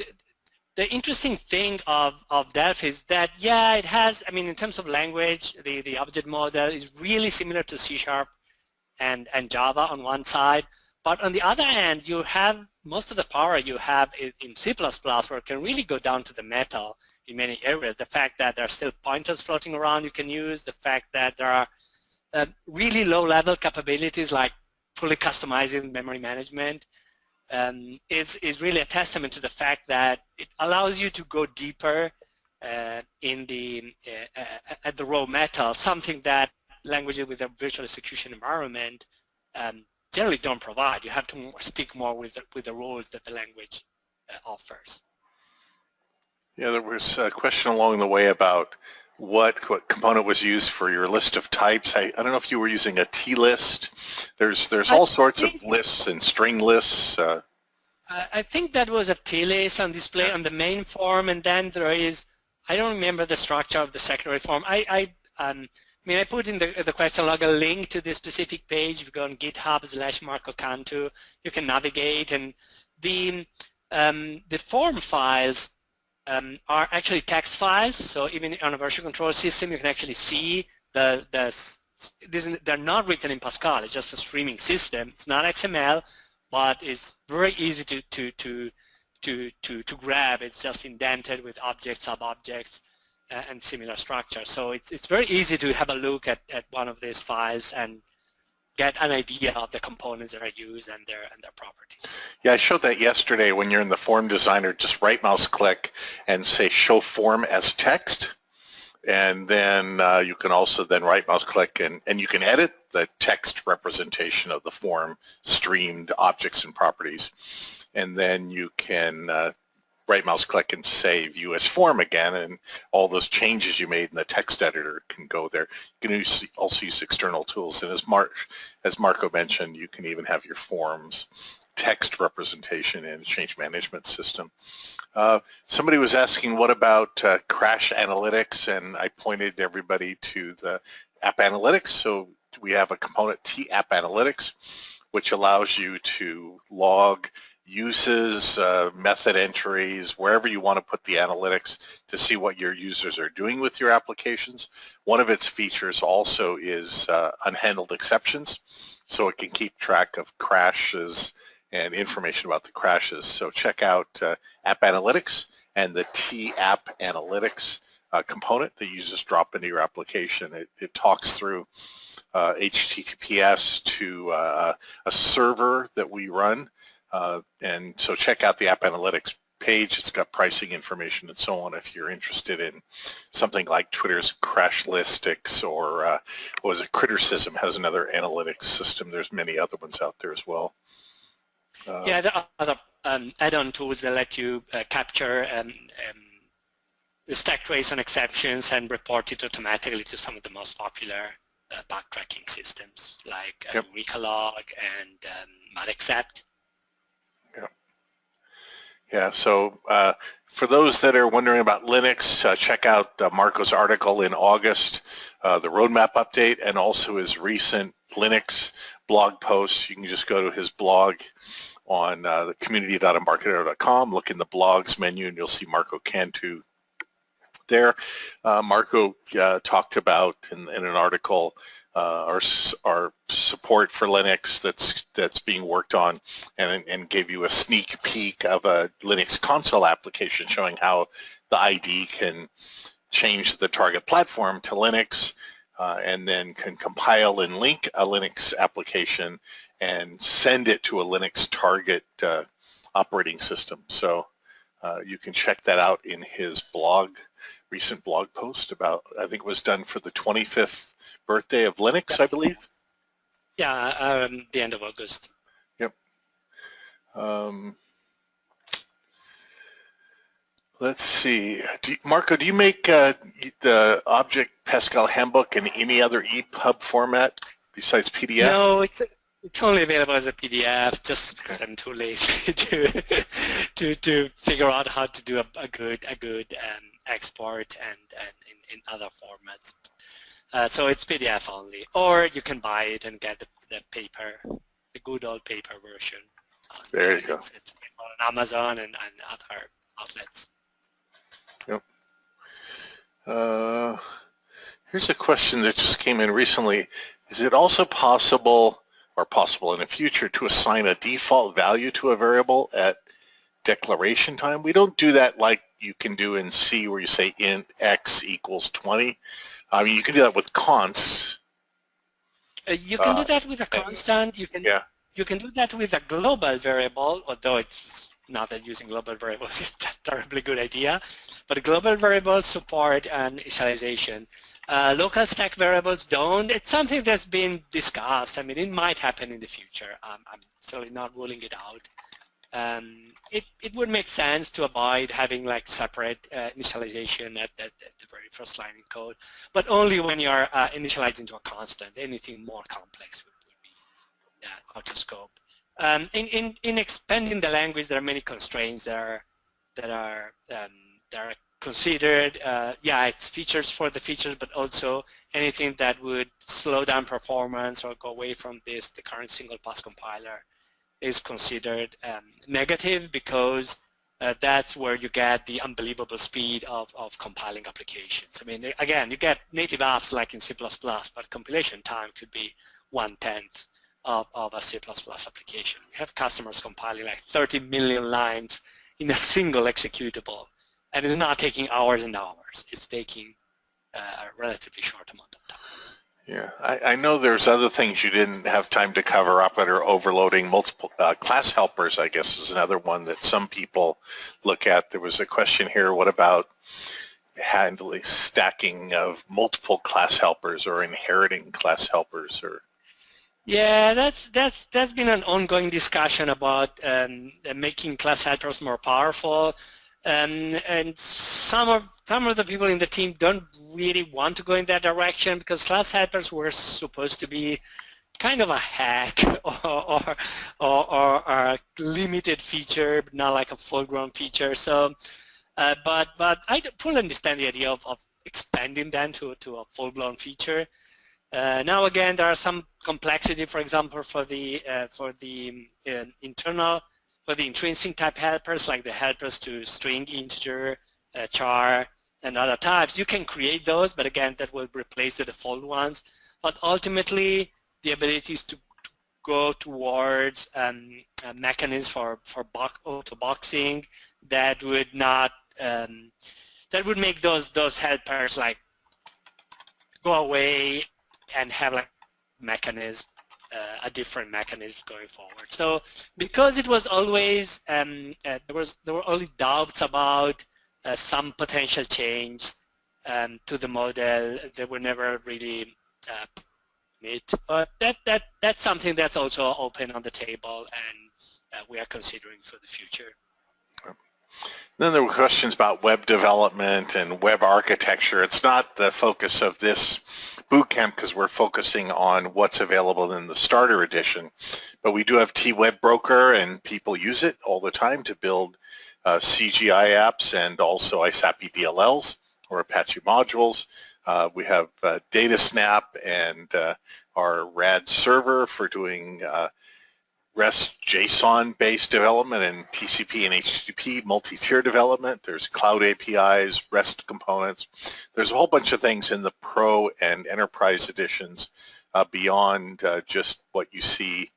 interesting thing of Delphi is that, yeah, it has, I mean, in terms of language, the object model is really similar to C# and Java on one side. But on the other hand, you have most of the power you have in C++, where it can really go down to the metal in many areas. The fact that there are still pointers floating around you can use, the fact that there are really low-level capabilities like fully customizing memory management, is really a testament to the fact that it allows you to go deeper in at the raw metal, something that languages with a virtual execution environment generally don't provide. You have to stick more with the rules that the language offers. Yeah, there was a question along the way about what component was used for your list of types. I don't know if you were using a T-list. There's all sorts of lists and string lists. I think that was a T-list on display on the main form, and then there is, I don't remember the structure of the secondary form. I mean, I put in the question log a link to the specific page. If you go on GitHub/MarcoCantu, you can navigate, and the form files are actually text files. So even on a version control system, you can actually see the they're not written in Pascal. It's just a streaming system. It's not XML, but it's very easy to grab. It's just indented with objects, sub-objects, and similar structure. So it's very easy to have a look at one of these files and get an idea of the components that are used and their properties. Yeah, I showed that yesterday. When you're in the form designer, just right mouse click and say show form as text. And then you can also then right mouse click and you can edit the text representation of the form streamed objects and properties. And then you can right mouse click and say view as form again, and all those changes you made in the text editor can go there. You can also use external tools, and as Marco mentioned, you can even have your forms text representation in a change management system. Somebody was asking what about crash analytics, and I pointed everybody to the app analytics. So we have a component T app analytics, which allows you to log uses, method entries, wherever you want to put the analytics to see what your users are doing with your applications. One of its features also is unhandled exceptions, so it can keep track of crashes and information about the crashes. So check out App Analytics and the T-App Analytics component that you just drop into your application. It talks through HTTPS to a server that we run. And so check out the App Analytics page. It's got pricing information and so on if you're interested in something like Twitter's Crashlytics or what was it, Criticism has another analytics system. There's many other ones out there as well. Yeah, there are other add-on tools that let you capture the stack trace on exceptions and report it automatically to some of the most popular backtracking systems like Recalog and MadAccept. Yeah, so for those that are wondering about Linux, check out Marco's article in August, the roadmap update, and also his recent Linux blog posts. You can just go to his blog on the community.embarcadero.com, look in the blogs menu, and you'll see Marco Cantu there. Marco talked about in an article our support for Linux that's being worked on, and gave you a sneak peek of a Linux console application showing how the ID can change the target platform to Linux and then can compile and link a Linux application and send it to a Linux target operating system. So you can check that out in his blog, recent blog post about, I think it was done for the 25th birthday of Linux, I believe. Yeah, the end of August. Yep. Let's see. Marco, do you make the Object Pascal Handbook in any other EPUB format besides PDF? No, it's only available as a PDF, just because I'm too lazy to figure out how to do a good export and in other formats. So it's PDF only, or you can buy it and get the paper, the good old paper version. There you go. It's on Amazon and other outlets. Yep. Here's a question that just came in recently. Is it also possible in the future to assign a default value to a variable at declaration time? We don't do that like you can do in C where you say int x equals 20. I mean, you can do that with consts. You can do that with a constant. You can do that with a global variable, although it's not that using global variables is a terribly good idea. But global variables support an initialization. Local stack variables don't. It's something that's been discussed. I mean, it might happen in the future. I'm certainly not ruling it out. It would make sense to avoid having like separate initialization at the very first line in code, but only when you're initializing to a constant. Anything more complex would be out of scope. In expanding the language, there are many constraints that are considered. It's features for the features, but also anything that would slow down performance or go away from the current single pass compiler is considered negative, because that's where you get the unbelievable speed of compiling applications. I mean, again, you get native apps like in C++, but compilation time could be 1/10 of a C++ application. We have customers compiling like 30 million lines in a single executable, and it's not taking hours and hours. It's taking a relatively short amount of time. Yeah, I know there's other things you didn't have time to cover up that are overloading multiple class helpers, I guess, is another one that some people look at. There was a question here, what about handling stacking of multiple class helpers or inheriting class helpers? Or yeah, that's been an ongoing discussion about making class helpers more powerful. And some of the people in the team don't really want to go in that direction because class helpers were supposed to be kind of a hack or a limited feature, but not like a full-grown feature. So, but I fully understand the idea of expanding them to a full-blown feature. Now again, there are some complexity, for example, for the intrinsic type helpers, like the helpers to string, integer, char, and other types. You can create those, but again, that will replace the default ones. But ultimately, the ability is to go towards a mechanism for auto-boxing that would not that would make those helpers like go away and have like mechanism. A different mechanism going forward. So because it was always there were only doubts about some potential change to the model, they were never really made. But that's something that's also open on the table, and we are considering for the future. Then there were questions about web development and web architecture. It's not the focus of this bootcamp because we're focusing on what's available in the starter edition, but we do have T-Web Broker, and people use it all the time to build CGI apps and also ISAPI DLLs or Apache modules. We have DataSnap and our RAD server for doing REST JSON-based development and TCP and HTTP multi-tier development. There's cloud APIs, REST components. There's a whole bunch of things in the Pro and Enterprise editions beyond just what you see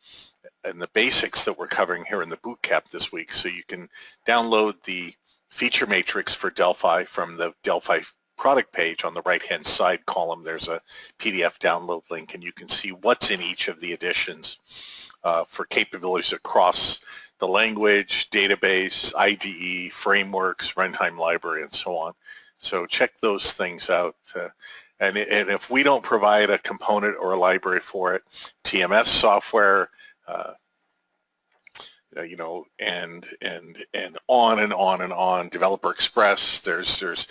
in the basics that we're covering here in the bootcamp this week. So you can download the feature matrix for Delphi from the Delphi product page. On the right-hand side column, there's a PDF download link, and you can see what's in each of the editions. For capabilities across the language, database, IDE, frameworks, runtime library, and so on. So check those things out. And if we don't provide a component or a library for it, TMS software, you know, and on and on and on. Developer Express. There's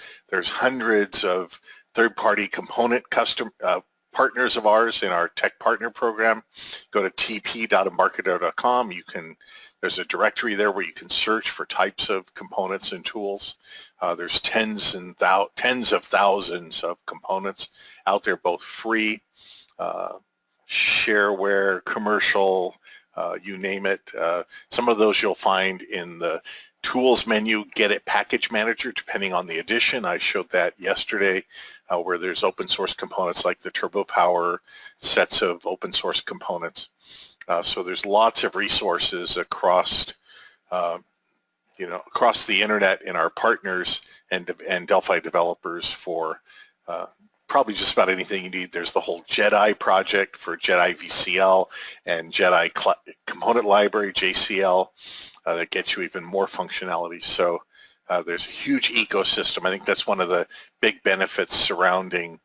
hundreds of third-party component custom partners of ours in our tech partner program. Go to tp.embarcadero.com. There's a directory there where you can search for types of components and tools. There's tens of thousands of components out there, both free, shareware, commercial, you name it. Some of those you'll find in the tools menu, Get It Package Manager, depending on the edition. I showed that yesterday, where there's open source components like the Turbo Power sets of open source components. So there's lots of resources across, across the internet in our partners and Delphi developers for probably just about anything you need. There's the whole JEDI project for JEDI VCL and JEDI Component Library, JCL, that gets you even more functionality. So there's a huge ecosystem. I think that's one of the big benefits surrounding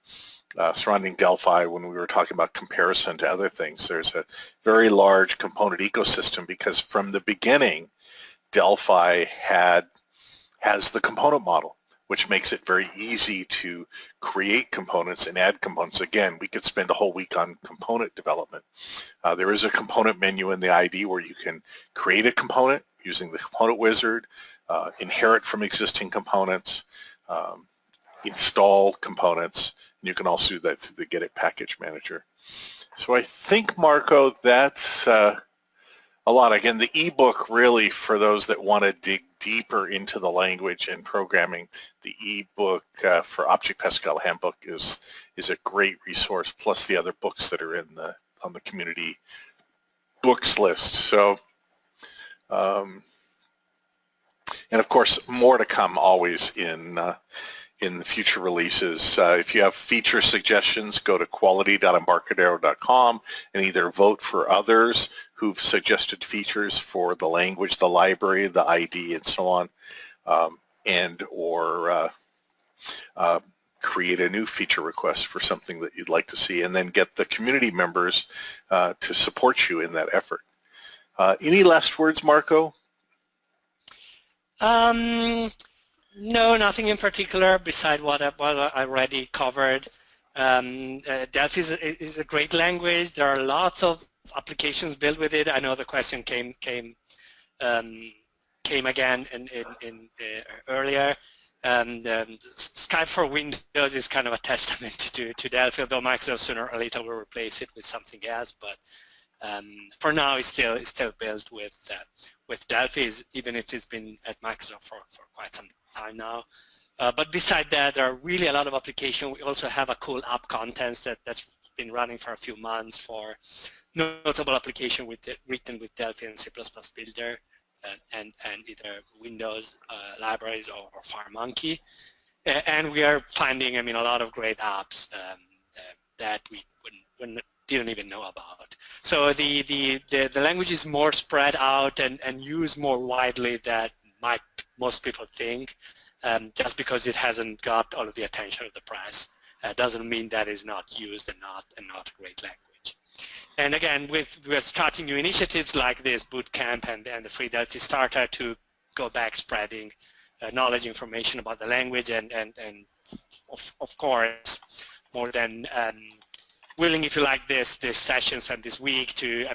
Delphi when we were talking about comparison to other things. There's a very large component ecosystem because from the beginning, Delphi has the component model, which makes it very easy to create components and add components. Again, we could spend a whole week on component development. There is a component menu in the IDE where you can create a component using the component wizard, inherit from existing components, install components, and you can also do that through the Get It Package Manager. So I think, Marco, that's a lot. Again, the ebook really, for those that want to dig deeper into the language and programming, the ebook for Object Pascal Handbook is a great resource, plus the other books that are on the community books list. So, and of course, more to come always in the future releases. If you have feature suggestions, go to quality.embarcadero.com and either vote for others who've suggested features for the language, the library, the ID, and so on, or create a new feature request for something that you'd like to see, and then get the community members to support you in that effort. Any last words, Marco? No, nothing in particular beside what I already covered. Delphi is a great language. There are lots of applications built with it. I know the question came again earlier. And Skype for Windows is kind of a testament to Delphi, although Microsoft sooner or later will replace it with something else. But for now, it's still built with Delphi, even if it's been at Microsoft for quite some time now. But beside that, there are really a lot of applications. We also have a cool app contents that's been running for a few months for notable application written with Delphi and C++ Builder and either Windows libraries or FireMonkey. And we are finding, a lot of great apps that we didn't even know about. So the language is more spread out and used more widely than most people think. Just because it hasn't got all of the attention of the press doesn't mean that it's not used and not a great language. And again, we're starting new initiatives like this bootcamp and the Free Delphi Starter to go back spreading knowledge, information about the language, and of course, more than willing, if you like, this sessions and this week to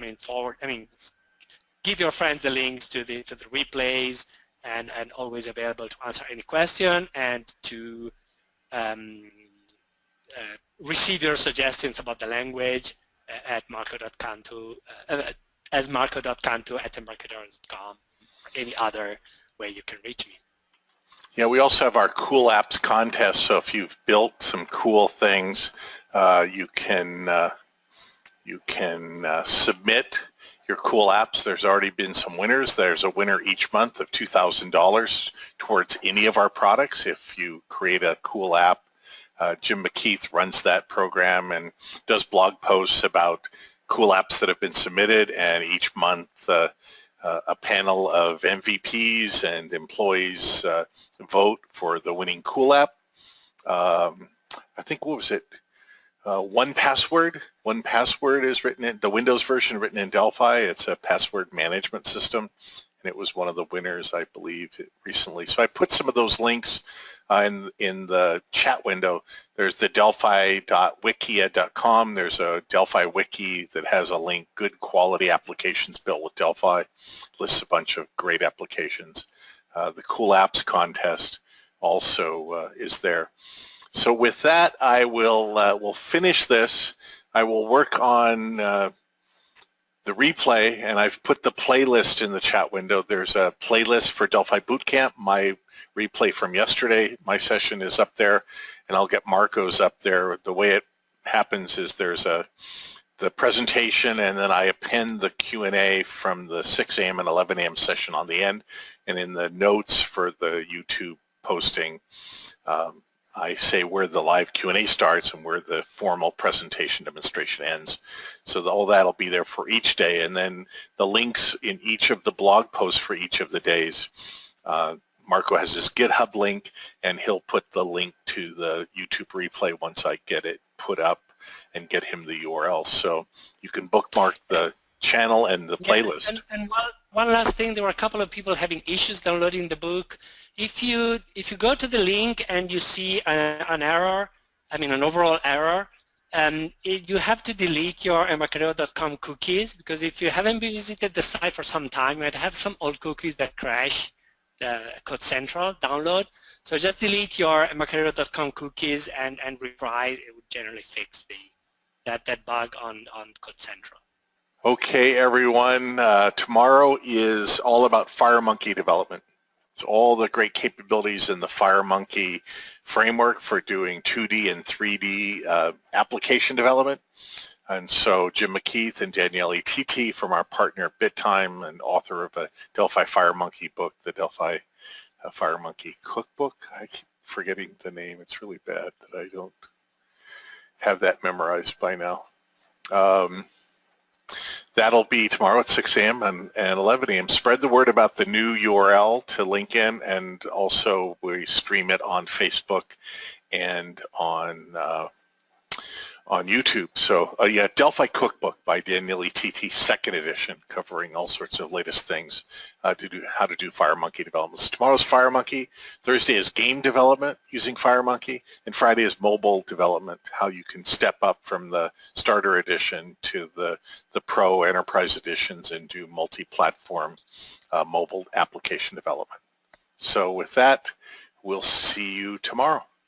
give your friends the links to the replays. And always available to answer any question and to receive your suggestions about the language at marco.cantu@embarcadero.com, or any other way you can reach me. Yeah, we also have our Cool Apps contest. So if you've built some cool things, you can submit your cool apps. There's already been some winners. There's a winner each month of $2,000 towards any of our products. If you create a cool app, Jim McKeith runs that program and does blog posts about cool apps that have been submitted, and each month a panel of MVPs and employees vote for the winning cool app. I think, what was it? 1Password. 1Password is written in the Windows version, written in Delphi. It's a password management system, and it was one of the winners, I believe, recently. So I put some of those links in the chat window. There's the delphi.wikia.com. There's a Delphi wiki that has a link, good quality applications built with Delphi. Lists a bunch of great applications. The Cool Apps contest also is there. So with that, I will finish this. I will work on the replay, and I've put the playlist in the chat window. There's a playlist for Delphi Bootcamp. My replay from yesterday, my session is up there, and I'll get Marco's up there. The way it happens is there's the presentation, and then I append the Q&A from the 6 a.m. and 11 a.m. session on the end, and in the notes for the YouTube posting, I say where the live Q&A starts and where the formal presentation demonstration ends. So all that will be there for each day, and then the links in each of the blog posts for each of the days. Marco has his GitHub link, and he'll put the link to the YouTube replay once I get it put up and get him the URL. So you can bookmark the channel and the playlist. Yeah, and one last thing, there were a couple of people having issues downloading the book. If you go to the link and you see an error, an overall error, you have to delete your embarcadero.com cookies, because if you haven't visited the site for some time, you might have some old cookies that crash the Code Central download. So just delete your embarcadero.com cookies and retry. It would generally fix that bug on Code Central. Okay, everyone. Tomorrow is all about FireMonkey development. It's all the great capabilities in the FireMonkey framework for doing 2D and 3D application development. And so Jim McKeith and Danielle TT from our partner BitTime and author of a Delphi FireMonkey book, the Delphi FireMonkey Cookbook. I keep forgetting the name. It's really bad that I don't have that memorized by now. That'll be tomorrow at 6 a.m. and 11 a.m. Spread the word about the new URL to link in, and also we stream it on Facebook and on YouTube. So yeah, Delphi Cookbook by Danielle TT, second edition, covering all sorts of latest things to do how to do FireMonkey development. So tomorrow's FireMonkey, Thursday is game development using FireMonkey, and Friday is mobile development, how you can step up from the starter edition to the Pro Enterprise editions and do multi-platform mobile application development. So with that, we'll see you tomorrow.